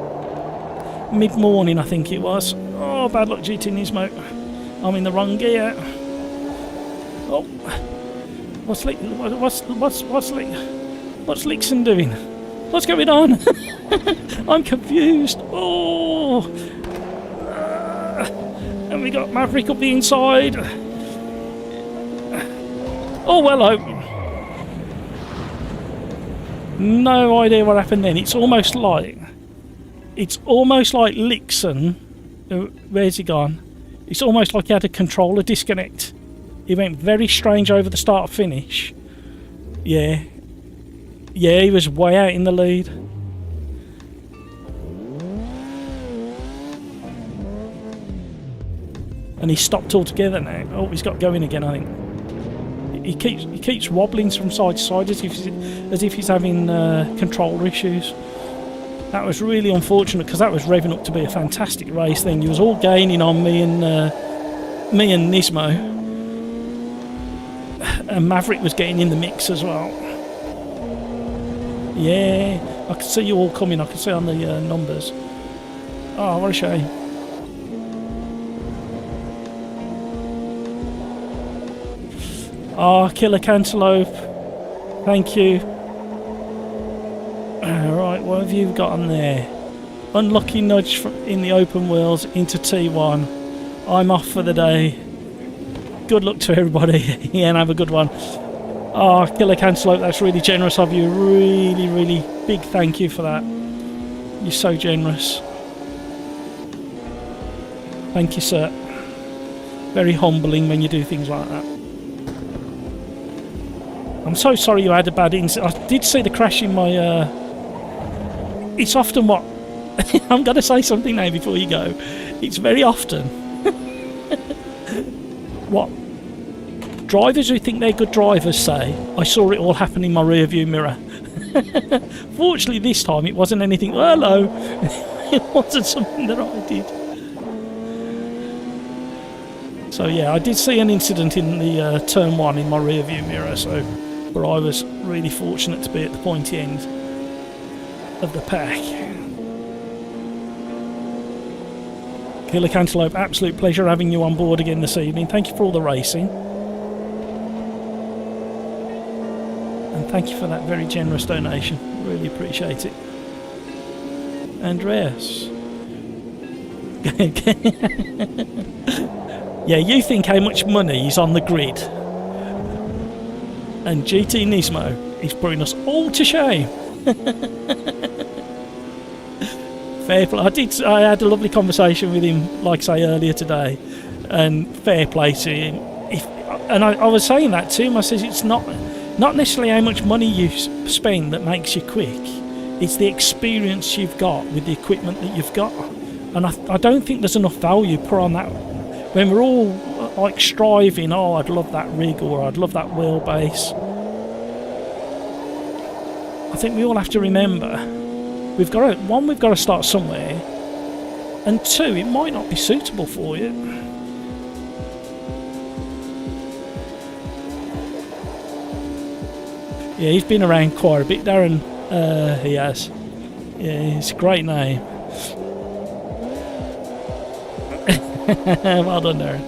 mid-morning, I think it was. Oh, bad luck, GT Nismo. I'm in the wrong gear. Oh, what's Lixon doing? What's going on? I'm confused. Oh, and we got Maverick up the inside. Oh, hello. No idea what happened then. It's almost like It's almost like Lixon. Where's he gone? It's almost like he had a controller disconnect. He went very strange over the start finish. Yeah. Yeah, he was way out in the lead. And he stopped altogether now. Oh, he's got going again, I think. He keeps wobbling from side to side as if he's having controller issues. That was really unfortunate because that was revving up to be a fantastic race thing. You was all gaining on me and Nismo, and Maverick was getting in the mix as well. Yeah, I can see you all coming. I can see on the numbers. Oh, what a shame. Oh, Killer Cantaloupe. Thank you. Right, what have you got on there? Unlucky nudge in the open wheels into T1. I'm off for the day. Good luck to everybody. Yeah, and have a good one. Oh, Killer Cantaloupe, that's really generous of you. Really, really big thank you for that. You're so generous. Thank you, sir. Very humbling when you do things like that. I'm so sorry you had a bad incident. I did see the crash in my... It's often what... I'm going to say something now before you go. It's very often... what drivers who think they're good drivers say, I saw it all happen in my rear view mirror. Fortunately this time it wasn't anything... Oh, hello! It wasn't something that I did. So yeah, I did see an incident in the turn 1 in my rear view mirror, so... But I was really fortunate to be at the pointy end of the pack. Killer Cantaloupe, absolute pleasure having you on board again this evening. Thank you for all the racing. And thank you for that very generous donation. Really appreciate it. Andreas. Yeah, you think how much money is on the grid. And GT Nismo is putting us all to shame. Fair play. I had a lovely conversation with him, like I say, earlier today, and fair play to him. I was saying that to him. I says it's not necessarily how much money you spend that makes you quick. It's the experience you've got with the equipment that you've got, and I don't think there's enough value put on that. When we're all like striving, oh, I'd love that rig or I'd love that wheelbase. I think we all have to remember we've got to start somewhere, and 2, it might not be suitable for you. Yeah, he's been around quite a bit, Darren. He has. Yeah, it's a great name. Well done, Darren.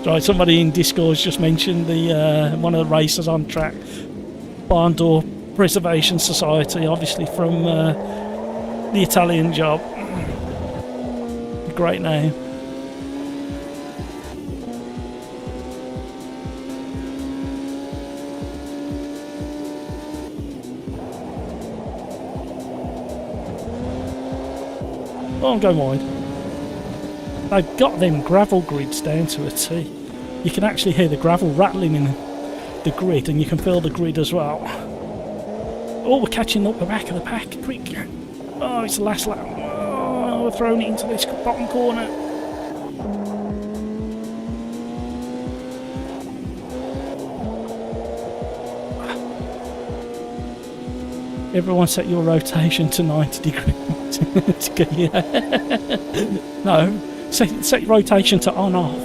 Right, somebody in Discord's just mentioned the one of the racers on track, Barn Door Preservation Society, obviously from the Italian job. Great name. Oh, I'm going wide. They've got them gravel grids down to a T. You can actually hear the gravel rattling in the grid, and you can feel the grid as well. Oh, we're catching up the back of the pack. Quick. Oh, it's the last lap. Oh, we're throwing it into this bottom corner. Everyone set your rotation to 90 degrees. No, set your rotation to on off.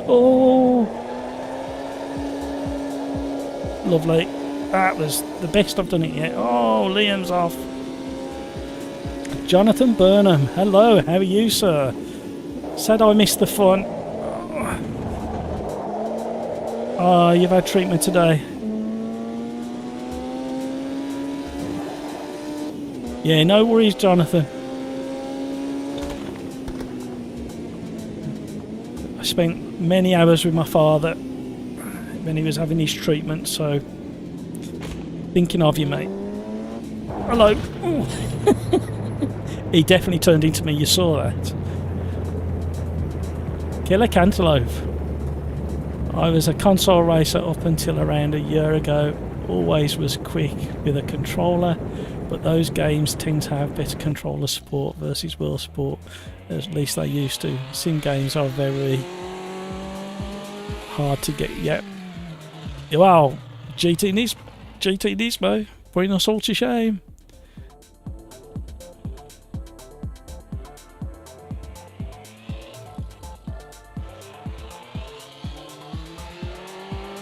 Oh, lovely. That was the best I've done it yet. Oh, Liam's off. Jonathan Burnham, hello, how are you, sir? Said I missed the fun. Oh, you've had treatment today. Yeah, no worries, Jonathan. I spent many hours with my father when he was having his treatment, so Thinking of you, mate. Hello. He definitely turned into me, you saw that. Killer Cantaloupe. I was a console racer up until around a year ago. Always was quick with a controller, but those games tend to have better controller support versus World Sport. At least they used to. Sim games are very hard to get. Yep. Wow. GT Nismo. Putting us all to shame.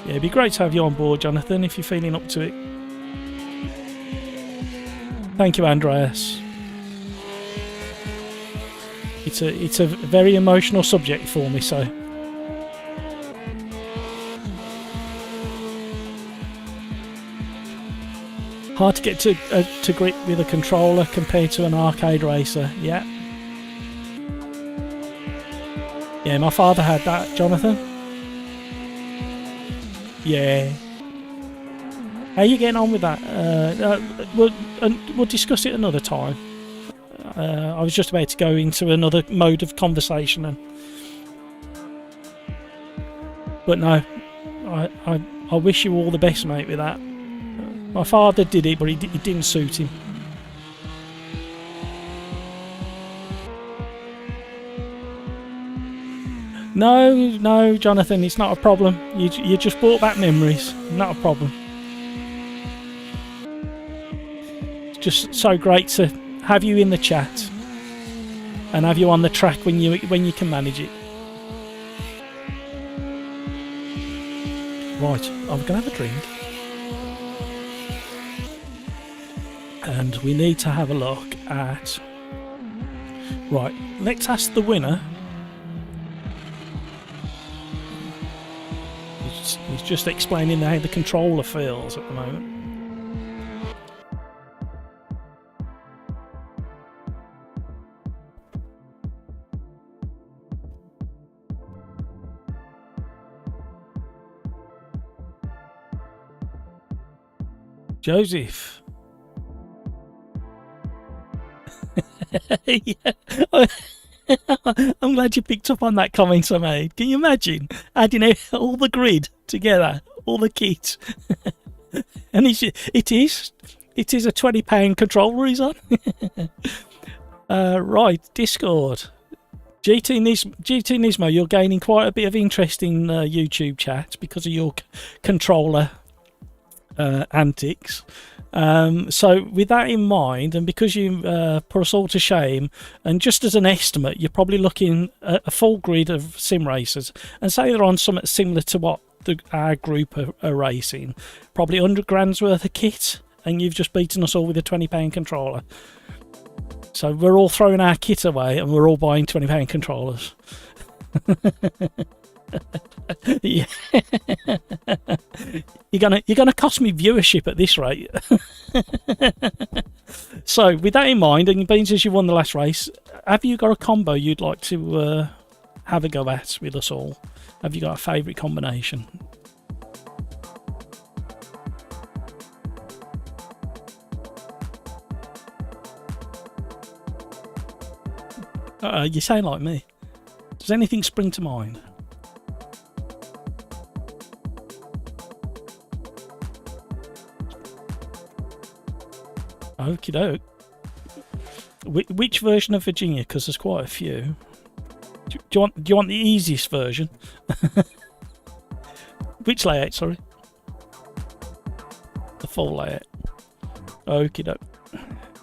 Yeah, it'd be great to have you on board, Jonathan, if you're feeling up to it. Thank you, Andreas. It's a very emotional subject for me, so. Hard to get to grip with a controller compared to an arcade racer. Yeah. Yeah, my father had that, Jonathan. Yeah. How are you getting on with that? We'll discuss it another time. I was just about to go into another mode of conversation, but no, I wish you all the best, mate, with that. My father did it, but it didn't suit him. No, Jonathan, it's not a problem. You just brought back memories. Not a problem. It's just so great to have you in the chat and have you on the track when you can manage it. Right, I'm gonna have a drink, and we need to have a look at. Right, let's ask the winner. He's just explaining how the controller feels at the moment. Joseph. Yeah. I'm glad you picked up on that comment I made. Can you imagine adding all the grid together, all the kit? And it is a £20 controller he's on. Right, Discord. GT Nismo, you're gaining quite a bit of interest in YouTube chat because of your controller antics. So with that in mind, and because you put us all to shame, and just as an estimate, you're probably looking at a full grid of sim racers, and say they're on something similar to what our group are racing, probably 100 grand's worth of kit, and you've just beaten us all with a £20 controller. So we're all throwing our kit away and we're all buying £20 controllers. Yeah. You're gonna cost me viewership at this rate. So with that in mind, and being as you won the last race, have you got a combo you'd like to have a go at with us all? Have you got a favourite combination? You sound like me. Does anything spring to mind? Okie doke. Which version of Virginia? Because there's quite a few. Do you want the easiest version? Which layout? Sorry. The full layout. Okie doke.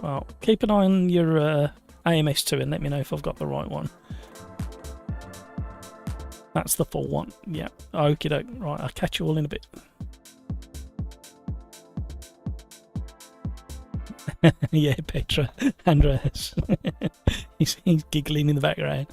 Well, keep an eye on your AMS2 and let me know if I've got the right one. That's the full one. Yeah. Okie doke. Right, I'll catch you all in a bit. Yeah, Petra, Andreas. he's giggling in the background.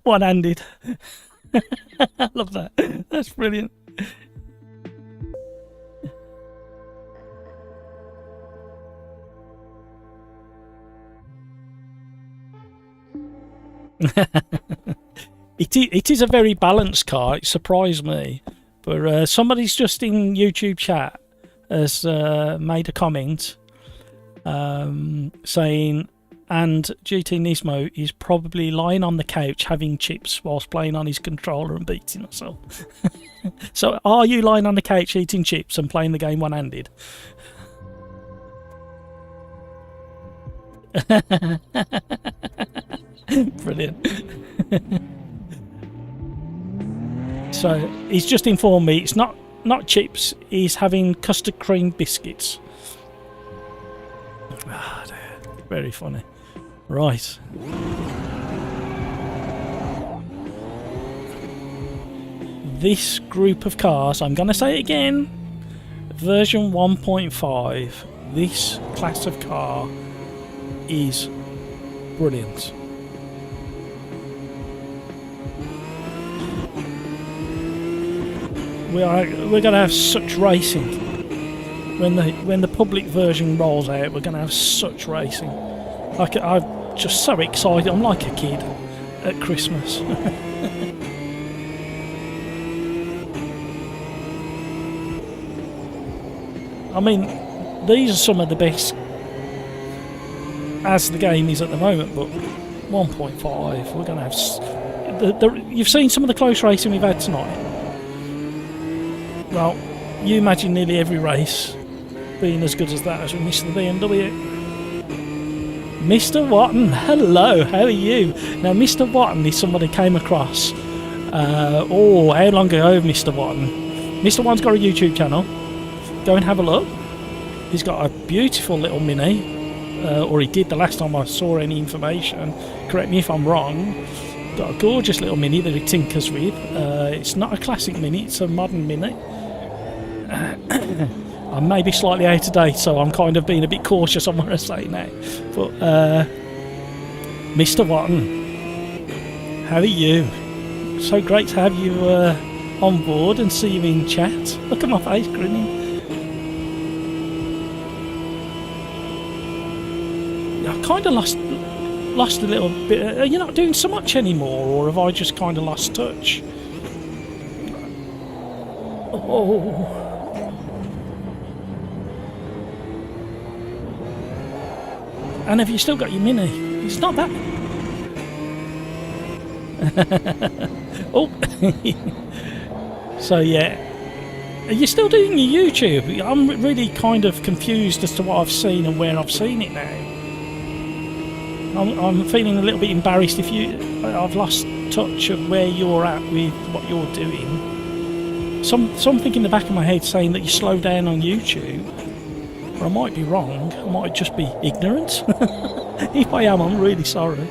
One-handed. I love that. That's brilliant. It is a very balanced car. It surprised me. But somebody's just in YouTube chat has made a comment saying, and GT Nismo is probably lying on the couch having chips whilst playing on his controller and beating himself. So are you lying on the couch eating chips and playing the game one-handed? Brilliant. So he's just informed me it's not chips, he's having custard cream biscuits. Ah, very funny. Right. This group of cars, I'm going to say it again, version 1.5, this class of car is brilliant. We're going to have such racing. When the public version rolls out, we're going to have such racing. I'm just so excited. I'm like a kid at Christmas. I mean, these are some of the best as the game is at the moment, but 1.5, we're going to have... You've seen some of the close racing we've had tonight. Well, you imagine nearly every race being as good as that as we missed the BMW. Mr. Watton, hello, how are you? Now, Mr. Watton is somebody came across. How long ago, Mr. Watton? Mr. Watton's got a YouTube channel. Go and have a look. He's got a beautiful little Mini, or he did the last time I saw any information. Correct me if I'm wrong. Got a gorgeous little Mini that he tinkers with. It's not a classic Mini, it's a modern Mini. I'm maybe slightly out of date, so I'm kind of being a bit cautious on what I say now. But Mr. Watton, how are you? So great to have you on board and see you in chat. Look at my face grinning. I kind of lost a little bit. Are you not doing so much anymore, or have I just kind of lost touch? Oh. And have you still got your Mini? It's not that... Oh! So yeah. Are you still doing your YouTube? I'm really kind of confused as to what I've seen and where I've seen it now. I'm feeling a little bit embarrassed if I've lost touch of where you're at with what you're doing. Something in the back of my head saying that you slow down on YouTube. But I might be wrong. I might just be ignorant. If I am, I'm really sorry.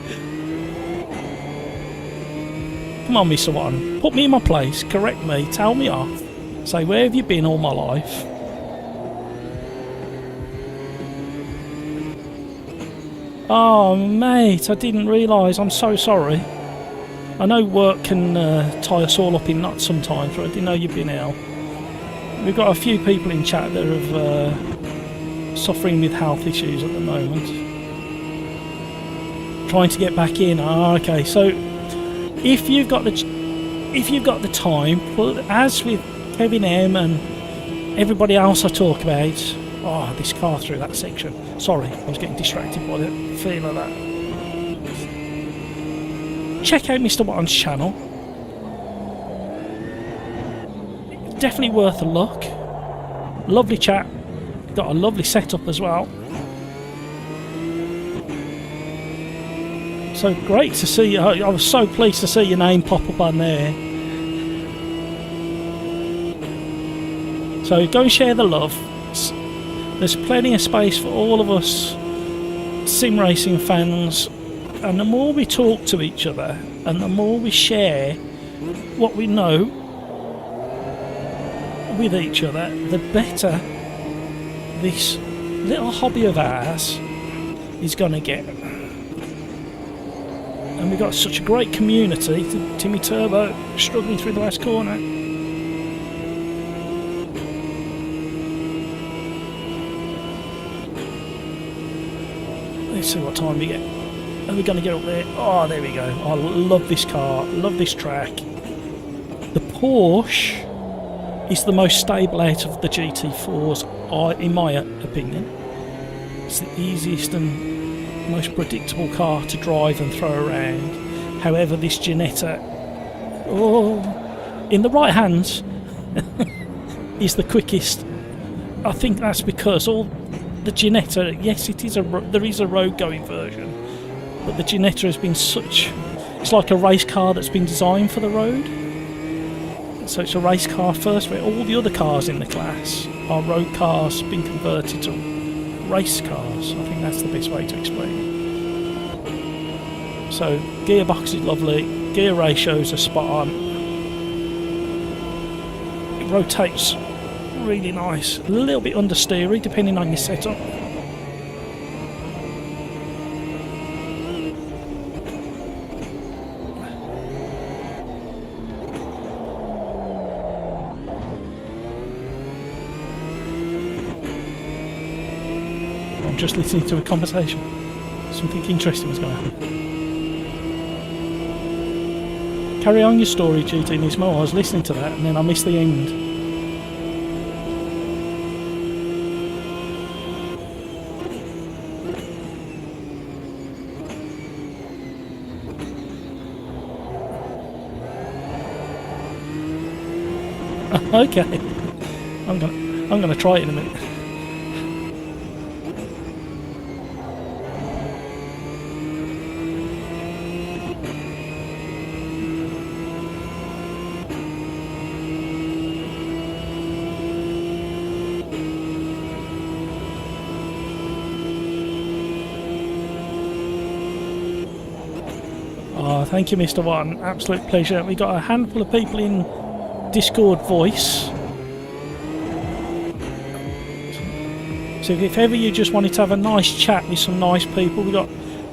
Come on, Mr. Watton. Put me in my place. Correct me. Tell me off. Say, where have you been all my life? Oh, mate, I didn't realise. I'm so sorry. I know work can tie us all up in knots sometimes, but I didn't know you'd been ill. We've got a few people in chat that have... suffering with health issues at the moment. Trying to get back in. Okay. So if you've got the time, as with Kevin M and everybody else I talk about. Oh, this car through that section. Sorry, I was getting distracted by the feel of that. Check out Mr. Watton's channel. Definitely worth a look. Lovely chat. Got a lovely setup as well. So great to see you. I was so pleased to see your name pop up on there. So go and share the love. There's plenty of space for all of us sim racing fans, and the more we talk to each other and the more we share what we know with each other, the better this little hobby of ours is going to get. And we've got such a great community. Timmy Turbo struggling through the last corner. Let's see what time we get. Are we going to get up there? Oh, there we go. I love this car. Love this track. The Porsche is the most stable out of the GT4s, in my opinion. It's the easiest and most predictable car to drive and throw around. However, this Ginetta, in the right hands, is the quickest. I think that's because all the Ginetta, yes, there is a road-going version, but the Ginetta has been it's like a race car that's been designed for the road. So it's a race car first, where all the other cars in the class are road cars being converted to race cars. I think that's the best way to explain it. So gearbox is lovely, gear ratios are spot on. It rotates really nice, a little bit understeery depending on your setup. I'm just listening to a conversation. Something interesting was going to happen. Carry on your story, GT Nismo. I was listening to that and then I missed the end. Okay. I'm gonna try it in a minute. Thank you, Mr. One. Absolute pleasure. We got a handful of people in Discord voice. So if ever you just wanted to have a nice chat with some nice people, we got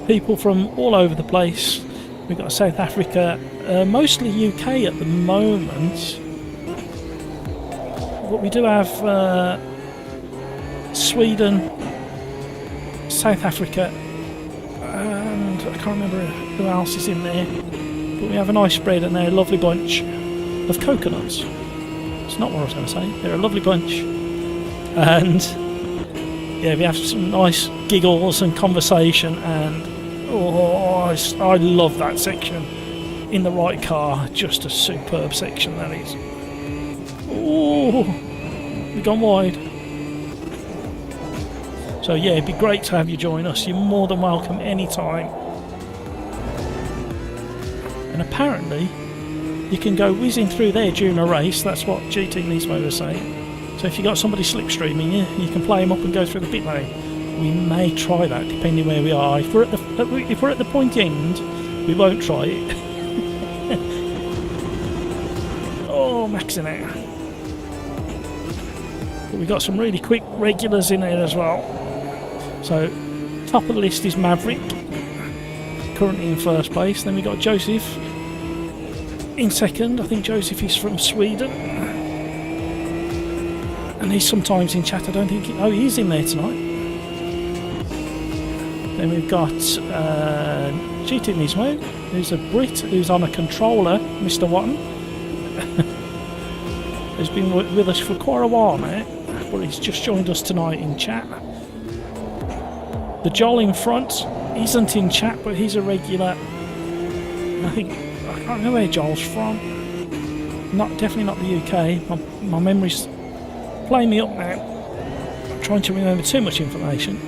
people from all over the place. We've got South Africa, mostly UK at the moment. But we do have Sweden, South Africa, and I can't remember who else is in there. But we have a nice spread and they're a lovely bunch of coconuts. It's not what I was going to say. They're a lovely bunch. And yeah, we have some nice giggles and conversation, and I love that section. In the right car, just a superb section that is. Oh, we've gone wide. So yeah, it'd be great to have you join us. You're more than welcome anytime. And apparently, you can go whizzing through there during a race. That's what GT Nismo was saying. So if you've got somebody slipstreaming you, you can play them up and go through the pit lane. We may try that depending where we are. If we're at the pointy end, we won't try it. Oh, maxing out. But we've got some really quick regulars in there as well. So top of the list is Maverick, currently in first place. Then we've got Joseph in second. I think Joseph is from Sweden. And he's sometimes in chat. I don't think... he is in there tonight. Then we've got GT Nismo, who's a Brit, who's on a controller, Mr. Watton. He's been with us for quite a while now, but he's just joined us tonight in chat. The Joel in front isn't in chat, but he's a regular. I can't know where Joel's from. Definitely not the UK. My memory's playing me up now. I'm trying to remember too much information.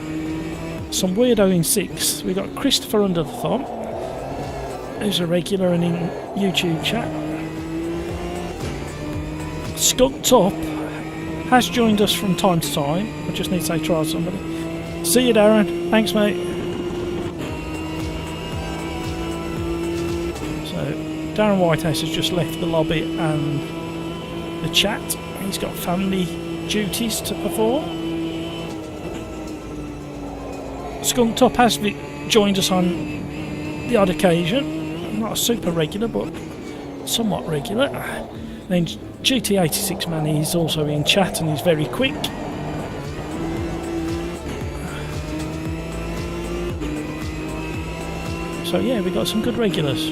Some weirdo in 6. We've got Christopher under the thumb, who's a regular and in YouTube chat. Skunked Up has joined us from time to time. I just need to say try somebody. See you, Darren. Thanks, mate. So Darren Whitehouse has just left the lobby and the chat. He's got family duties to perform. Skunked Up has joined us on the odd occasion. Not a super regular, but somewhat regular. Then GT86 Man is also in chat and he's very quick. So yeah, we got some good regulars.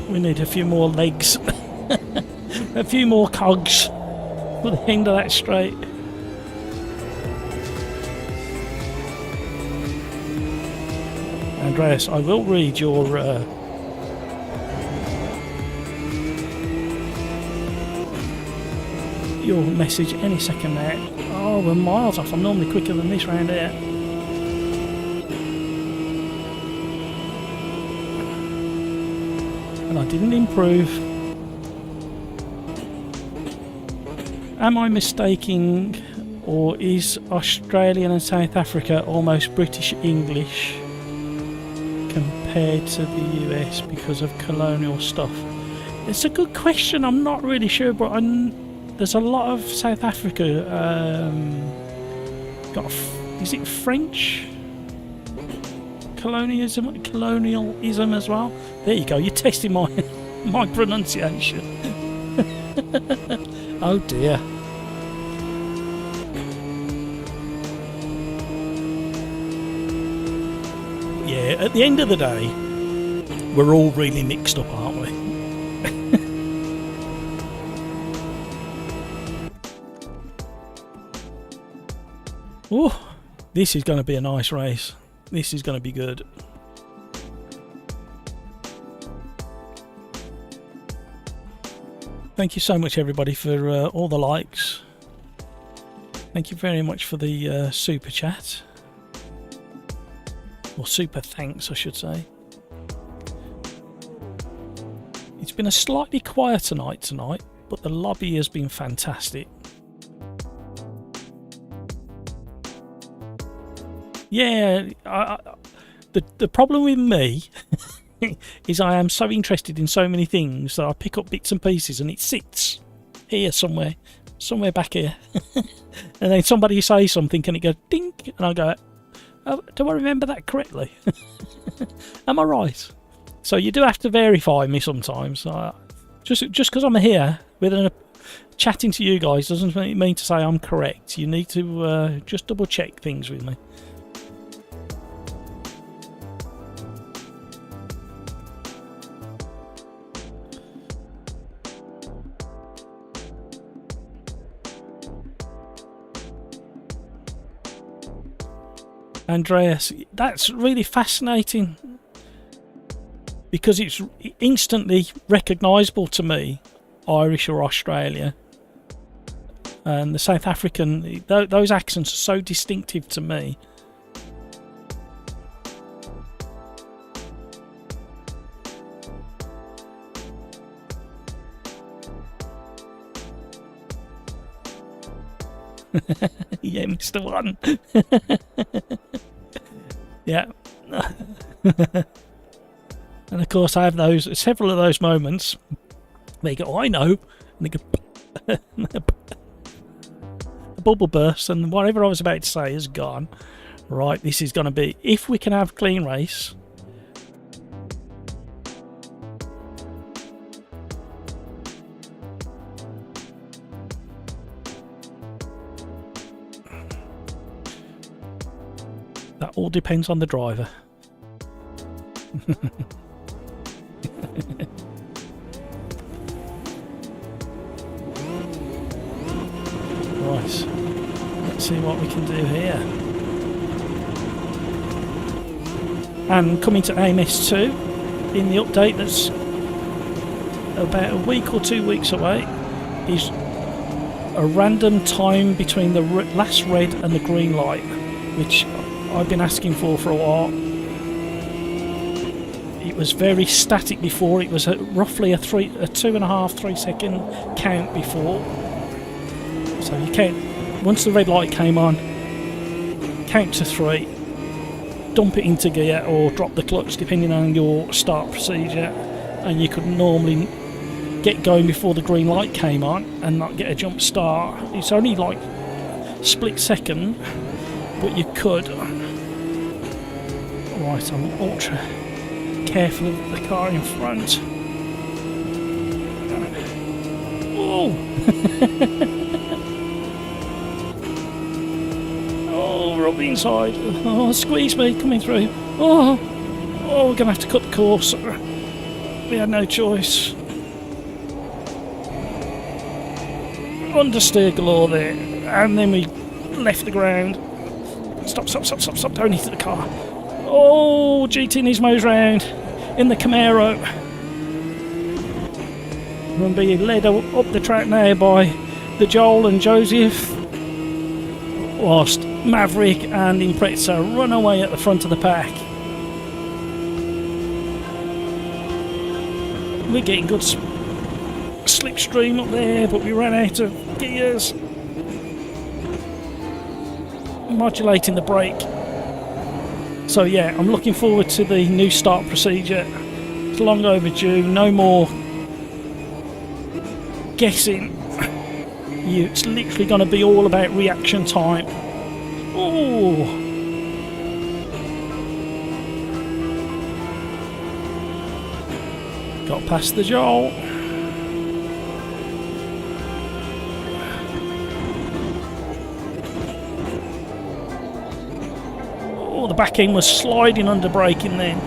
We need a few more legs, a few more cogs for the end of that straight. Andreas, I will read your message any second there. Oh, we're miles off. I'm normally quicker than this round here. And I didn't improve. Am I mistaking, or is Australian and South Africa almost British English compared to the US because of colonial stuff? It's a good question. I'm not really sure, but there's a lot of South Africa. Is it French colonialism as well? There you go. You're testing my my pronunciation. Oh dear. Yeah. At the end of the day, we're all really mixed up, aren't we? Oh, this is going to be a nice race. This is going to be good. Thank you so much, everybody, for all the likes. Thank you very much for the super chat. Or super thanks, I should say. It's been a slightly quieter night tonight, but the lobby has been fantastic. Yeah, the problem with me is I am so interested in so many things that I pick up bits and pieces and it sits here somewhere back here. And then somebody says something and it goes dink, and I go, oh, do I remember that correctly? Am I right? So you do have to verify me sometimes. Just because I'm here chatting to you guys doesn't mean to say I'm correct. You need to just double check things with me. Andreas, that's really fascinating because it's instantly recognisable to me, Irish or Australia, and the South African, those accents are so distinctive to me. Yeah, Mr. One. Yeah. And of course I have several of those moments where you go, oh, I know, and they go a bubble burst and whatever I was about to say is gone. Right, this is going to be, if we can have clean race, that all depends on the driver. Right, let's see what we can do here. And coming to AMS2 in the update that's about a week or 2 weeks away is a random time between the last red and the green light, which I've been asking for a while. It was very static before. It was roughly a 2.5-3 second count before. So you count, once the red light came on, count to 3, dump it into gear or drop the clutch depending on your start procedure, and you could normally get going before the green light came on and not get a jump start. It's only like split second, but you could. Right, I'm ultra careful of the car in front. Oh! Oh, we're up the inside. Oh, squeeze me coming through. Oh, we're gonna have to cut the course. We had no choice. Understeer galore there, and then we left the ground. Stop, don't hit the car. Oh, GT Nismo's round in the Camaro. We're being led up the track now by the Joel and Joseph, whilst Maverick and Impreza run away at the front of the pack. We're getting good slipstream up there, but we ran out of gears. Modulating the brake. So yeah, I'm looking forward to the new start procedure. It's long overdue. No more guessing. It's literally going to be all about reaction time. Oh, got past the Joel. Oh, the back end was sliding under braking then.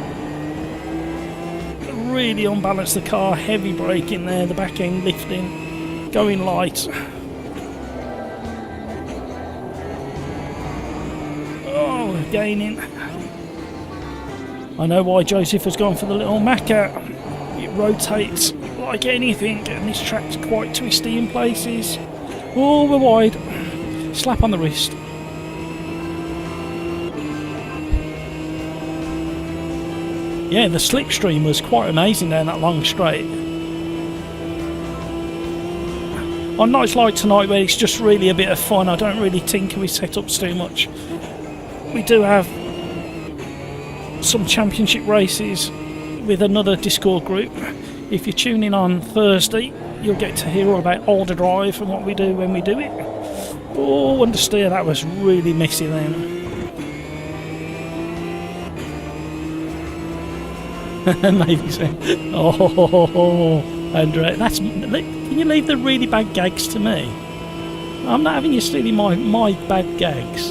Really unbalanced the car, heavy braking there, the back end lifting, going light. Oh, gaining. I know why Joseph has gone for the little Macca. It rotates like anything, and this track's quite twisty in places. Oh, we're wide. Slap on the wrist. Yeah, the slipstream was quite amazing down that long straight. On nights like tonight where it's just really a bit of fun, I don't really tinker with setups too much. We do have some championship races with another Discord group. If you tune in on Thursday, you'll get to hear all about OlderDrive and what we do when we do it. Oh, understeer, that was really messy then. Maybe so. Oh, Andre, that's. Can you leave the really bad gags to me? I'm not having you stealing my bad gags.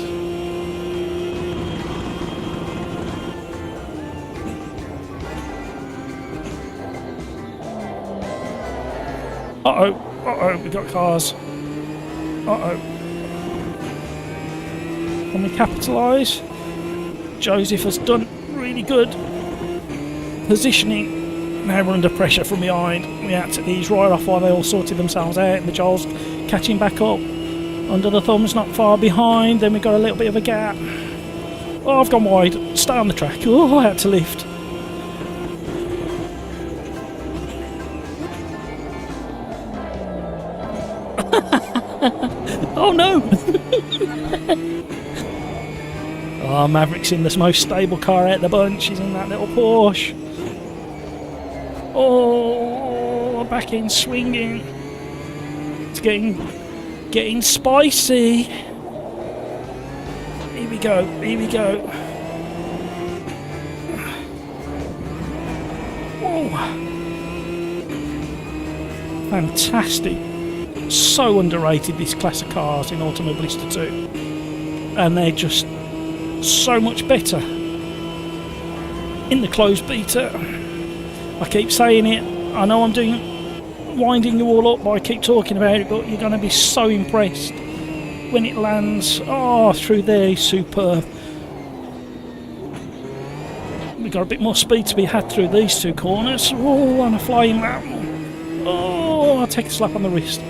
Uh-oh, we got cars. Uh-oh. Can we capitalise? Joseph has done really good positioning. Now we're under pressure from behind. We had to ease right off while they all sorted themselves out, and the Joel's catching back up. Under the thumb's not far behind, then we got a little bit of a gap. Oh, I've gone wide. Stay on the track. Oh, I had to lift. Oh no! Oh, Maverick's in the most stable car out of the bunch. He's in that little Porsche. Oh, back end swinging. It's getting spicy. Here we go. Oh, fantastic. So underrated, this class of cars in Automobilista 2. And they're just so much better in the closed beta. I keep saying it. I know I'm winding you all up by keep talking about it, but you're going to be so impressed when it lands. Oh, through there, superb. We've got a bit more speed to be had through these two corners. Oh, on a flying lap. Oh, I'll take a slap on the wrist.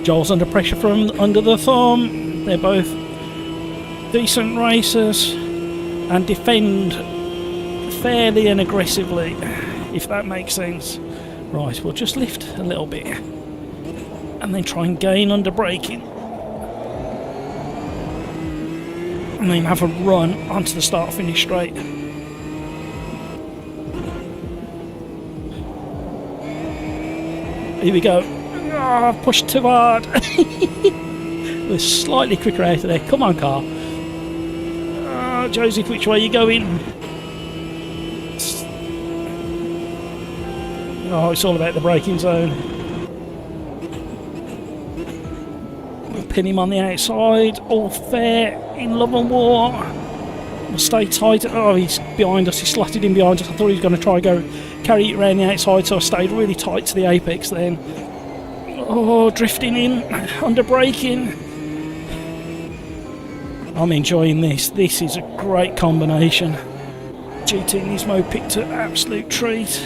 Joel's under pressure from under the thumb. They're both decent racers and defend fairly and aggressively, if that makes sense. Right, we'll just lift a little bit and then try and gain under braking. and then have a run onto the start-finish straight. Here we go. Oh, I've pushed too hard. We're slightly quicker out of there. Come on, car. Oh, Joseph, which way are you going? Oh, it's all about the braking zone. We'll pin him on the outside. All fair. In love and war. We'll stay tight. Oh, he's behind us. He slotted in behind us. I thought he was going to try and carry it around the outside, so I stayed really tight to the apex then. Oh, drifting in. Under braking. I'm enjoying this. This is a great combination. GT Nismo picked an absolute treat.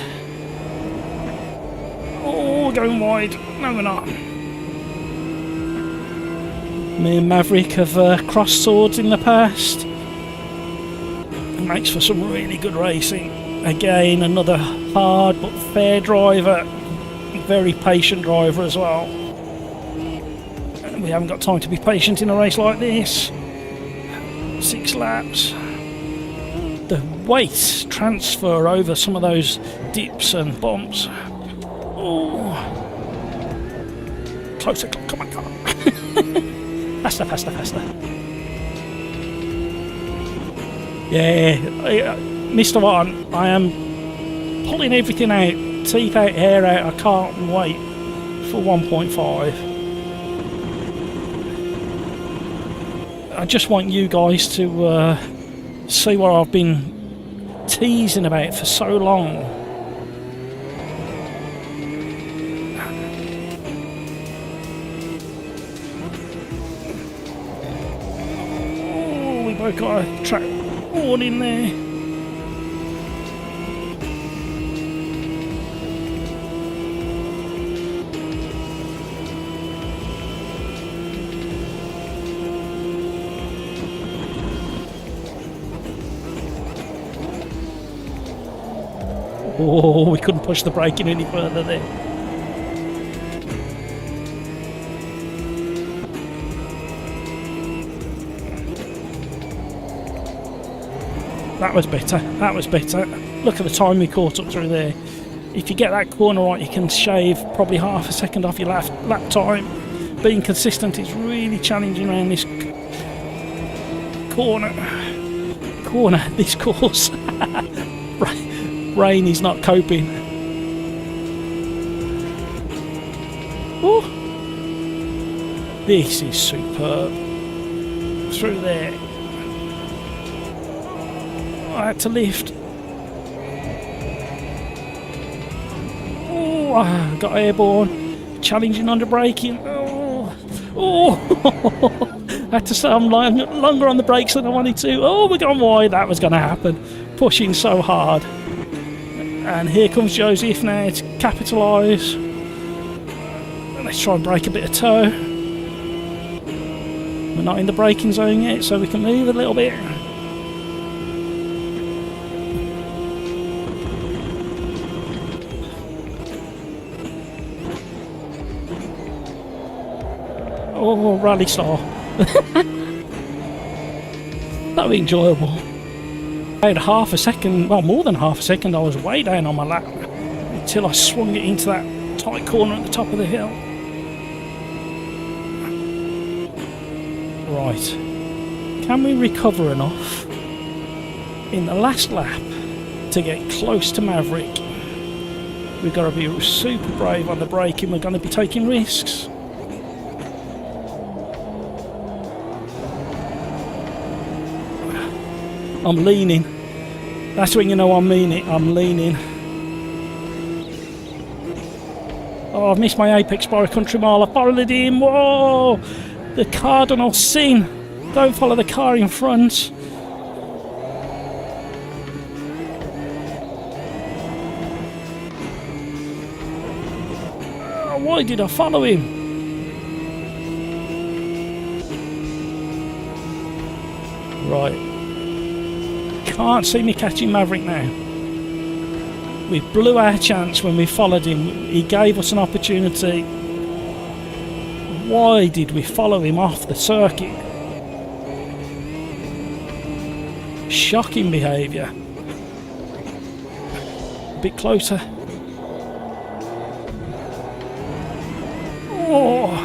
Oh, going wide. No, we're not. Me and Maverick have crossed swords in the past. It makes for some really good racing. Again, another hard but fair driver. Very patient driver as well. We haven't got time to be patient in a race like this. 6 laps. The weight transfer over some of those dips and bumps. Oh, closer, come on, come on. Faster, faster, faster. Yeah, Mr. One, I am pulling everything out, teeth out, hair out. I can't wait for 1.5. I just want you guys to see what I've been teasing about for so long. Oh, we both got a track warning there. Oh, we couldn't push the brake in any further there. That was better. That was better. Look at the time we caught up through there. If you get that corner right, you can shave probably half a second off your lap time. Being consistent is really challenging around this corner. This course. Rain is not coping. Ooh. This is superb. Through there. I had to lift. Oh, I got airborne. Challenging under braking. Oh. I had to stay longer on the brakes than I wanted to. Oh, we're going wide. That was going to happen. Pushing so hard. And here comes Joseph now to capitalise. Let's try and break a bit of toe. We're not in the braking zone yet, so we can move a little bit. Oh, rally star. That'll be enjoyable. About half a second, well, more than half a second, I was way down on my lap until I swung it into that tight corner at the top of the hill. Right, can we recover enough in the last lap to get close to Maverick? We've got to be super brave on the braking. We're going to be taking risks. I'm leaning. That's when you know I mean it. I'm leaning. Oh, I've missed my apex by a country mile. I followed him. Whoa! The cardinal sin. Don't follow the car in front. Oh, why did I follow him? Right. Can't see me catching Maverick now. We blew our chance when we followed him. He gave us an opportunity. Why did we follow him off the circuit? Shocking behaviour. A bit closer. Oh.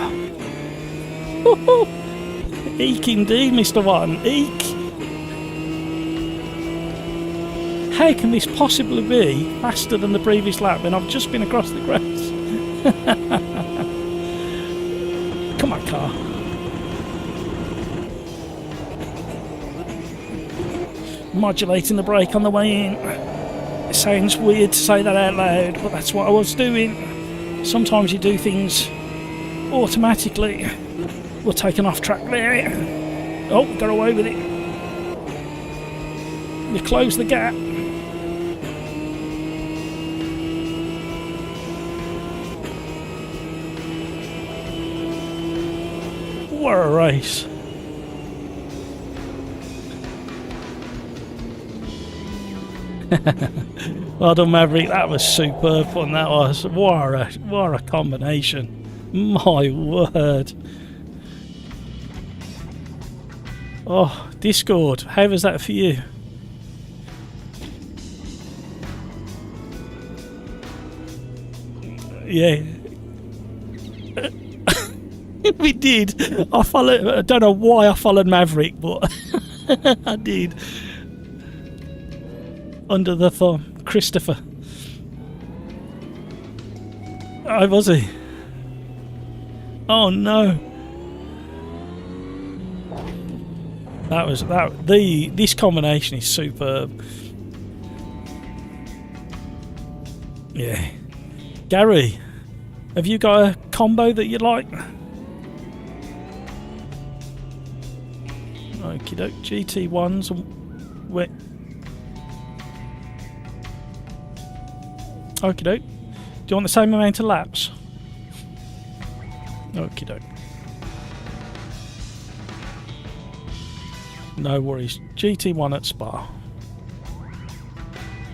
Eek indeed, Mr. One. Eek. How can this possibly be faster than the previous lap when I've just been across the grass? Come on, car. Modulating the brake on the way in. It sounds weird to say that out loud, but that's what I was doing. Sometimes you do things automatically. We're taking off track there. Oh, got away with it. You close the gap. What a race. Well done, Maverick. That was superb fun. That was. What a combination. My word. Oh, Discord. How was that for you? Yeah. We did. I don't know why I followed Maverick, but I did. Under the thumb. Christopher. Oh, was he? Oh no. This combination is superb. Yeah. Gary, have you got a combo that you like? Okie doke, GT1s. Wait. Okie doke. Do you want the same amount of laps? Okie doke. No worries. GT1 at Spa.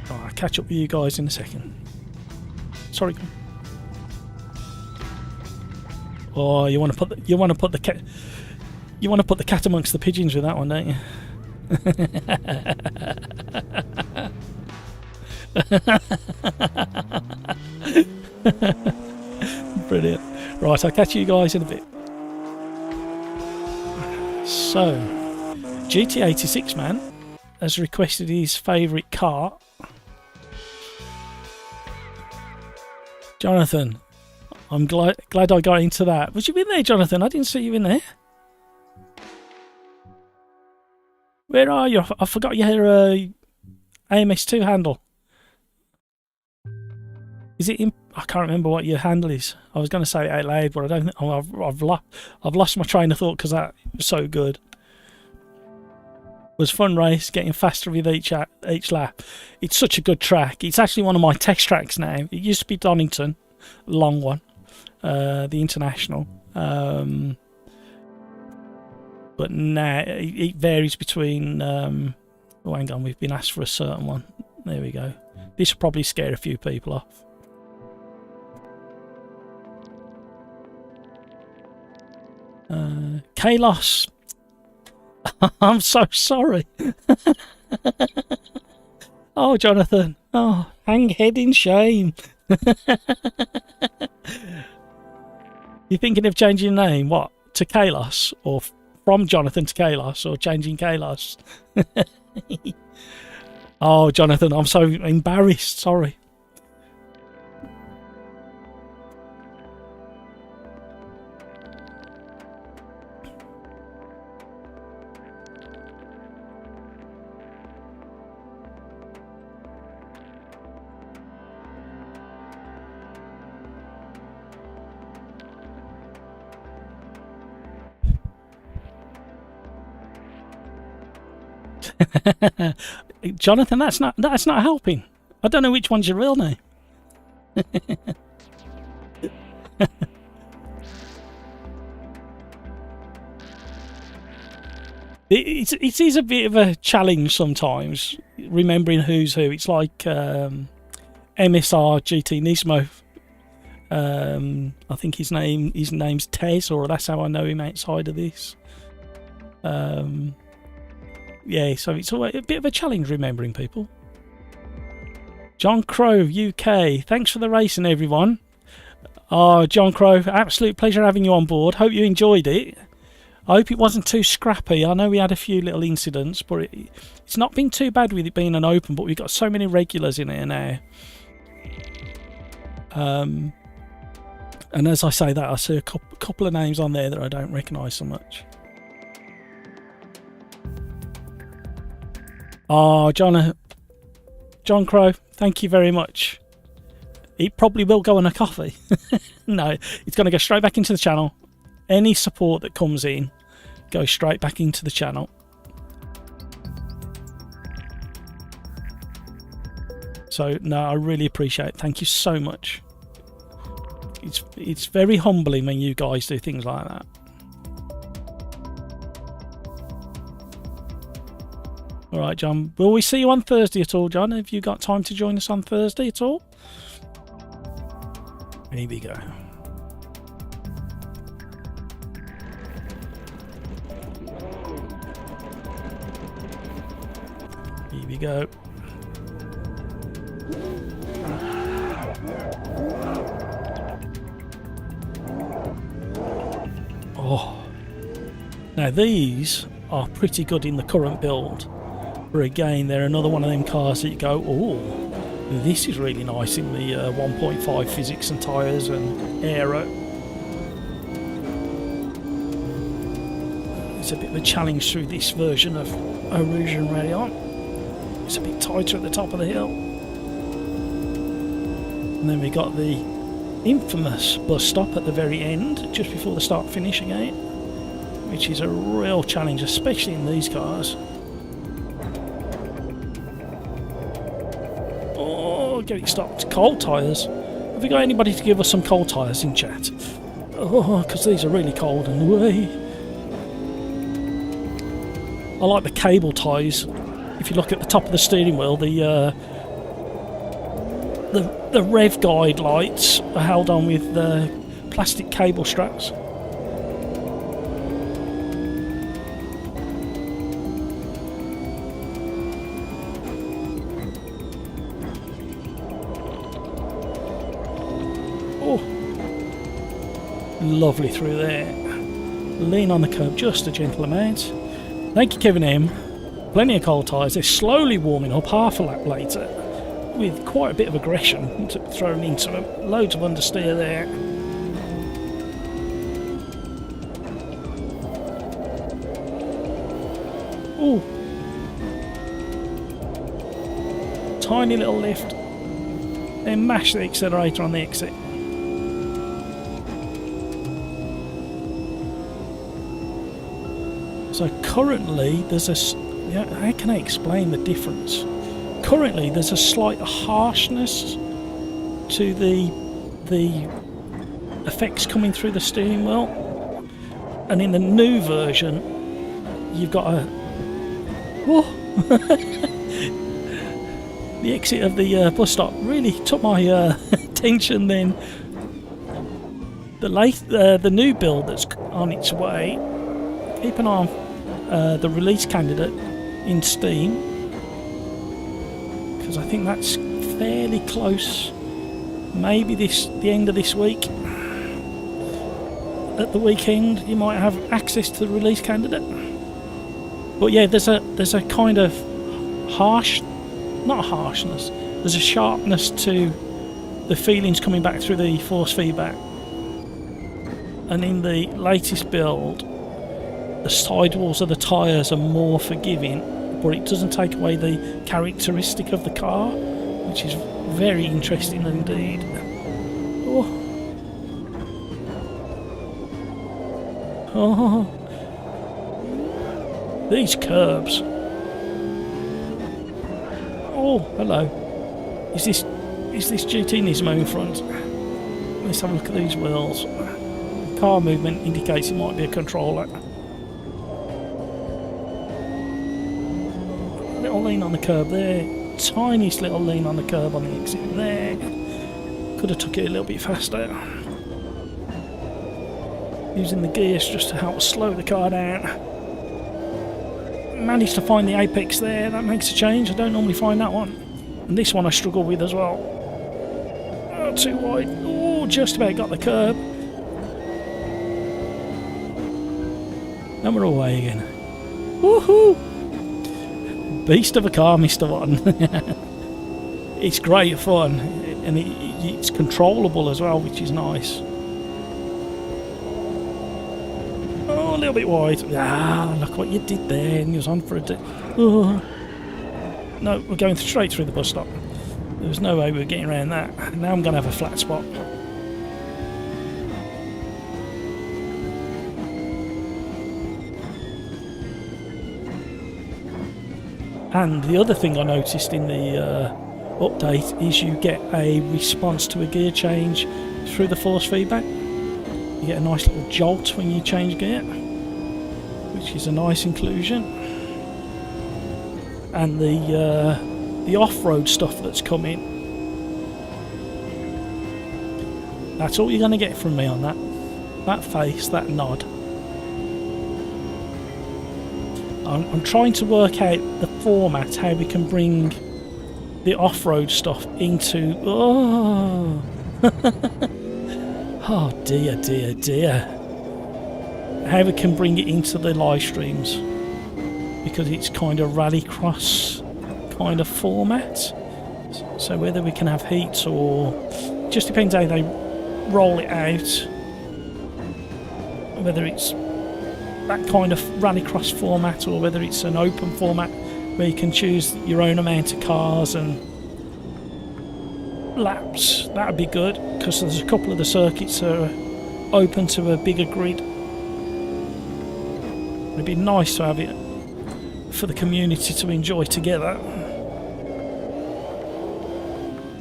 I'll catch up with you guys in a second. Sorry. Oh, you want to put the cat amongst the pigeons with that one, don't you? Brilliant. Right, I'll catch you guys in a bit. So, GT86 man has requested his favourite car. Jonathan, I'm glad I got into that. Was you in there, Jonathan? I didn't see you in there. Where are you? I forgot your AMS2 handle. Is it in? I can't remember what your handle is. I was going to say it out loud, but I don't think I've lost my train of thought because that was so good. It was a fun race, getting faster with each lap. It's such a good track. It's actually one of my test tracks now. It used to be Donington, long one, the International. But now it varies between. Oh, hang on, we've been asked for a certain one. There we go. This will probably scare a few people off. Kalos, I'm so sorry. Oh, Jonathan. Oh, hang head in shame. You're thinking of changing your name, what? To Kalos? Or from Jonathan to Kalos? Or changing Kalos? Oh, Jonathan, I'm so embarrassed. Sorry. Jonathan, that's not helping. I don't know which one's your real name. It is a bit of a challenge sometimes, remembering who's who. It's like MSR GT Nismo. I think his name's Tez, or that's how I know him outside of this. Yeah, so it's always a bit of a challenge remembering people. John Crow, UK. Thanks for the racing, everyone. Oh, John Crow, absolute pleasure having you on board. Hope you enjoyed it. I hope it wasn't too scrappy. I know we had a few little incidents, but it's not been too bad with it being an open, but we've got so many regulars in here now. And as I say that, I see a couple of names on there that I don't recognise so much. Oh, John Crow, thank you very much. It probably will go on a coffee. No, it's going to go straight back into the channel. Any support that comes in goes straight back into the channel. So, no, I really appreciate it. Thank you so much. It's very humbling when you guys do things like that. Alright, John. Will we see you on Thursday at all, John? Have you got time to join us on Thursday at all? Here we go. Here we go. Oh. Now these are pretty good in the current build. But again, they're another one of them cars that you go, oh, this is really nice in the 1.5 physics and tyres and aero. It's a bit of a challenge through this version of Origin Rayon. It's a bit tighter at the top of the hill. And then we got the infamous bus stop at the very end, just before the start finish again, which is a real challenge, especially in these cars. Oh, get it stopped. Cold tyres. Have we got anybody to give us some cold tyres in chat? Oh, because these are really cold and way. I like the cable ties. If you look at the top of the steering wheel, the rev guide lights are held on with plastic cable straps. Oh, lovely through there. Lean on the curb just a gentle amount. Thank you, Kevin M. Plenty of cold tyres. They're slowly warming up half a lap later with quite a bit of aggression thrown into them. Loads of understeer there. Ooh. Tiny little lift. Then mash the accelerator on the exit. So currently there's a... how can I explain the difference? Currently there's a slight harshness to the effects coming through the steering wheel, and in the new version you've got a the exit of the bus stop really took my attention. Then the new build that's on its way, keep an eye on the release candidate in Steam, because I think that's fairly close. Maybe the end of this week. At the weekend you might have access to the release candidate. But yeah, there's a kind of not harshness, there's a sharpness to the feelings coming back through the force feedback. And in the latest build, the sidewalls of the tyres are more forgiving, but it doesn't take away the characteristic of the car, which is very interesting indeed. Oh, these curbs. Oh, hello. Is this GT Nismo in front? Let's have a look at these wheels. Car movement indicates it might be a controller. Little lean on the curb there. Tiniest little lean on the curb on the exit there. Could have took it a little bit faster. Using the gears just to help slow the car down. managed to find the apex there. That makes a change. I don't normally find that one. And this one I struggle with as well. Oh, too wide. Oh, just about got the curb. And we're away again. Woohoo! Beast of a car, Mr. One. It's great fun, and it's controllable as well, which is nice. Oh, a little bit wide. Ah, look what you did there, and you was on for a day. Oh. No, we're going straight through the bus stop. There's no way we're getting around that. Now I'm going to have a flat spot. And the other thing I noticed in the update is you get a response to a gear change through the force feedback. You get a nice little jolt when you change gear, which is a nice inclusion. And the off-road stuff that's coming, that's all you're going to get from me on that face, that nod. I'm trying to work out the format, how we can bring the off-road stuff into... Oh, oh dear, dear, dear. How we can bring it into the live streams, because it's kind of rallycross kind of format. So whether we can have heats or... just depends how they roll it out. Whether it's that kind of rallycross format or whether it's an open format where you can choose your own amount of cars and laps. That would be good, because there's a couple of the circuits that are open to a bigger grid. It'd be nice to have it for the community to enjoy together.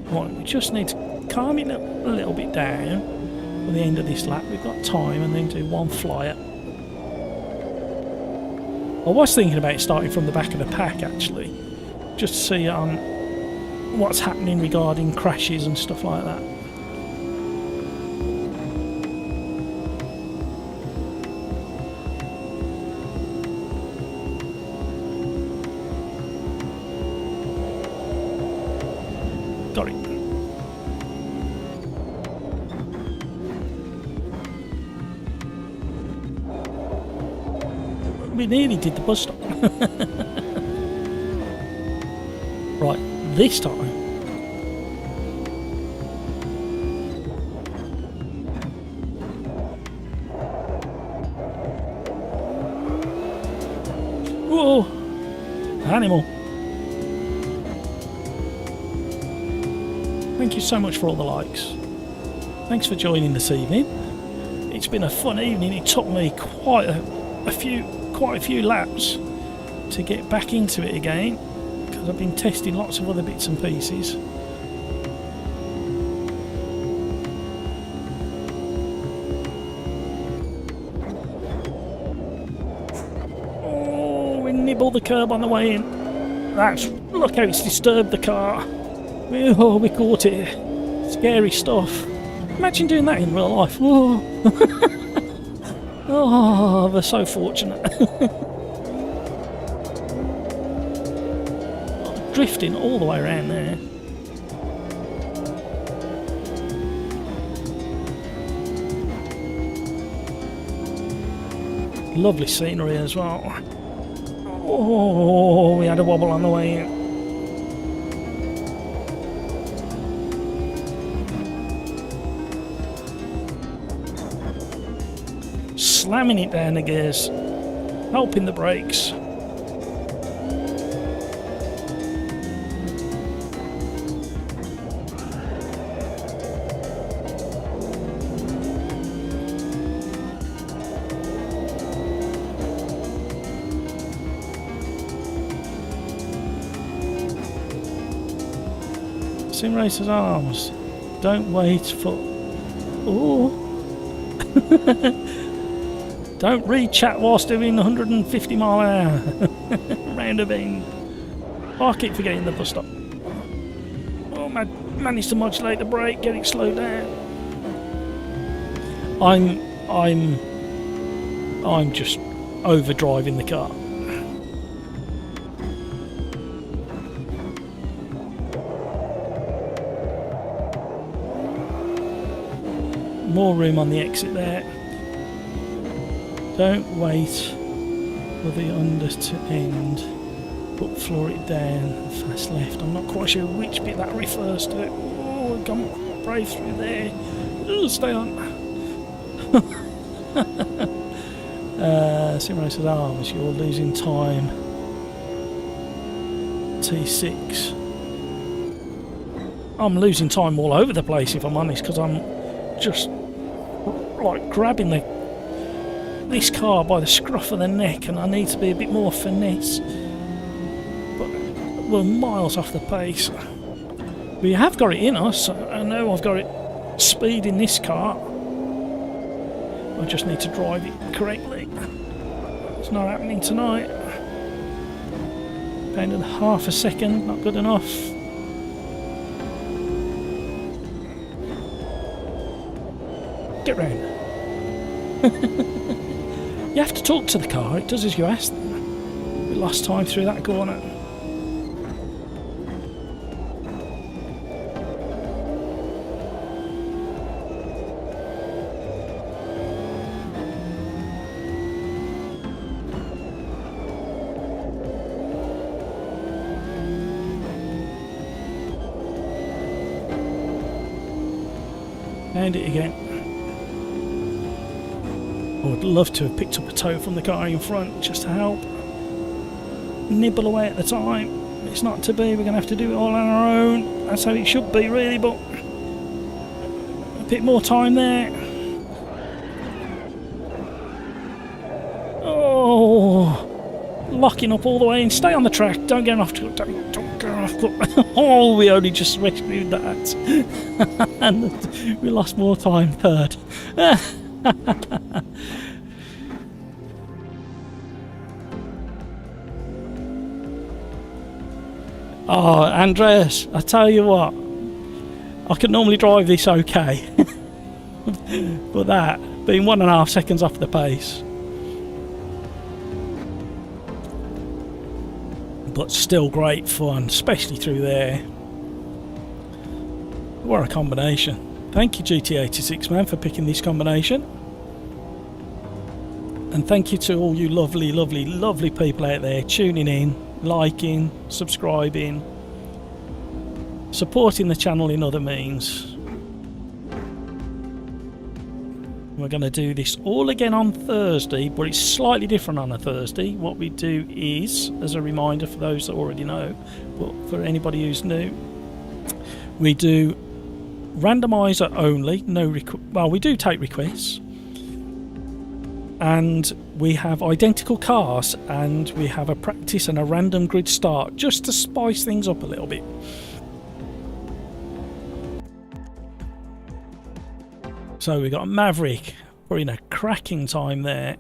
Right, we just need to calm it a little bit down at the end of this lap. We've got time, and then do one flyer. I was thinking about starting from the back of the pack, actually, just to see what's happening regarding crashes and stuff like that. Got it. We nearly did the bus stop. Right, this time. Whoa! Animal. Thank you so much for all the likes. Thanks for joining this evening. It's been a fun evening. It took me quite a few laps to get back into it again, because I've been testing lots of other bits and pieces. Oh, we nibble the curb on the way in. Look how it's disturbed the car. Oh, we caught it. Scary stuff. Imagine doing that in real life. Oh, oh, we're so fortunate. Drifting all the way around there. Lovely scenery as well. Oh, we had a wobble on the way in. Slamming it down the gears, helping the brakes. SimRacersArms. Don't wait for... Oh. Don't read chat whilst doing 150 mile an hour. Round a bend. Oh, I keep forgetting the bus stop. Oh, managed to modulate the brake, get it slowed down. I'm just overdriving the car. more room on the exit there. Don't wait for the under to end, but floor it down, fast left. I'm not quite sure which bit that refers to. Oh, come brave through there. Ooh, stay on. SimRacersArms, you're losing time. T6. I'm losing time all over the place, if I'm honest, because I'm just like grabbing this car by the scruff of the neck, and I need to be a bit more finesse. But we're miles off the pace. We have got it in us. I know I've got it speed in this car. I just need to drive it correctly. It's not happening tonight. Down to half a second, not good enough. Get round. You have to talk to the car, it does as you ask them. We lost time through that corner. And it again. I would love to have picked up a tow from the car in front just to help nibble away at the time. It's not to be, we're going to have to do it all on our own. That's how it should be really, but a bit more time there. Oh, locking up all the way in. Stay on the track, don't get off. Don't get off. Oh, we only just rescued that. And we lost more time, third. Oh, Andreas, I tell you what, I could normally drive this okay. But that, being 1.5 seconds off the pace. But still great fun, especially through there. What a combination. Thank you GT86 man for picking this combination. And thank you to all you lovely, lovely, lovely people out there tuning in, liking, subscribing, supporting the channel in other means. We're going to do this all again on Thursday, but it's slightly different on a Thursday. What we do is, as a reminder for those that already know, but for anybody who's new, we do randomizer only. Well, we do take requests, and we have identical cars, and we have a practice and a random grid start just to spice things up a little bit. So we got Maverick, we're in a cracking time there.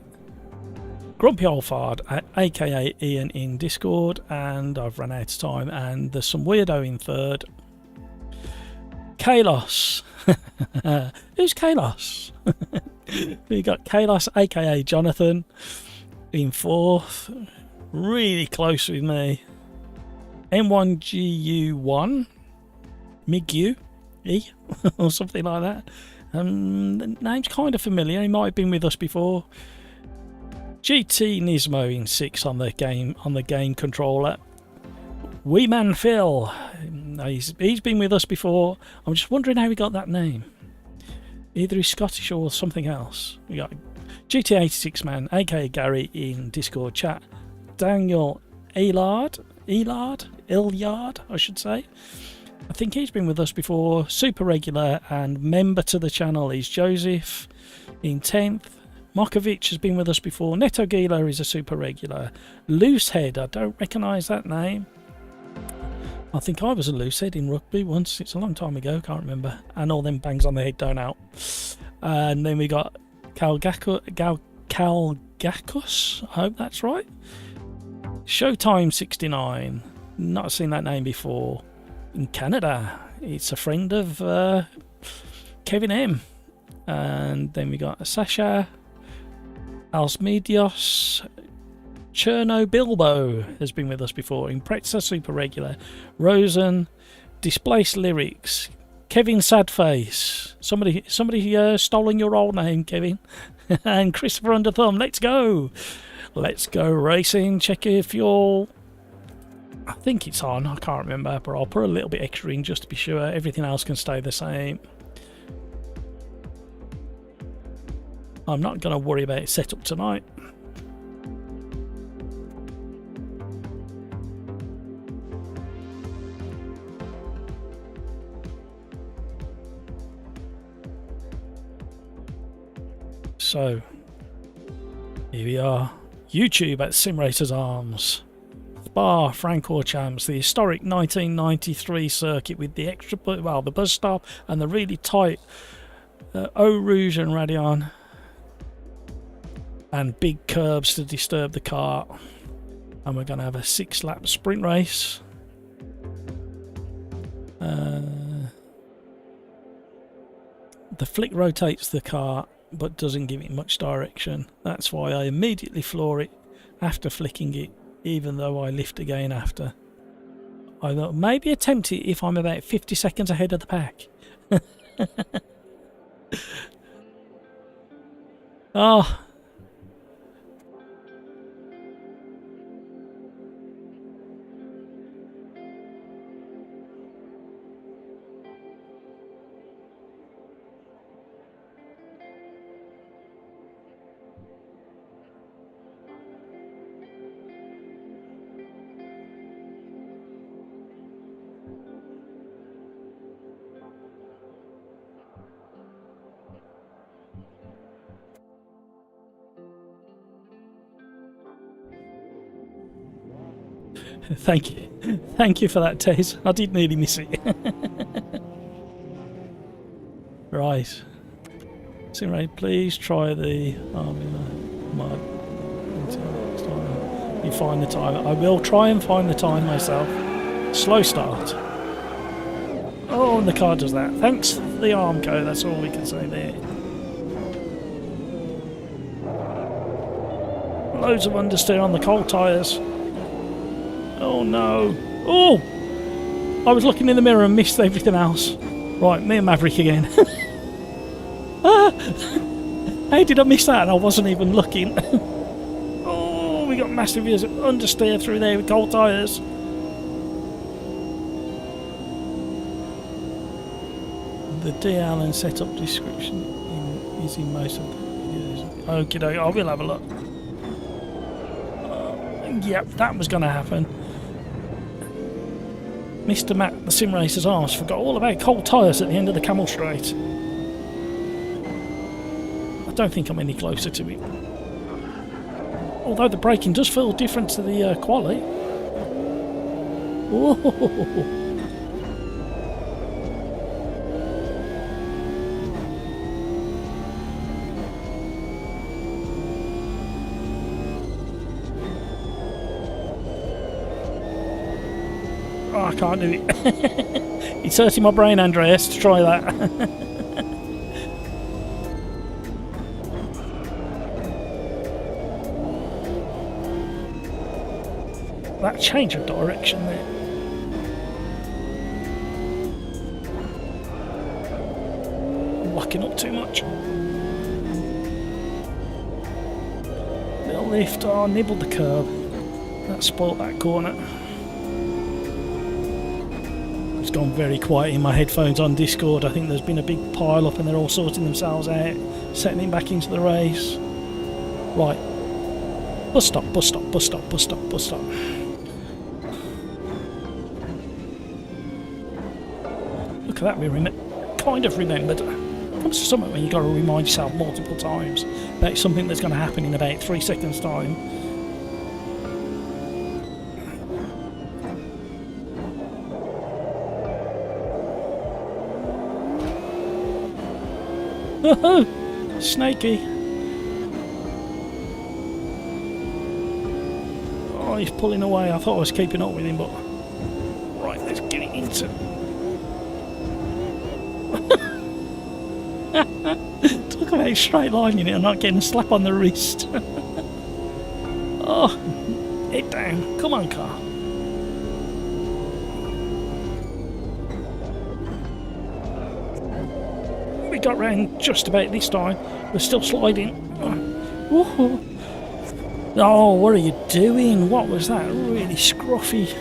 Grumpy Old Fard, aka Ian in Discord, and I've run out of time, and there's some weirdo in third. Kalos. Who's Kalos? We got Kalos, aka Jonathan, in fourth. Really close with me. M1GU1, MIGU, E, or something like that. The name's kind of familiar. He might have been with us before. GT Nismo in 6 on the game controller. Wee Man Phil. He's been with us before. I'm just wondering how he got that name. Either he's Scottish or something else. We got GT86 man, aka Gary in Discord chat. Daniel Ilyard, I should say. I think he's been with us before. Super regular and member to the channel is Joseph in 10th. Mokovic has been with us before. Neto Gila is a super regular. Loosehead, I don't recognise that name. I think I was a loosehead in rugby once. It's a long time ago, can't remember. And all them bangs on the head don't out. And then we got Kalgakos, I hope that's right. Showtime 69, not seen that name before. In Canada, it's a friend of Kevin M. And then we got Sasha Alsmedios. Cherno Bilbo has been with us before. Impreza super regular. Rosen, Displaced Lyrics, Kevin Sadface. Somebody stolen your old name, Kevin. And Christopher Underthumb. Let's go. Let's go racing. Check if you're... I think it's on. I can't remember, but I'll put a little bit extra in just to be sure. Everything else can stay the same. I'm not going to worry about its setup tonight. So, here we are. YouTube at SimRacersArms. Spa Francorchamps, the historic 1993 circuit with the extra, well, the buzz stop and the really tight Eau Rouge and Radion. And big curbs to disturb the car. And we're going to have a 6-lap sprint race. The flick rotates the car but doesn't give it much direction. That's why I immediately floor it after flicking it, even though I lift again after. I will maybe attempt it if I'm about 50 seconds ahead of the pack. Oh. Thank you for that, Tez. I did nearly miss it. Right. SimRay, please try the you find the time. I will try and find the time myself. Slow start. Oh, and the car does that. Thanks, the Armco. That's all we can say there. Loads of understeer on the cold tyres. Oh no. Oh! I was looking in the mirror and missed everything else. Right, me and Maverick again. Ah! How did I miss that? And I wasn't even looking. Oh, we got massive understeer through there with cold tyres. The D. Allen setup description is in most of the videos. Okie dokie, I will have a look. Yep, that was going to happen. Mr. Matt, the SimRacersArms, forgot all about cold tyres at the end of the Camel Straight. I don't think I'm any closer to it. Although the braking does feel different to the Quali. Whoa. Oh, I can't do it. It's hurting my brain, Andreas, to try that. That change of direction there. I'm locking up too much. Little lift, oh, nibbled the curb. That spoilt that corner. It's gone very quiet in my headphones on Discord. I think there's been a big pile up and they're all sorting themselves out, settling back into the race. Right. Bus stop, bus stop, bus stop, bus stop, bus stop. Look at that, we kind of remembered. It comes to something when you've got to remind yourself multiple times about something that's going to happen in about 3 seconds' time. Snaky. Oh, he's pulling away. I thought I was keeping up with him, but... Right, let's get it into... Talk about straight lining it and not getting a slap on the wrist. Oh, head down. Come on, car. We got round just about this time. We're still sliding. Oh, what are you doing? What was that? Really scruffy.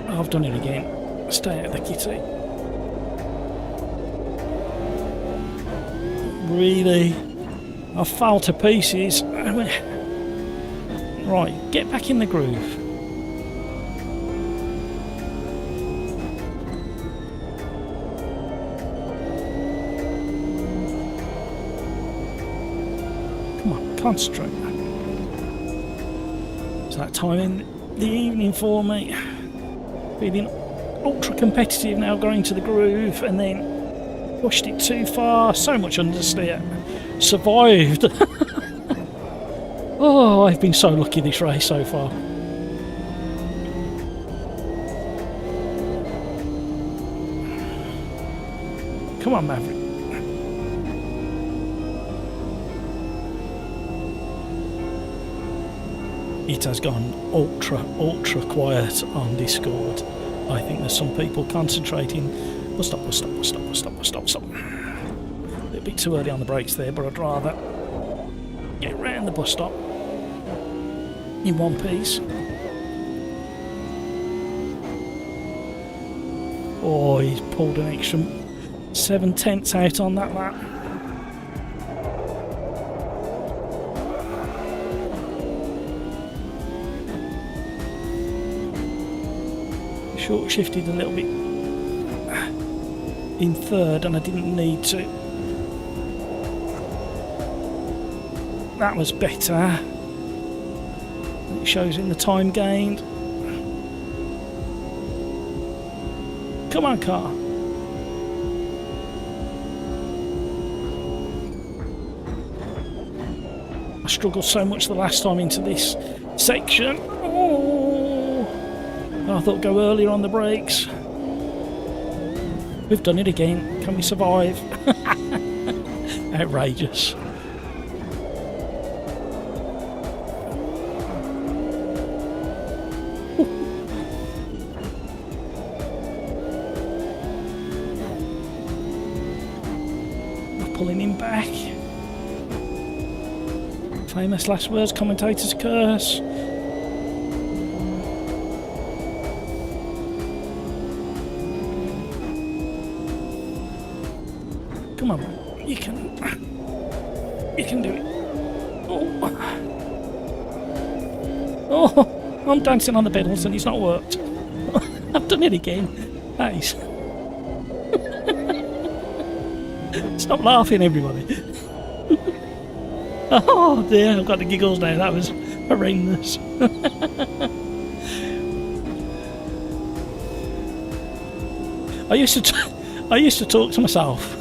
Oh, I've done it again. Stay out of the kitty. Really? I fell to pieces. Right, get back in the groove. Come on, concentrate. It's that time in the evening for me. Feeling ultra competitive now, going to the groove, and then pushed it too far. So much understeer. Survived. Oh, I've been so lucky this race so far. Come on, Maverick. It has gone ultra quiet on Discord. I think there's some people concentrating. Stop. A little bit too early on the brakes there, but I'd rather get round the bus stop in one piece. Oh, he's pulled an extra 7/10 out on that lap. Short shifted a little bit in third, and I didn't need to. That was better. It shows in the time gained. Come on, car. I struggled so much the last time into this section. Oh, I thought go earlier on the brakes. We've done it again. Can we survive? Outrageous. Pulling him back. Famous last words, commentator's curse. Come on, you can do it. Oh, I'm dancing on the pedals and it's not worked. I've done it again. Nice. Stop laughing, everybody. Oh dear, I've got the giggles now. That was horrendous. I used to talk to myself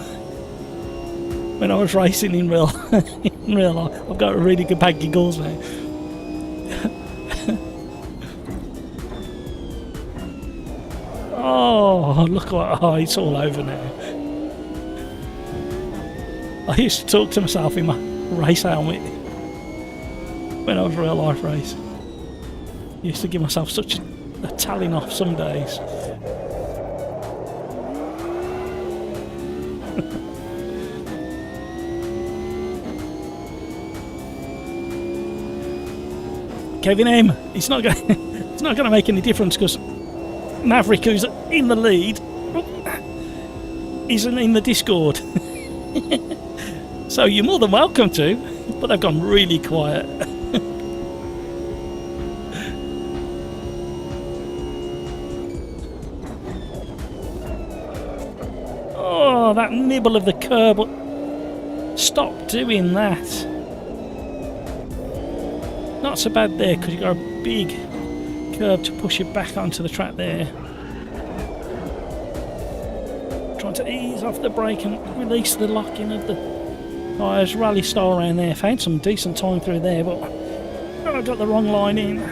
when I was racing in real life. I've got a really good bad giggles now. Oh, look what! Oh, it's all over now. I used to talk to myself in my race helmet when I was real life race. I used to give myself such a telling off some days. Kevin M, it's not going to make any difference because Maverick, who's in the lead, isn't in the Discord. So you're more than welcome to, but they've gone really quiet. Oh, that nibble of the curb. Stop doing that. Not so bad there because you've got a big curb to push you back onto the track there. Trying to ease off the brake and release the locking of the tyres. Rally style around there. Found some decent time through there, but I got the wrong line in.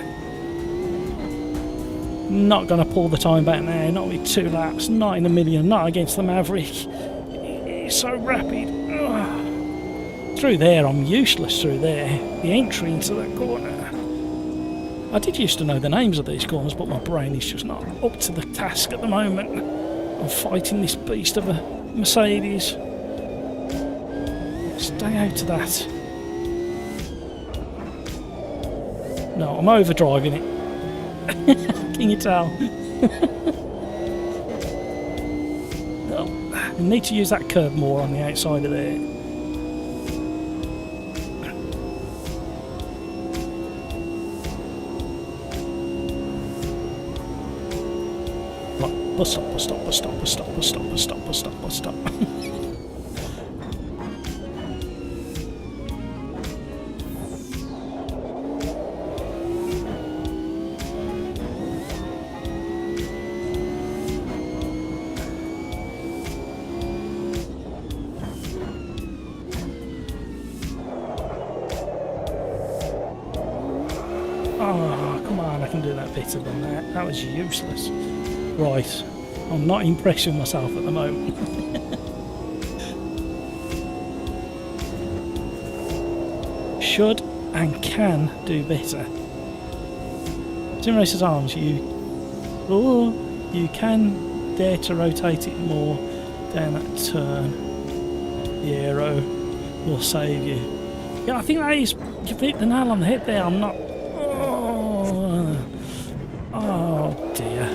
Not going to pull the time back now. Not with 2 laps. Not in a million. Not against the Maverick. It's so rapid. Ugh. Through there, I'm useless through there. The entry into that corner. I did used to know the names of these corners, but my brain is just not up to the task at the moment. I'm fighting this beast of a Mercedes. Stay out of that. No, I'm overdriving it. Can you tell? Oh, I need to use that curve more on the outside of there. Right, bus stop, bus stop, bus stop, bus stop, bus stop, bus stop, bus stop, bus stop. Oh, come on, I can do that better than that. That was useless. Right, I'm not impressed with myself at the moment. Should and can do better. SimRacersArms, you can dare to rotate it more down that turn. The aero will save you. Yeah, I think that is, you've hit the nail on the head there. I'm not. Oh dear.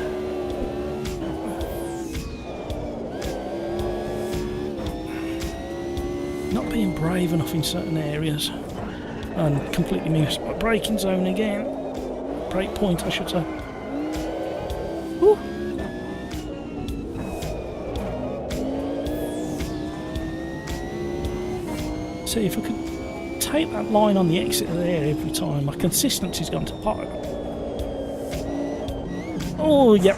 Not being brave enough in certain areas. And completely missed my braking zone again. Brake point, I should say. Woo. See, if I could take that line on the exit there every time, my consistency's gone to pot. Oh, yep.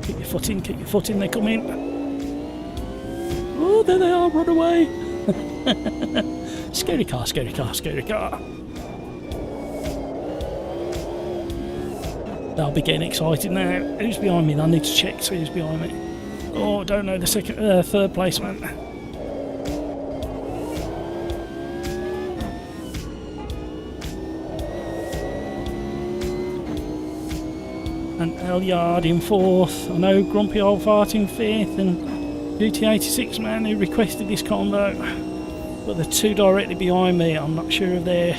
Keep your foot in, they come in. Oh, there they are, run away. Scary car. They'll be getting excited now. Who's behind me? I need to check who's behind me. Oh, don't know the third placement. And Elyard in fourth. I know Grumpy Old Fart in fifth, and GT86 man who requested this combo. But the two directly behind me, I'm not sure of their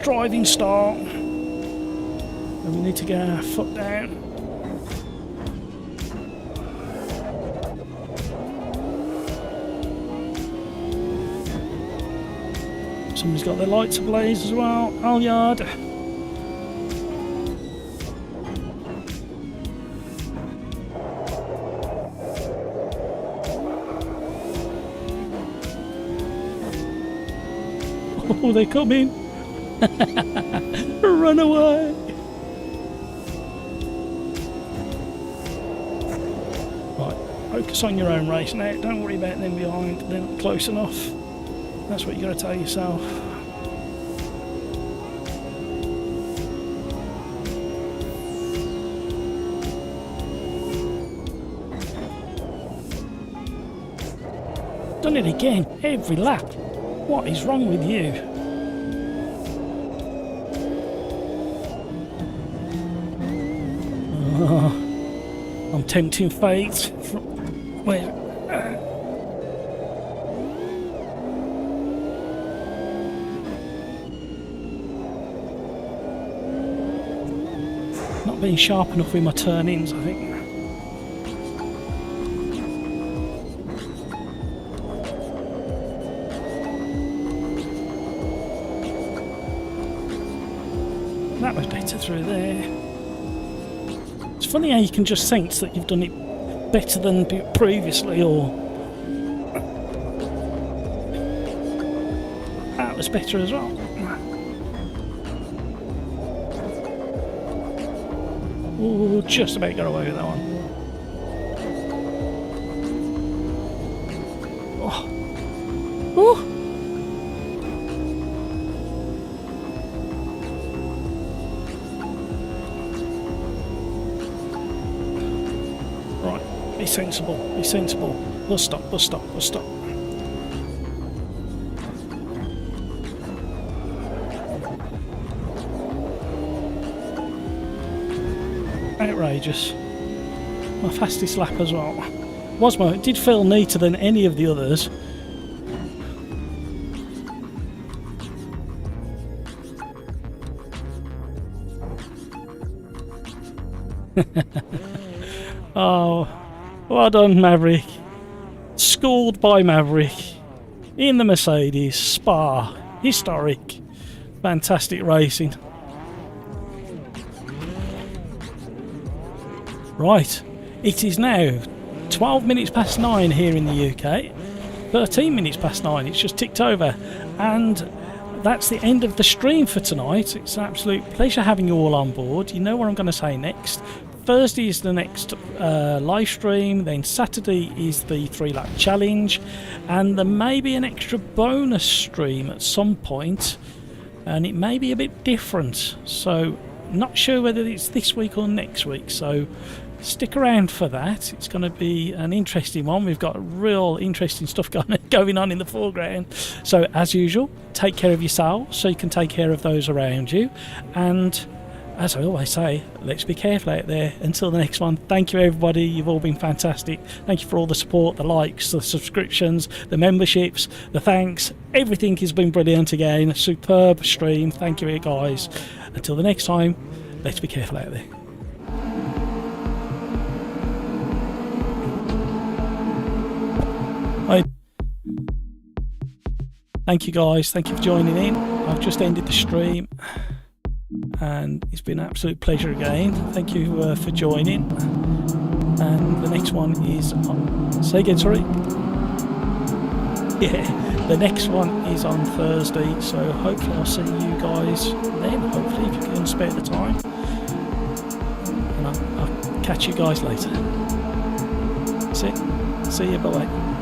driving style. And we need to get our foot down. Somebody's got their lights ablaze as well. Elyard. Oh, they're coming! Run away! Right, focus on your own race now. Don't worry about them behind. They're not close enough. That's what you got to tell yourself. Done it again, every lap. What is wrong with you? Oh, I'm tempting fate. Where? Not being sharp enough with my turn-ins, I think. That was better through there. It's funny how you can just sense that you've done it better than previously, or that was better as well. Oh, just about got away with that one. Oh. Oh. Be sensible, be sensible. Bus stop, bus stop, bus stop. outrageous. My fastest lap as well. It did feel neater than any of the others. Oh, well done, Maverick. Schooled by Maverick in the Mercedes Spa. Historic. Fantastic racing. Right, it is now 12 minutes past 9 here in the UK. 13 minutes past 9, it's just ticked over. And that's the end of the stream for tonight. It's an absolute pleasure having you all on board. You know what I'm going to say next. Thursday is the next live stream, then Saturday is the 3-lap challenge, and there may be an extra bonus stream at some point, and it may be a bit different, so not sure whether it's this week or next week, so stick around for that. It's going to be an interesting one. We've got real interesting stuff going on in the foreground, so as usual, take care of yourselves so you can take care of those around you, and as I always say, let's be careful out there. Until the next one, thank you everybody, you've all been fantastic. Thank you for all the support, the likes, the subscriptions, the memberships, the thanks. Everything has been brilliant again. A superb stream. Thank you guys. Until the next time, let's be careful out there. Hi. Thank you guys, thank you for joining in. I've just ended the stream, and it's been an absolute pleasure again. Thank you for joining. And the next one is on, say again, sorry. Yeah, the next one is on Thursday, so hopefully I'll see you guys then, hopefully, if you can spare the time. And I'll catch you guys later. That's it. See you, bye bye.